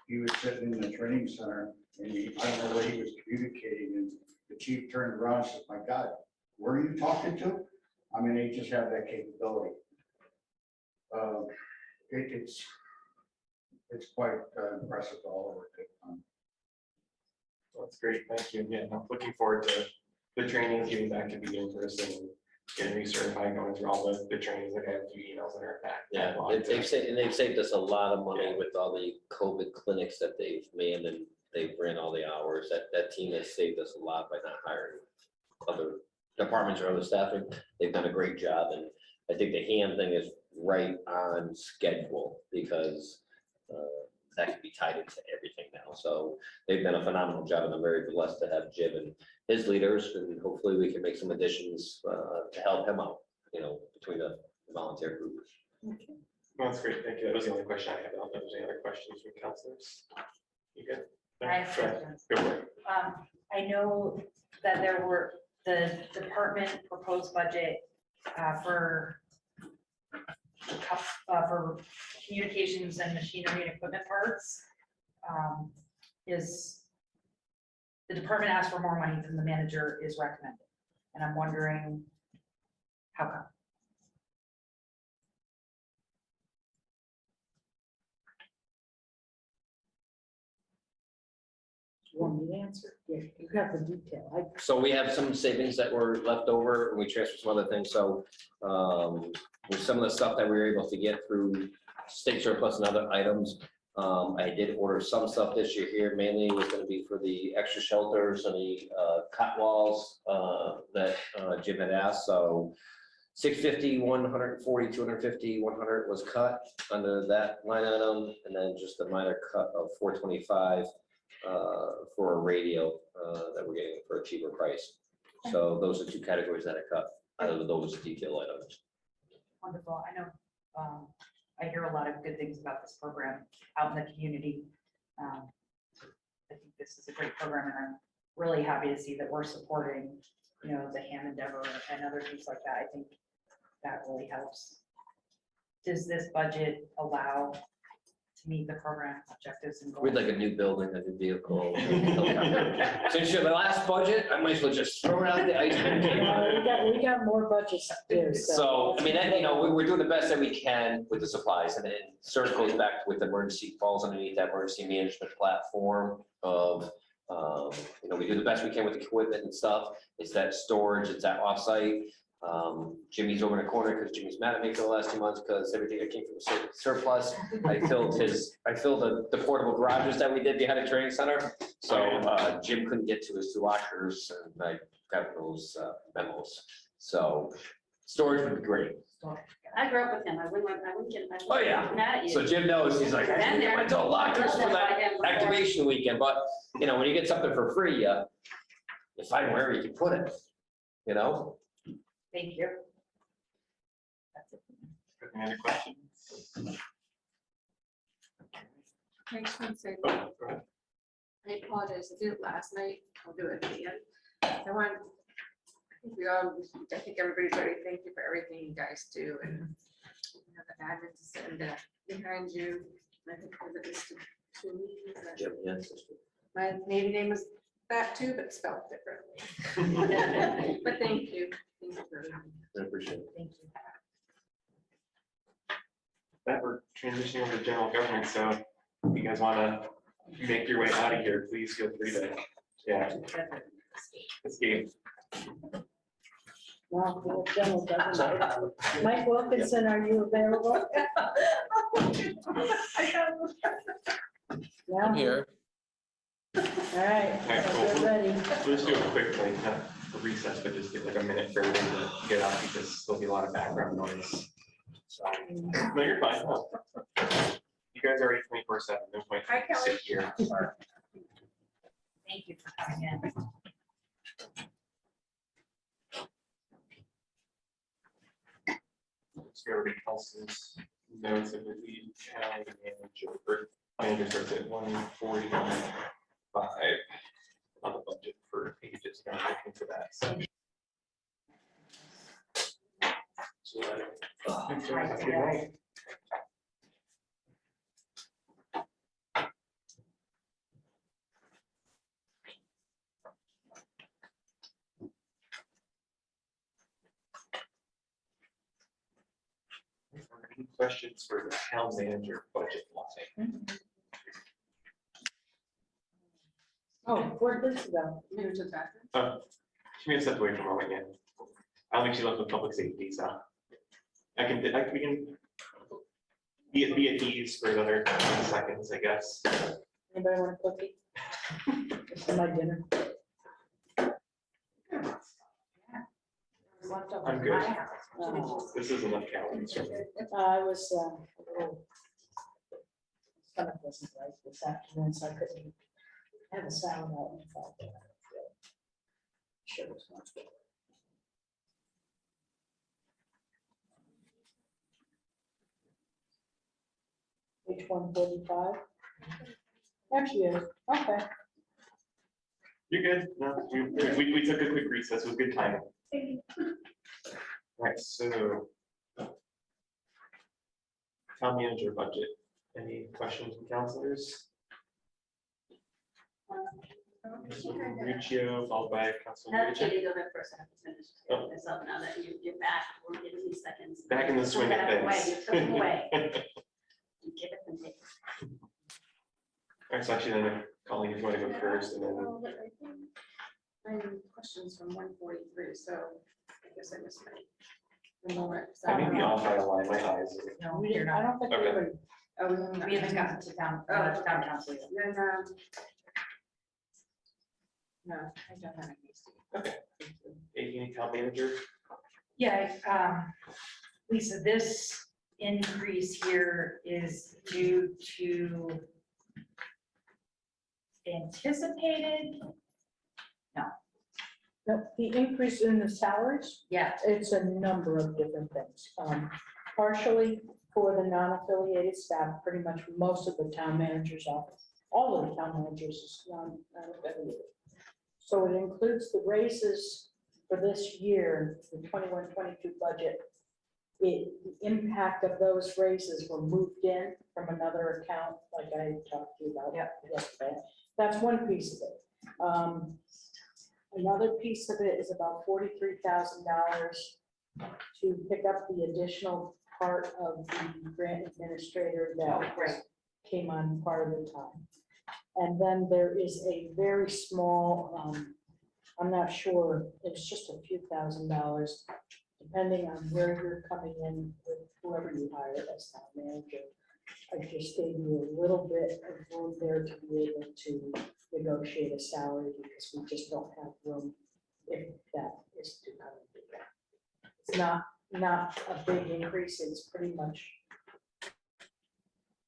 he was sitting in the training center and I don't know what he was communicating, and the chief turned around and said, "My God, where are you talking to?" I mean, they just have that capability. It's quite impressive all over it. That's great, thank you. Yeah, I'm looking forward to the training, getting back to be in person, getting recertified, going through all the trainings. Like I have a few emails that are back. Yeah, they've saved us a lot of money with all the COVID clinics that they've manned, and they've ran all the hours. That team has saved us a lot by not hiring other departments or other staffing. They've done a great job, and I think the ham thing is right on schedule because that can be tied into everything now. So they've done a phenomenal job, and I'm very blessed to have Jim and his leaders, and hopefully we can make some additions to help him out, between the volunteer groups. Well, that's great, thank you. That was the only question I had. I don't know if there's any other questions from counselors. You good? I have Go ahead. questions. Go for it. I know that the department proposed budget for communications and machinery and equipment parts is, the department asked for more money than the manager is recommending. And I'm wondering how come? You want me to answer? Yeah, you have the detail. So we have some savings that were left over, and we transferred some other things. So with some of the stuff that we were able to get through state surplus and other items, I did order some stuff this year here. Mainly was going to be for the extra shelters and the cot walls that Jim had asked. So 650, 140, 250, 100 was cut under that line item, and then just a minor cut of 425 for a radio that we're getting for a cheaper price. So those are two categories that I cut out of those detail items. Wonderful. I know, I hear a lot of good things about this program out in the community. I think this is a great program, and I'm really happy to see that we're supporting, the ham endeavor and other things like that. I think that really helps. Does this budget allow to meet the program objectives and goals? We'd like a new building, a new vehicle. Since you're the last budget, I might as well just throw it out the ice cream cake. We got more budgets to do, So, I mean, we're doing the best that we can with the supplies, and then sort of goes back with emergency, falls underneath that emergency management platform of, we do the best we can with the equipment and stuff. It's that storage, it's that offsite. Jimmy's over in the corner because Jimmy's mad at me for the last 2 months because everything that came from the surplus, I filled the portable garages that we did behind the training center. So Jim couldn't get to his 2 lockers, and I got those memos. So storage would be great. I grew up with him. I wouldn't get Oh, yeah. mad at you. So Jim knows, he's like, I didn't get my 2 lockers for that activation weekend, but when you get something for free, you find wherever you can put it, Thank you. That's it. Any other questions? I just want to say, Go ahead. I apologize, I did it last night, I'll do it again. I think everybody's already thank you for everything you guys do, and the admin to send behind you. I think it is to me, that Jim, yes. my maiden name is that too, but spelled differently. But thank you. Thank you for everything. I appreciate it. Thank you. That we're transitioning over to general government, so if you guys want to make your way out of here, please feel free to, escape. Well, we'll general government. Mike Wilkinson, are you available? No? I'm here. All right, All right, so cool. we're ready. We'll just do a quick, like, not a recess, but just get like a minute for everything to get out because there'll be a lot of background noise. So, no, you're fine. No. You guys are 24/7, no point Hi, to sit Kelly. here. Thank you for coming in. So everybody else's notes of the lead county manager, or manager starts at 145 on the budget for pages. I'm looking for that. So, thanks, guys. Have a good night. Any questions for the town manager budget line? Oh, where'd this go? Maybe to the bathroom. She may have stepped away for a moment, yeah. I don't think she left with public safety, so. We can be at ease for another 10 seconds, I guess. Anybody want a cookie? It's for my dinner. I'm good. Oh, This is enough calories. I was a little. Stomach wasn't right this afternoon, so I couldn't have a salad out in fact. Sure was not good. Page 145. Actually, okay. You're good. No, we took a quick recess. It was good timing. Right, so. Town manager budget. Any questions from counselors? Riccio, followed by Councilor Have Riccio. Katie go ahead first. I have to finish Oh. this up now that you're back. We're getting these seconds. Back in the swing of Took it away. things. You took it away. You give it and take it. All right, so actually then Colleen, if you want to go first and then. I have questions from 143, so I guess I missed my. I may be off by a line, my eyes. No, We you're didn't, I not. don't think we Okay. were. Oh, We haven't gotten to town, town council yet. Then, no, I don't have any. Any town manager? Yeah, Lisa, this increase here is due to anticipated, No, the increase in the salaries, yeah, it's a number of different things. Partially for the non-affiliated staff, pretty much most of the town manager's office, all of the town managers is non-affiliated. So it includes the raises for this year, the 21-22 budget. The impact of those raises were moved in from another account, like I talked to you about yesterday. That's one piece of it. Another piece of it is about $43,000 to pick up the additional part of the grant administrator that came on part of the time. And then there is a very small, I'm not sure, it's just a few $1,000s, depending on where you're coming in with whoever you hire as town manager. I just gave you a little bit of room there to be able to negotiate a salary because we just don't have room if that is to come. It's not a big increase, it's pretty much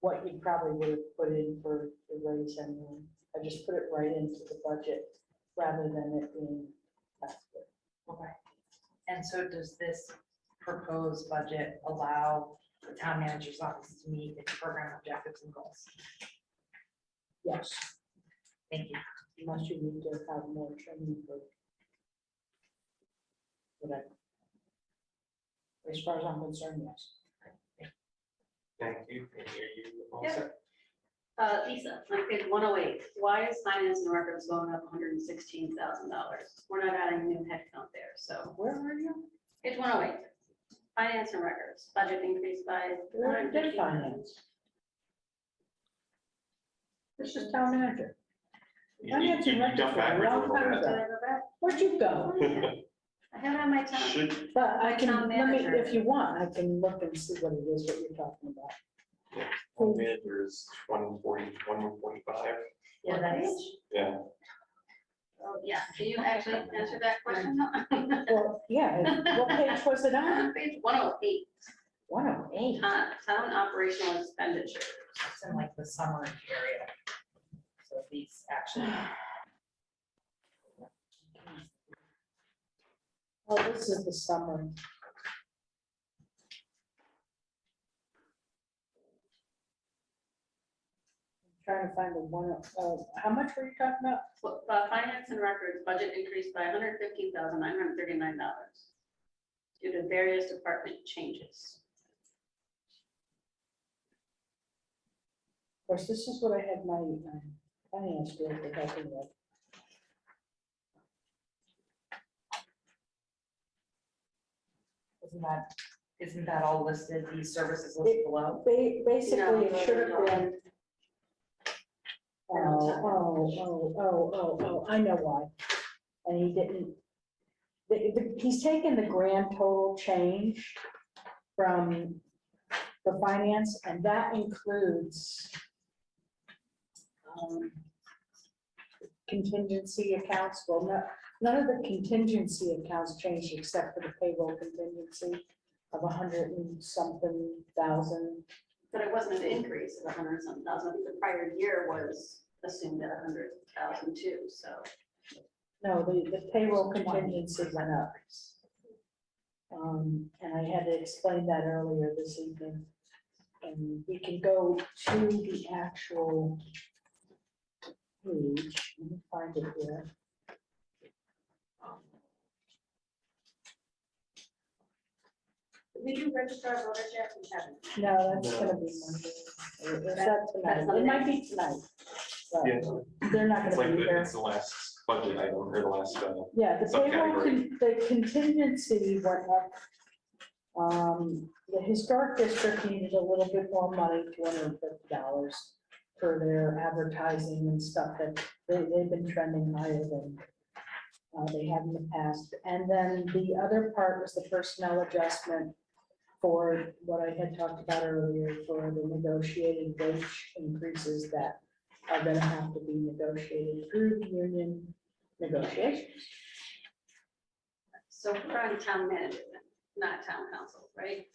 what you probably would have put in for the raise anyway. I just put it right into the budget rather than it being. okay. And so does this proposed budget allow the town manager's office to meet its program objectives and goals? Yes, Thank you. unless you need to have more training for. Whatever. As far as I'm concerned, yes. Thank you. Can you hear you all Yeah. set? Lisa, on page 108, why is finance and records going up $116,000? We're not adding new headcount there, so. Where are you? Page 108, finance and records, budget increased by. Where did finance? This is town manager. You Finance and records jumped were a backwards a long little time bit. ago. Where'd you go? I have it on my town. Should, But I can, Town let me, manager. if you want, I can look and see what it is, what you're talking about. town manager is 140, 145. Yeah, that's. Yeah, Oh, yeah, can you actually answer that question? Well, yeah, what page was it on? Page 108, 108. town operational expenditures. It's in like the summary area. So these actually. Oh, this is the summary. Trying to find the one, how much were you talking about? Well, finance and records budget increased by $115,939 due to various department changes. Of course, this is what I had my finance director helping with. Isn't that all listed, these services listed below? Basically, No, it should have no. been. Oh, I know why. And he didn't. He's taken the grand total change from the finance, and that includes contingency accounts. Well, none of the contingency accounts changed except for the payroll contingency of 100 and something thousand. But it wasn't an increase of 100-something thousand. The prior year was assumed at 100,000 too, so. No, the payroll contingency went up. And I had to explain that earlier this evening. And we can go to the actual page, let me find it here. Did we do register of voters yet? We haven't. No, that's gonna be Monday. Or is that tonight? It might be tonight. yeah. But they're not It's gonna like be here. it's the last budget item or the last, Yeah, the payroll, subcategory. the contingency went up. The historic district needed a little bit more money, $250 for their advertising and stuff that they've been trending higher than they have in the past. And then the other part was the personnel adjustment for what I had talked about earlier, for the negotiated wage increases that are gonna have to be negotiated through the union negotiations. So we're on town manager, then, not town council, right?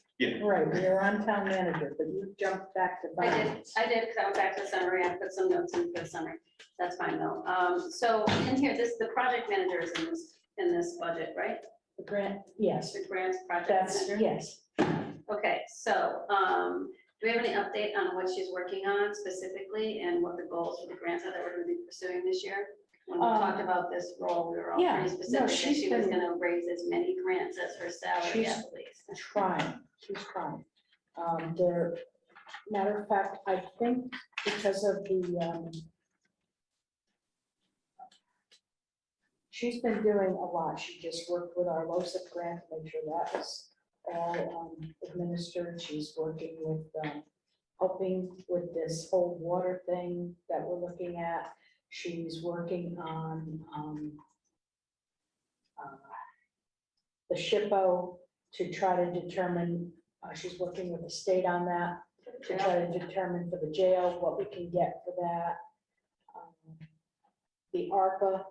Right, we are on town manager, but you jumped back to finance. I did, because I went back to the summary, I put some notes in for the summary, that's fine though. So in here, the project manager is in this budget, right? The grant, yes, The grants project that's, manager? yes. Okay, so, do we have any update on what she's working on specifically and what the goals for the grants are that we're gonna be pursuing this year? When we talked about this role, we were all yeah, pretty no, specific that she's she was been- gonna raise as many grants as her salary She's- at least. She's trying. There, matter of fact, I think because of the, she's been doing a lot. She just worked with our LoSiP grant to make sure that was all administered. She's working with, helping with this whole water thing that we're looking at. She's working on, the SHPO to try to determine, she's working with the state on that, to try to determine for the jail what we can get for that. The ARPA,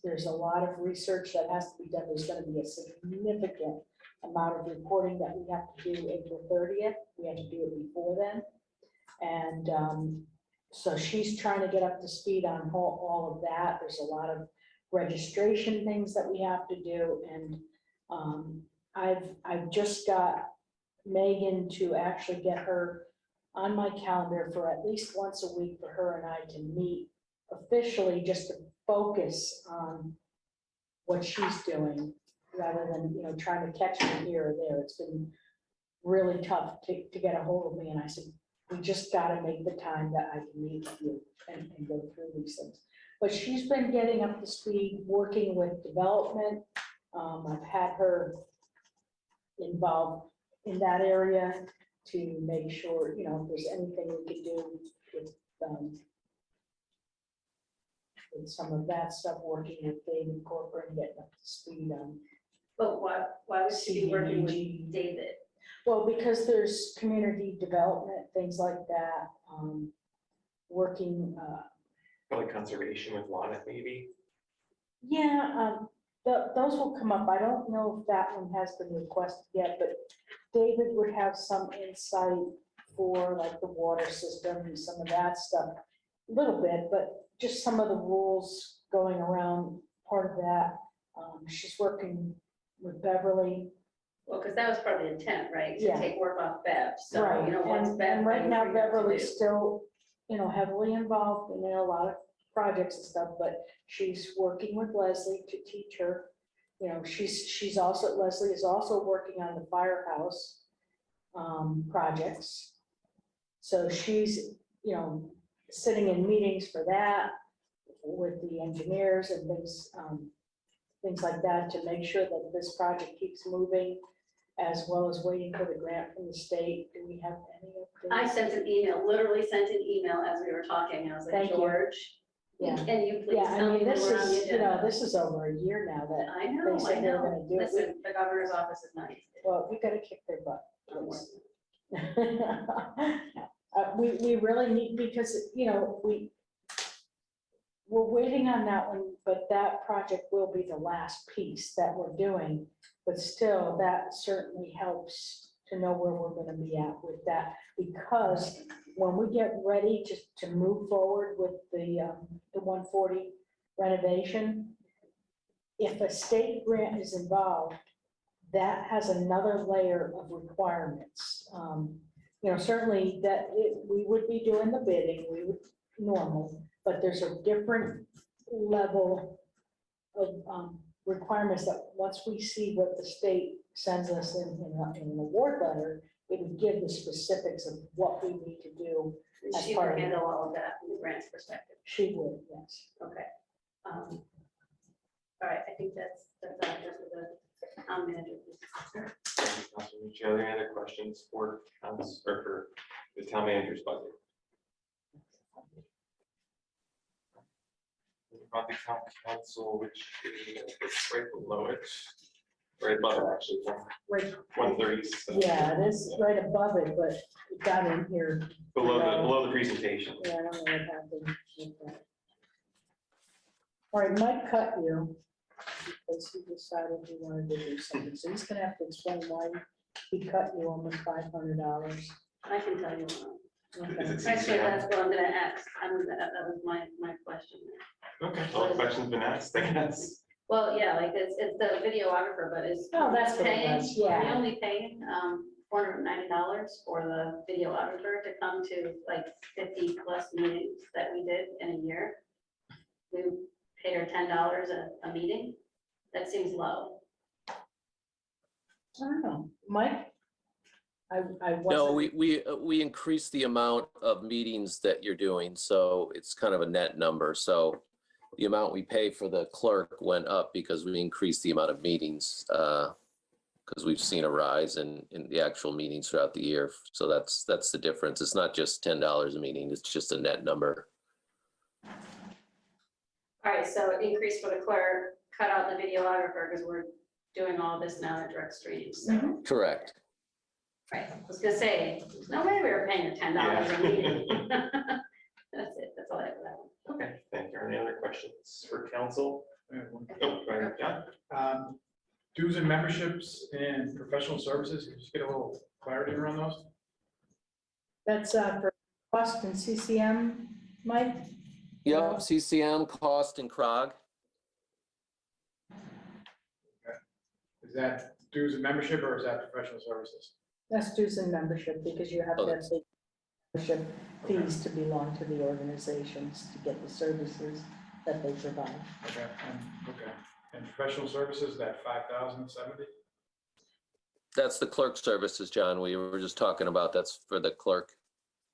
there's a lot of research that has to be done. There's gonna be a significant amount of reporting that we have to do April 30th. We have to do it before then. And so she's trying to get up to speed on all of that. There's a lot of registration things that we have to do. And I've just got Megan to actually get her on my calendar for at least once a week for her and I to meet officially, just to focus on what she's doing rather than, trying to catch me here or there. It's been really tough to get a hold of me. And I said, we just gotta make the time that I can meet with you and go through these things. But she's been getting up to speed, working with development. I've had her involved in that area to make sure, if there's anything we could do with some of that stuff, working with David Corcoran, getting up to speed on But why would she be working with David? Well, because there's community development, things like that, working, Probably conservation with Lonnet, maybe. yeah, those will come up. I don't know if that one has been requested yet, but David would have some insight for like the water system and some of that stuff. A little bit, but just some of the rules going around, part of that. She's working with Beverly. Well, because that was part of the intent, right? To Yeah. take work off Bev, so, Right, you know, once and, Bev. and right now brings freedom to Beverly's do. still, heavily involved in a lot of projects and stuff, but she's working with Leslie to teach her. She's also, Leslie is also working on the firehouse projects. So she's, sitting in meetings for that with the engineers and things like that to make sure that this project keeps moving, as well as waiting for the grant from the state. Do we have any I updates? sent an email, literally sent an email as we were talking. I was like, Thank you. George, Yeah. can you please Yeah, I tell me mean, when this we're on the is, agenda? this is over a year now that, I know, they said I they were know. gonna do it. Listen, the governor's office is nice. well, we gotta kick their butt. We really need, because, we're waiting on that one, but that project will be the last piece that we're doing. But still, that certainly helps to know where we're gonna be at with that. Because when we get ready to move forward with the 140 renovation, if a state grant is involved, that has another layer of requirements. Certainly that we would be doing the bidding, we would normal, but there's a different level of requirements that once we see what the state sends us in an award letter, it would give the specifics of what we need to do. And as she part will of it. handle all of that from the grant's perspective. She would, yes. Okay. All right, I think that's all for the town manager. Councilman Michelle, are there any other questions for council or for the town manager's budget? About the town council, which is right below it, right above it, actually, Right, 130. yeah, it is right above it, but it got in here. Below the presentation. Yeah, I don't know what happened with that. All right, Mike cut you because he decided he wanted to do something. So he's gonna have to explain why he cut you almost $500. I can tell you. Okay. Is it Actually, CCM? that's what I'm gonna ask. That was my question. Okay, all the questions been asked, I guess. Well, yeah, like it's the videographer, but it's. Oh, that's what it paying. was, yeah. We're only paying $490 for the videographer to come to like 50+ meetings that we did in a year. We paid her $10 a meeting. That seems low. I don't know, Mike? I No, wasn't, we increased the amount of meetings that you're doing, so it's kind of a net number. So the amount we pay for the clerk went up because we increased the amount of meetings, because we've seen a rise in the actual meetings throughout the year. So that's the difference. It's not just $10 a meeting, it's just a net number. All right, so increase for the clerk, cut out the videographer because we're doing all this now at direct streams. So, Correct. right, I was gonna say, there's no way we were paying her $10 a meeting. That's it, that's all I have for that one. Okay, thank you. Any other questions for council? I have one. Oh, go ahead, John. Dues and memberships and professional services, can you just get a little clarity around those? that's for cost and CCM, Mike? Yep, CCM, cost, and CROG. Is that dues and membership or is that professional services? That's dues and membership, because you have to have the membership fees to belong to the organizations to get the services that they provide. Okay, and professional services, that 5,070? That's the clerk services, John. We were just talking about, that's for the clerk.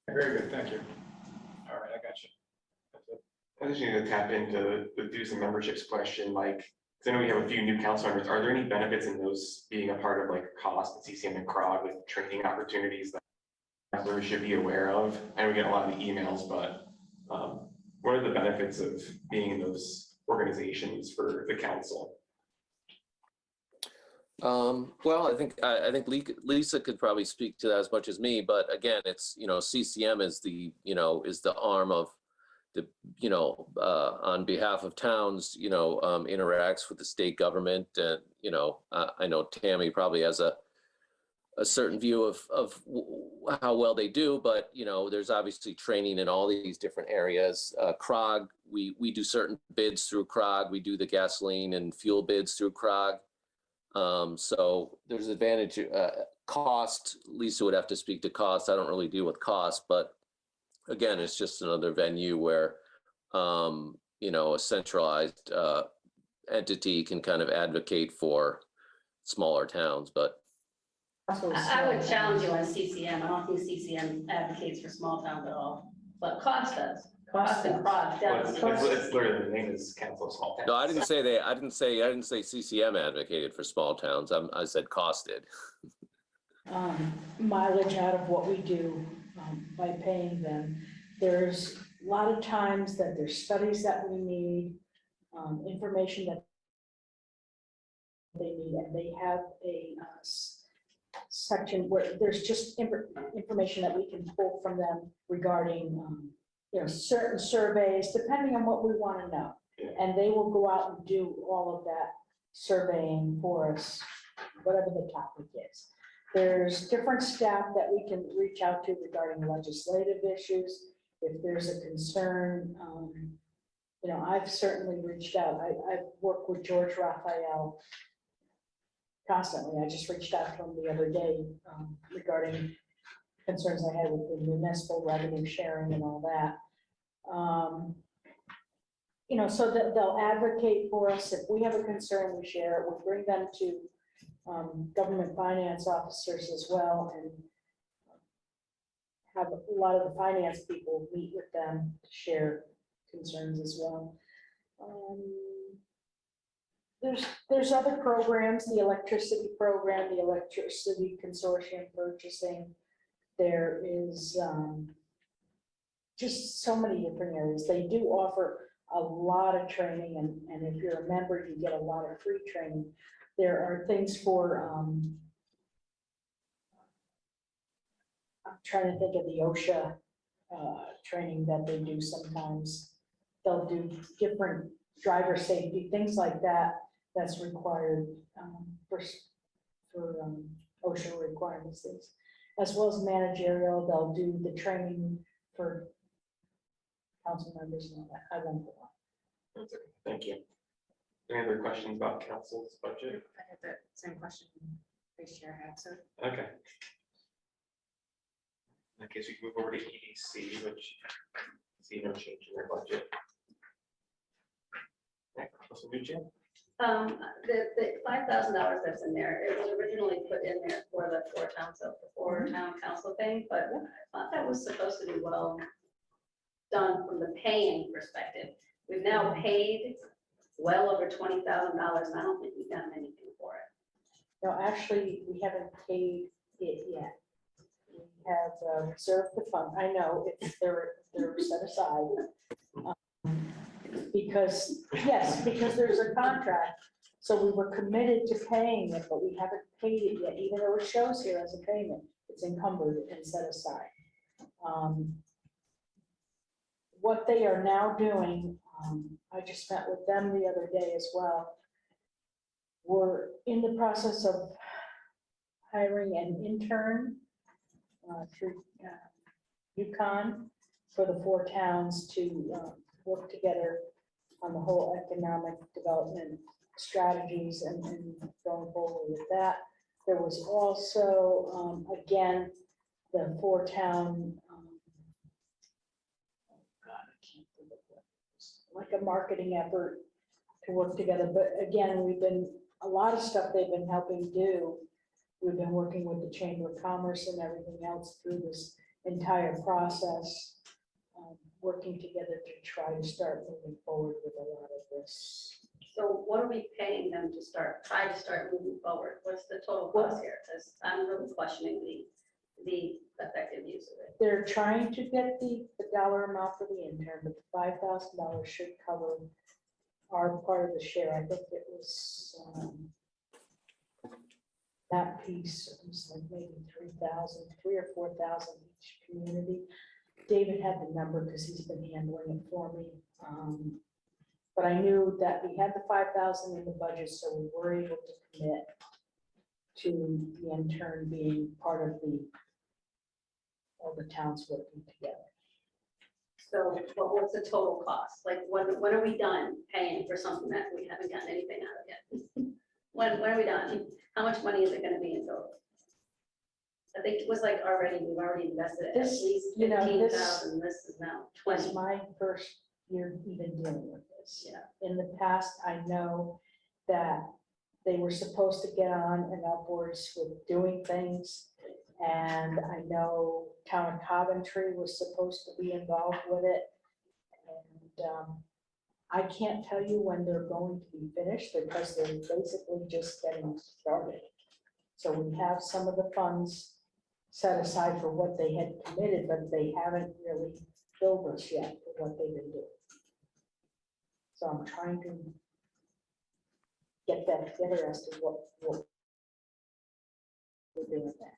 Very good, thank you. All right, I got you. That's it. I just need to tap into the dues and memberships question, like, 'cause I know we have a few new council members. Are there any benefits in those being a part of like cost and CCM and CROG, like training opportunities that members should be aware of? I know we get a lot of the emails, but what are the benefits of being in those organizations for the council? Well, I think Lisa could probably speak to that as much as me, but again, it's, CCM is is the arm of the, on behalf of towns, interacts with the state government. And, I know Tammy probably has a certain view of how well they do, but, there's obviously training in all these different areas. CROG, we do certain bids through CROG. We do the gasoline and fuel bids through CROG. So there's advantage, cost. Lisa would have to speak to cost. I don't really deal with cost, but again, it's just another venue where, a centralized, entity can kind of advocate for smaller towns, but I would challenge you on CCM. I don't think CCM advocates for small towns at all, but cost does. Cost and CROG does. It's literally, the name is Council of Small Towns. no, I didn't say that. I didn't say CCM advocated for small towns. I said costed. Mileage out of what we do by paying them. There's a lot of times that there's studies that we need, information that they need, and they have a section where there's just information that we can pull from them regarding, certain surveys, depending on what we want to know. Yeah. And they will go out and do all of that surveying for us, whatever the topic is. There's different staff that we can reach out to regarding legislative issues. If there's a concern, I've certainly reached out. I've worked with George Raphael constantly. I just reached out to him the other day regarding concerns I had with the municipal revenue sharing and all that. So that they'll advocate for us. If we have a concern, we share it. We bring them to government finance officers as well, and have a lot of the finance people meet with them to share concerns as well. There's other programs, the electricity program, the electricity consortium purchasing. There is just so many different areas. They do offer a lot of training, and if you're a member, you get a lot of free training. There are things for, I'm trying to think of the OSHA training that they do sometimes. They'll do different driver safety, things like that, that's required for OSHA requirements, as well as managerial. They'll do the training for council members and all that. I won't go on. That's okay. Thank you. Any other questions about council's budget? I had that same question Vice Chair had, so. Okay. In that case, we can move over to EDC, which I see no change in their budget. Council Buchan? The $5,000 that's in there, it was originally put in there for the four town council thing, but I thought that was supposed to be well done from the paying perspective. We've now paid well over $20,000, and I don't think we've done anything for it. No, actually, we haven't paid it yet. We have reserved the fund. I know they're set aside. Because there's a contract. So we were committed to paying it, but we haven't paid it yet, even though it shows here as a payment. It's encumbered and set aside. What they are now doing, I just met with them the other day as well. We're in the process of hiring an intern through UConn for the 4 towns to work together on the whole economic development strategies and going forward with that. There was also, again, the 4 town, like a marketing effort to work together. But again, a lot of stuff they've been helping do. We've been working with the Chamber of Commerce and everything else through this entire process, working together to try to start moving forward with a lot of this. So what are we paying them to try to start moving forward? What's the total cost here? Because I'm really questioning the effective use of it. They're trying to get the dollar amount for the intern, but the $5,000 should cover our part of the share. I think it was that piece was like maybe 3,000, 3 or 4,000 each community. David had the number because he's been handling it for me. But I knew that we had the 5,000 in the budget, so we were able to commit to the intern being part of all the towns working together. So what's the total cost? Like, when are we done paying for something that we haven't gotten anything out of yet? When are we done? How much money is it gonna be in total? I think it was like we've already invested at This, least you know, 15,000, this is now Was 20. my first year even dealing with this. Yeah. In the past, I know that they were supposed to get on and upwards with doing things. And I know Town of Coventry was supposed to be involved with it. And I can't tell you when they're going to be finished because they're basically just getting started. So we have some of the funds set aside for what they had committed, but they haven't really billed us yet for what they've been doing. So I'm trying to get that together as to what we're doing with that.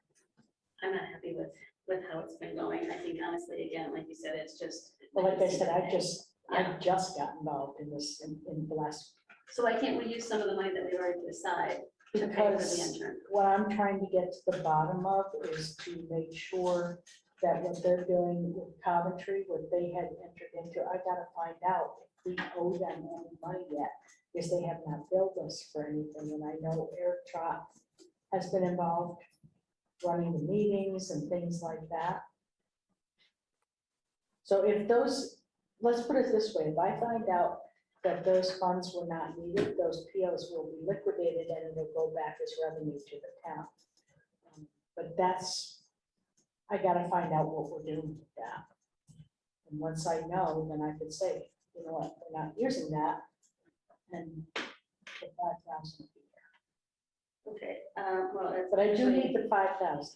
I'm not happy with how it's been going. I think honestly, again, like you said, it's just. But like I said, I just got involved in this in the last, So why can't we use some of the money that we already put aside to pay for the because intern? what I'm trying to get to the bottom of is to make sure that what they're doing with Coventry, what they had entered into, I gotta find out if we owe them any money yet, because they have not billed us for anything, and I know Eric Trot has been involved running the meetings and things like that. So if those, let's put it this way, if I find out that those funds were not needed, those POs will be liquidated and it'll go back as revenue to the town. But that's, I gotta find out what we're doing with that. And once I know, then I could say, you know what, we're not using that, and the 5,000. Okay, well, it's. But I do need the 5,000,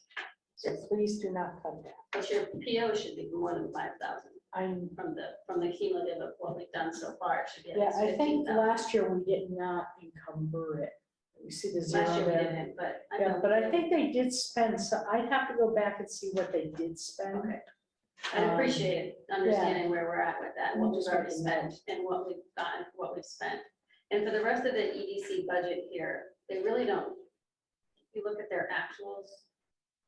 so please do not cut that. But your PO should be more than 5,000 I'm, from the cumulative of what we've done so far. It should be at yeah, least I think 15,000. last year we did not encumber it. You see the zero Last year we there? didn't, but. Yeah, know- but I think they did spend, so I'd have to go back and see what they did spend. Okay. I appreciate understanding where we're at with that, and what we've Just already let me know. spent and what we've gotten, what we've spent. And for the rest of the EDC budget here, they really don't, if you look at their actuals,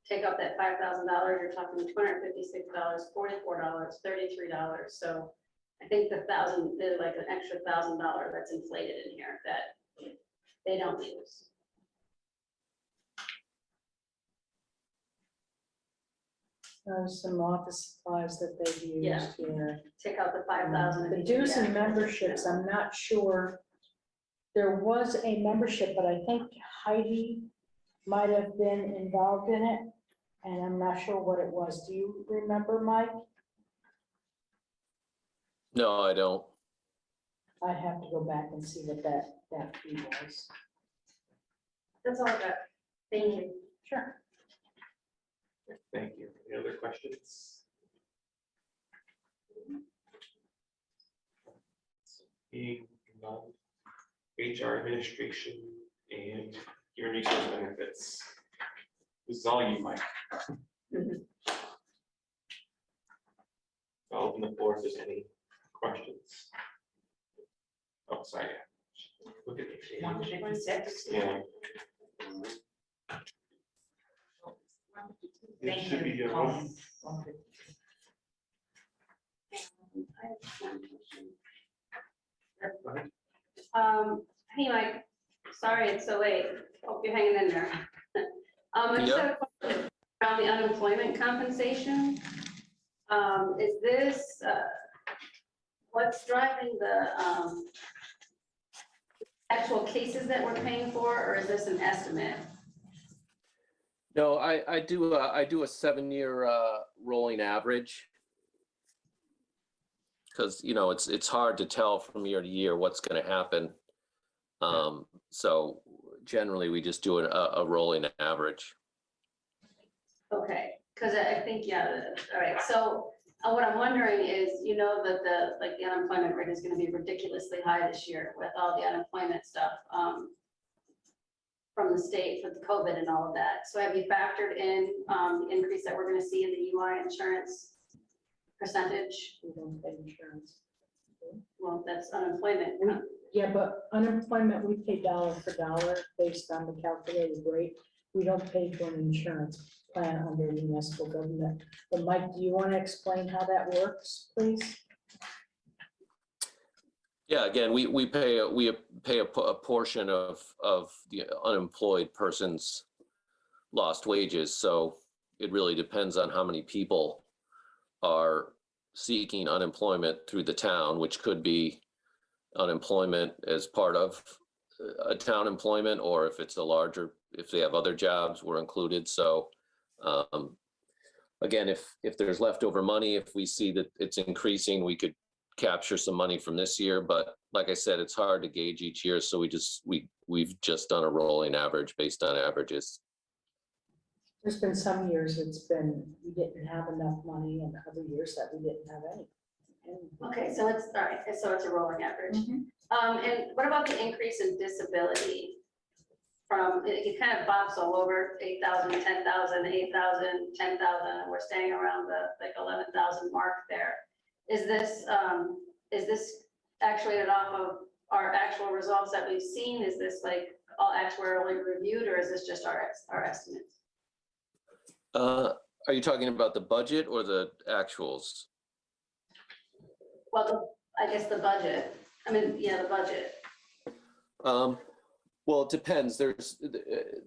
take out that $5,000, you're talking $256, $44, $33. So I think the there's like an extra $1,000 that's inflated in here that they don't use. There's some office supplies that they've Yeah. used here. Take out the 5,000. The dues and memberships, I'm not sure. There was a membership, but I think Heidi might have been involved in it, and I'm not sure what it was. Do you remember, Mike? No, I don't. I'd have to go back and see what that fee was. That's all I got. Thank you. Sure. Thank you. Any other questions? Being none, HR administration and human resource benefits. This is all you, Mike. I'll open the floor if there's any questions. Oh, sorry. Look at the 156. Yeah. It Thank should be you. a Colin. Hey, Mike, sorry it's so late. Hope you're hanging in there. I just have a question around the unemployment compensation. Is this, what's driving the actual cases that we're paying for, or is this an estimate? No, I do a 7-year rolling average. Because, you know, it's hard to tell from year to year what's going to happen. So generally, we just do a rolling average. Okay, because I think, yeah, all right, so what I'm wondering is, you know, that the unemployment rate is gonna be ridiculously high this year with all the unemployment stuff. From from the state for the COVID and all of that. So have you factored in the increase that we're gonna see in the UI insurance percentage? We don't pay insurance. Well, that's unemployment. Yeah, but unemployment, we pay dollar for dollar based on the calculated rate. We don't pay for an insurance plan under municipal government. But Mike, do you want to explain how that works, please? Yeah, again, we pay a portion of the unemployed person's lost wages. So it really depends on how many people are seeking unemployment through the town, which could be unemployment as part of a town employment, or if it's a larger, if they have other jobs, we're included. So again, if there's leftover money, if we see that it's increasing, we could capture some money from this year. But like I said, it's hard to gauge each year. So we've just done a rolling average based on averages. There's been some years it's been, we didn't have enough money, and other years that we didn't have any. Okay, so it's, all right, so it's a rolling average. And what about the increase in disability? From, it kind of bops all over, 8,000, 10,000, 8,000, 10,000, and we're staying around the like 11,000 mark there. Is this actuated off of our actual results that we've seen? Is this like all actuarially reviewed, or is this just our estimates? Are you talking about the budget or the actuals? Well, I guess the budget. I mean, yeah, the budget. Well, it depends. There's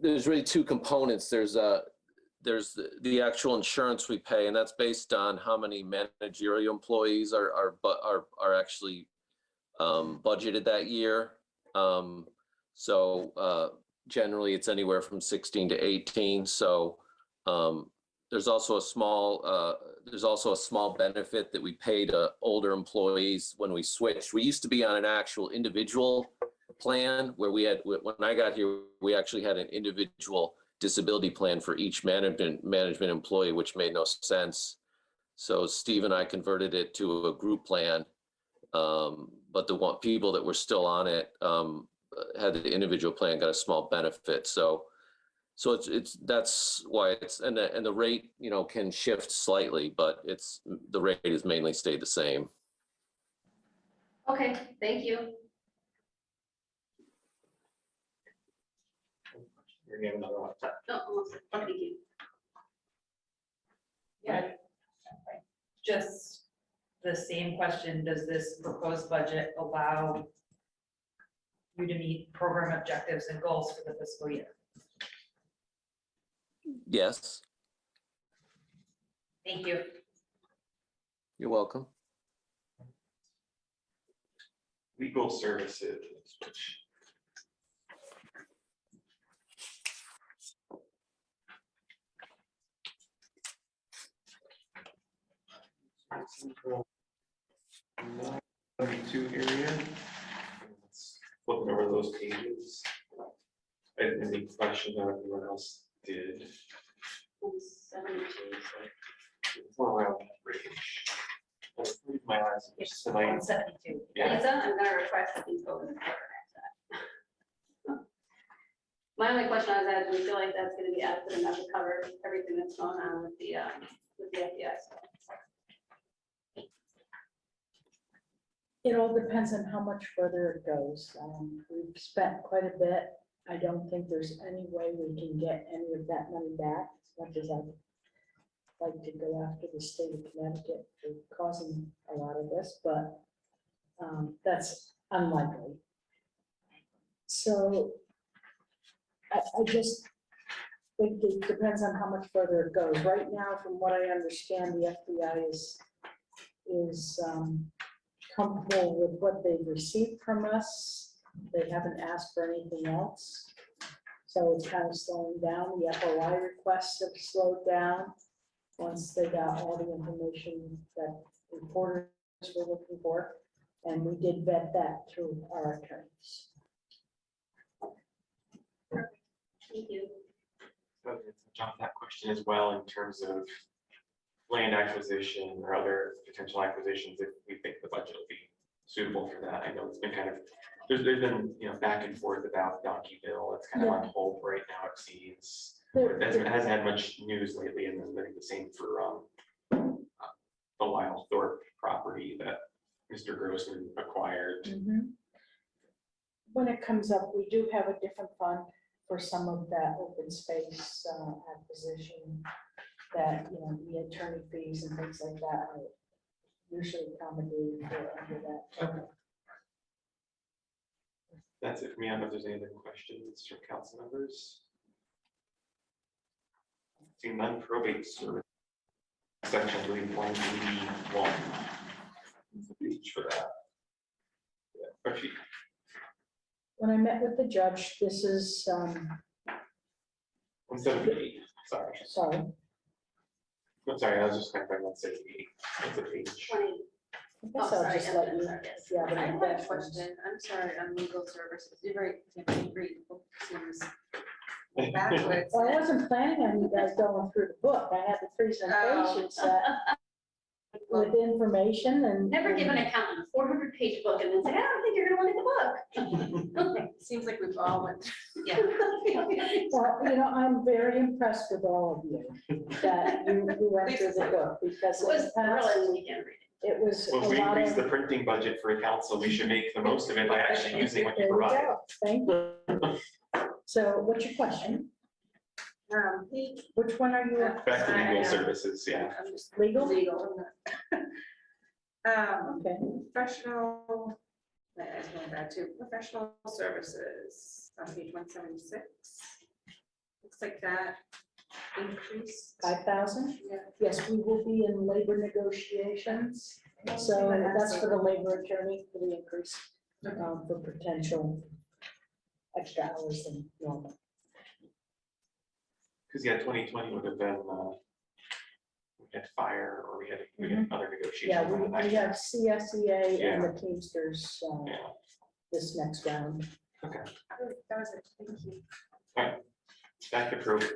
really two components. There's the actual insurance we pay, and that's based on how many managerial employees are actually budgeted that year. So generally, it's anywhere from 16 to 18. So there's also a small benefit that we pay to older employees when we switched. We used to be on an actual individual plan where when I got here, we actually had an individual disability plan for each management employee, which made no sense. So Steve and I converted it to a group plan. But the people that were still on it had the individual plan, got a small benefit. So that's why it's, and the rate, can shift slightly, but the rate has mainly stayed the same. Okay, thank you. You're gonna have another one. No, almost. Thank you. Yeah. Just the same question, does this proposed budget allow you to meet program objectives and goals for the fiscal year? Yes, Thank you. you're welcome. Legal services, which. Two area. Let's flip over those pages. Any questions on everyone else did? 72. Four round range. My eyes just tonight. 172. Yeah. Lisa, I'm gonna request that these go in the paper next time. My only question I was at, do we feel like that's gonna be adequate enough to cover everything that's going on with the FDS? It all depends on how much further it goes. We've spent quite a bit. I don't think there's any way we can get any of that money back, as much as I'd like to go after the state of Connecticut for causing a lot of this, but that's unlikely. So I just think it depends on how much further it goes. Right now, from what I understand, the FBI is comfortable with what they've received from us. They haven't asked for anything else. So it's kind of slowing down. The FOI requests have slowed down once they got all the information that reporters were looking for. And we did vet that through our attorneys. Thank you. Touch on that question as well in terms of land acquisition or other potential acquisitions, if we think the budget will be suitable for that. I know it's been kind of there's been, back and forth about Donkeyville. It's kind of on hold right now, it seems. It hasn't had much news lately, and then I think the same for the Lyle Thorpe property that Mr. Grossman acquired. When it comes up, we do have a different fund for some of that open space acquisition that, the attorney fees and things like that are usually accommodated for under that. Okay. That's it for me. I don't know if there's any other questions from council members. Seeing none, probate service. Section, I believe, 181. What's the page for that? Yeah, actually, When I met with the judge, this is, 178, sorry. sorry, I'm sorry, I was just kind of 178. What's the page? 20. I Oh, guess I'll sorry, just yes, let I'm you. sorry, yes. Yeah, but I I'm have back a question, I'm sorry, on legal services, you're right, can't read, book seems backwards. Well, I wasn't planning on you guys going through the book. I had the presentation set with information and. Never give an accountant a 400-page book and then say, I don't think you're gonna want the book. Seems like we've all went. Yeah. Well, I'm very impressed with all of you that you went through the book because It was thrilling weekend reading. it was a Well, if we lot increase of. the printing budget for a council, we should make the most of it by actually using what you There we provide. go. Thank you. So what's your question? Page. Which one are you? Back to legal services, yeah. I'm just Legal? legal. Okay. Professional, I'm going back to professional services on page 176. Looks like that increased. 5,000? Yeah. Yes, we will be in labor negotiations. So that's for the labor attorney for the increase for potential extra hours than normal. Because 2020 would have been, we had fire or we had other negotiations. Yeah, on that. we have CSEA Yeah. and the Teamsters Yeah, this next round. okay. That was it, thank you. Back to probate.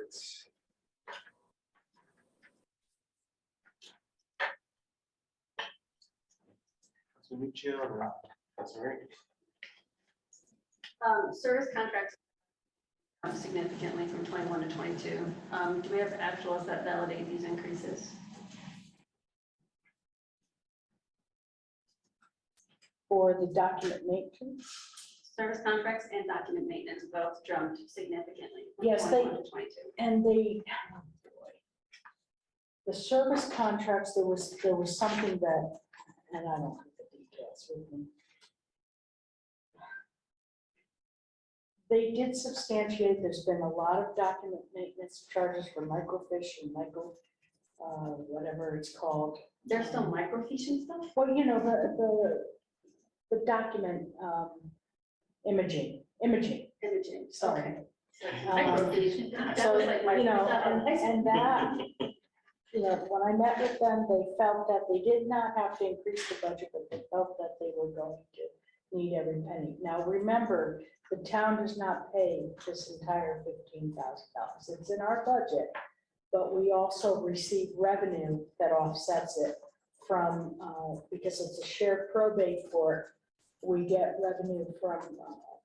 So we chill and rock. That's all right. Service contracts significantly from 21 to 22. Do we have actuals that validate these increases? For the document maintenance, Service contracts and document maintenance both jumped significantly. From Yes, they- 21 to 22. and the service contracts, there was something that, and I don't have the details with me. They did substantiate, there's been a lot of document maintenance charges for microfiche and whatever it's called. There's still microfiche and stuff? Well, the document Imaging, sorry. okay. Microfiche. That So, was like my first thought in high school. and that, when I met with them, they felt that they did not have to increase the budget, but they felt that they were going to need every penny. Now, remember, the town does not pay this entire $15,000. It's in our budget, but we also receive revenue that offsets it from, because it's a shared probate court, we get revenue from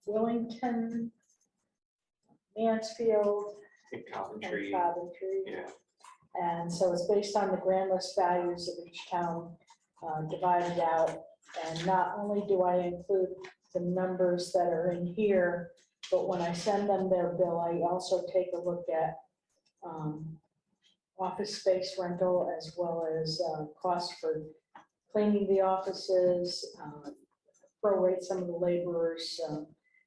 Willington, Mansfield, In and Coventry, Coventry. yeah. And so it's based on the grand list values of each town divided out. And not only do I include the numbers that are in here, but when I send them their bill, I also take a look at office space rental as well as costs for cleaning the offices, prorate some of the laborers,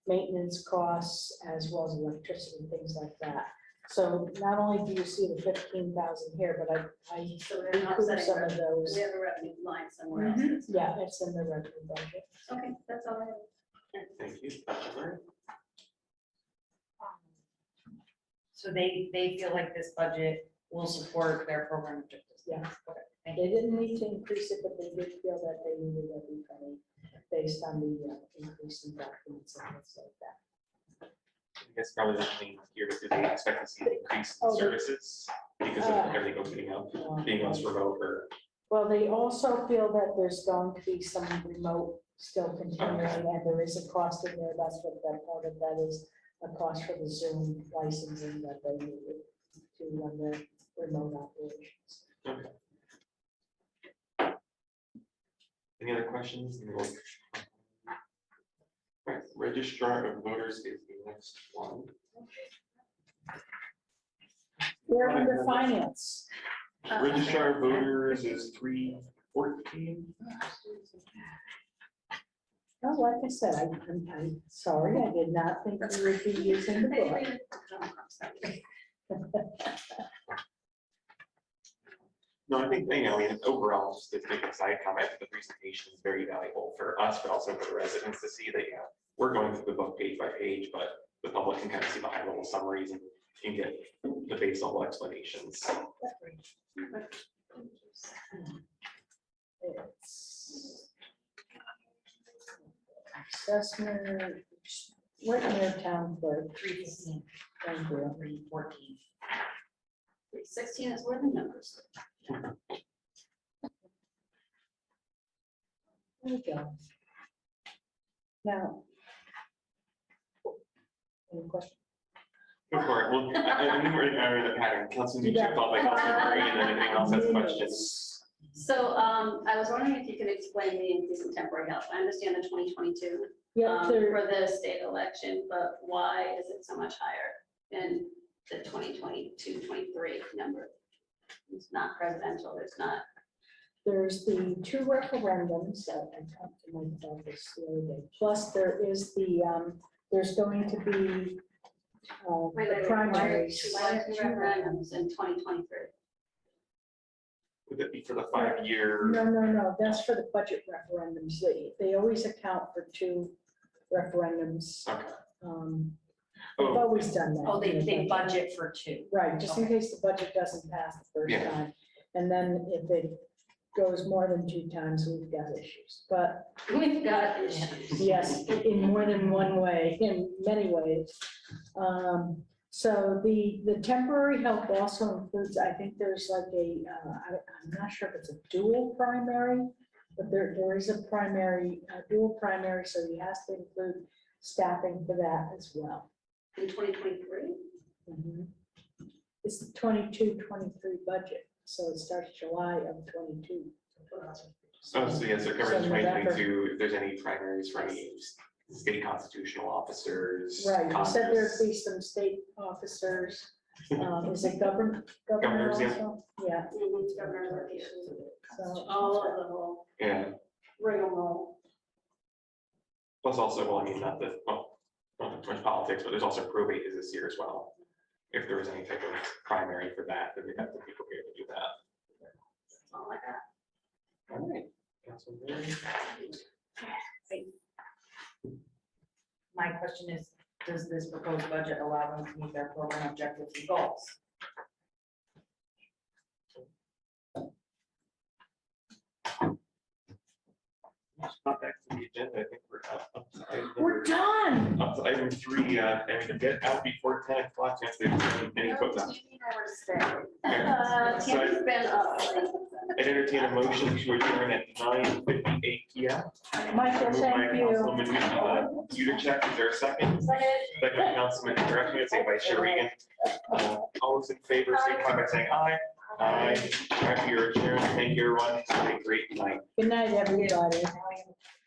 maintenance costs, as well as electricity, things like that. So not only do you see the 15,000 here, but I So we're recoup offsetting some of revenue. those. We have a revenue line somewhere else. Mhm. that's- Yeah, it's in the revenue budget. Okay, that's all I have. Thank you. Dr. Murray. So they feel like this budget will support their program objectives. Yeah. Okay, thank you. They didn't need to increase it, but they did feel that they needed every penny based on the increase in documents and things like that. I guess probably not being here, but do they expect to see an increase in Oh, they- services because of everything opening up, being less remote or? Well, they also feel that there's going to be some remote still continuing, and there is a cost in there, that's what that part of that is, a cost for the Zoom licensing that they needed to run their remote operations. Okay. Any other questions? Right, registrar of voters is the next one. We're under finance. Registrar of voters is 314. Oh, like I said, I'm sorry, I did not think we would be using the book. No, I think, I mean, overall, just to make a side comment, the presentation is very valuable for us, but also for the residents to see that, we're going through the book page by page, but the public can kind of see the high level summaries and can get the base level explanations. It's assessment, what in their town clerk? 315, Thank you. 314. 16 is where the numbers. There we go. Now. Any question? Go for it. Well, I think we're in the pattern. Councilman Duchamp, followed by Councilman Green, and then anything else has questions. So I was wondering if you could explain the increase in temporary help. I understand the 2022 Yeah, there, for the state election, but why is it so much higher than the 2022, 23 number? It's not presidential, there's not. there's the two referendums that I talked to Mike about this the other day. Plus there is the, there's going to be the primaries. Why are two referendums in 2023? Would that be for the 5-year? No, that's for the budget referendums. They always account for two referendums. Okay. They've Oh, always done that. Oh, they budget for 2. Right, just in case the budget doesn't pass the first Yeah. time. And then if it goes more than 2 times, we've got issues. But We've got issues. yes, in more than one way, in many ways. So the temporary help also includes, I think there's like I'm not sure if it's a dual primary, but there is a primary, dual primary, so he has to include staffing for that as well. In 2023? Mhm. It's the 22-23 budget, so it starts July of 22. oh, so yes, it covers So November. 2022, if there's any primaries for any state constitutional officers. Right, you said there'd Congress. be some state officers, is it governor Governors, yeah. also? Yeah, Governor Murphy. so. All of the whole Yeah, rigmarole. plus also, well, I mean, not too much politics, but there's also probate is this year as well. If there was any type of primary for that, then we'd have to be prepared to do that. That's all I got. All right. Councilman Green. My question is, does this proposed budget allow them to meet their program objectives and goals? Not back to the agenda, I think we're up to item We're number- done. up to item 3, and we can get out before 10 o'clock, if there's any quick ones. Tammy's been up. I'd entertain a motion to adjourn at 9:58 PM. Michael, Moved by thank you. Councilwoman Yudichak, is there a second? Second by Councilman Director, second by Sherrigan. All those in favor, signify by saying aye. Aye. All right, you're adjourned. Thank you, everyone. Have a great night. Good night, everybody.